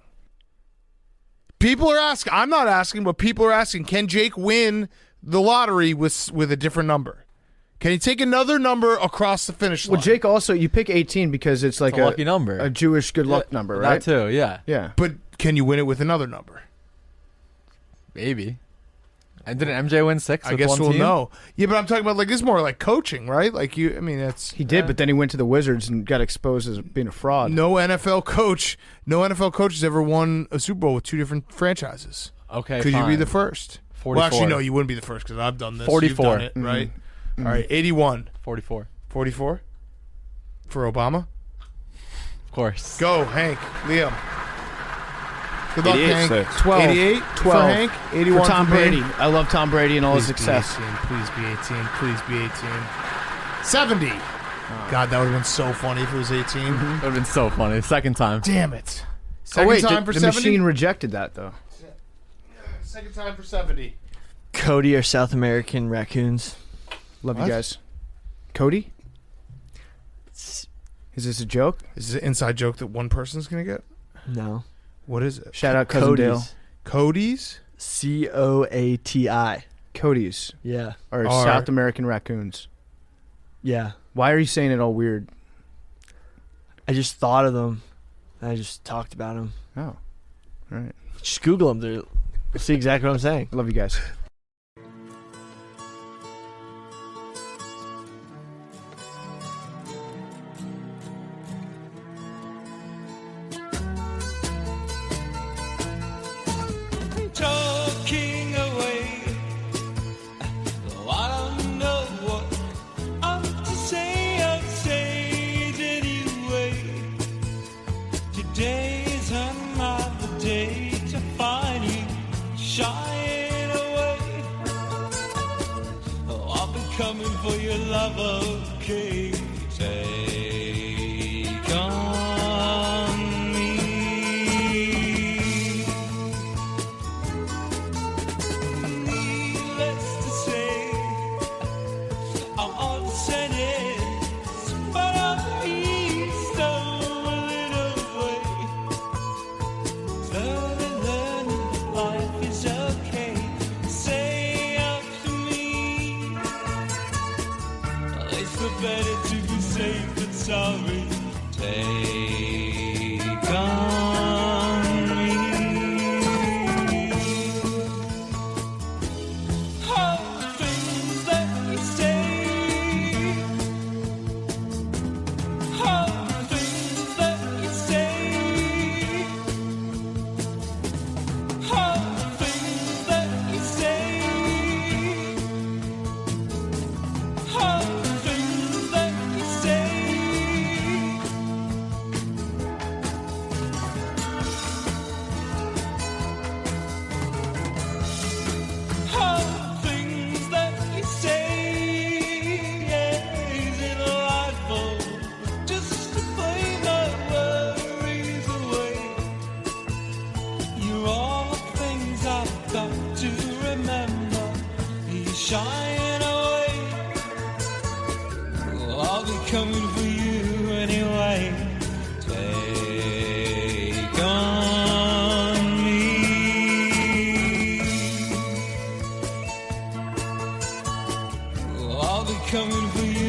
Speaker 1: People are asking. I'm not asking, but people are asking, can Jake win the lottery with a different number? Can he take another number across the finish line?
Speaker 2: Well, Jake, also, you pick 18 because it's like
Speaker 6: a lucky number.
Speaker 2: a Jewish good luck number, right?
Speaker 6: That too, yeah.
Speaker 2: Yeah.
Speaker 1: But can you win it with another number?
Speaker 6: Maybe. And didn't MJ win 6
Speaker 1: I
Speaker 6: with
Speaker 1: guess
Speaker 6: one
Speaker 1: we'll
Speaker 6: team?
Speaker 1: know. Yeah, but I'm talking about this is more like coaching, right? Like that's
Speaker 2: He did, but then he went to the Wizards and got exposed as being a fraud.
Speaker 1: no NFL coach has ever won a Super Bowl with 2 different franchises.
Speaker 6: Okay,
Speaker 1: Could you be
Speaker 6: fine.
Speaker 1: the first?
Speaker 6: 44.
Speaker 1: Well, actually, no, you wouldn't be the first because I've done this.
Speaker 6: 44.
Speaker 1: You've done it, right? All right, 81.
Speaker 6: 44.
Speaker 1: 44 for Obama.
Speaker 6: Of course.
Speaker 1: Go, Hank. Liam. Good luck,
Speaker 3: 88,
Speaker 1: Hank.
Speaker 3: six.
Speaker 2: 12.
Speaker 1: 88
Speaker 2: 12.
Speaker 1: for Hank. 81
Speaker 2: For Tom
Speaker 1: for me.
Speaker 2: Brady. I love Tom Brady and all his
Speaker 1: Please
Speaker 2: success.
Speaker 1: Be 18. Please be 18. Please be 18. 70. God, that would have been so funny if it was 18.
Speaker 6: That would have been so funny. Second time.
Speaker 1: Damn it.
Speaker 2: Oh,
Speaker 1: Second
Speaker 2: wait,
Speaker 1: time
Speaker 2: the
Speaker 1: for 70?
Speaker 2: machine rejected that, though.
Speaker 1: Second time for 70.
Speaker 5: Cody or South American raccoons.
Speaker 2: Love
Speaker 1: What?
Speaker 2: you guys. Cody? Is this a joke?
Speaker 1: Is this an inside joke that one person's going to get?
Speaker 5: No.
Speaker 1: What is it?
Speaker 2: Shout out Cousin Dale.
Speaker 1: Cody's?
Speaker 5: COATI.
Speaker 2: Cody's
Speaker 5: Yeah.
Speaker 2: are
Speaker 1: Are-
Speaker 2: South American raccoons.
Speaker 5: Yeah.
Speaker 2: Why are you saying it all weird?
Speaker 5: I just thought of them. I just talked about them.
Speaker 2: Oh, all right.
Speaker 5: Just Google them. You'll see exactly what I'm saying.
Speaker 2: Love you guys.
Speaker 8: for your love, okay? Take on me. Needless to say, I'm on sentence, but I'm east of a little way. Learning life is okay. Say after me, it's better to be safe than sorry. Take on me. All the things that you say, all the things that you say, all the things that you say, all the things that you say. All the things that you say, yeah, is it delightful just to play my worries away? You're all the things I've got to remember. You're shying away. Well, I'll be coming for you anyway. Take on me. Well, I'll be coming for you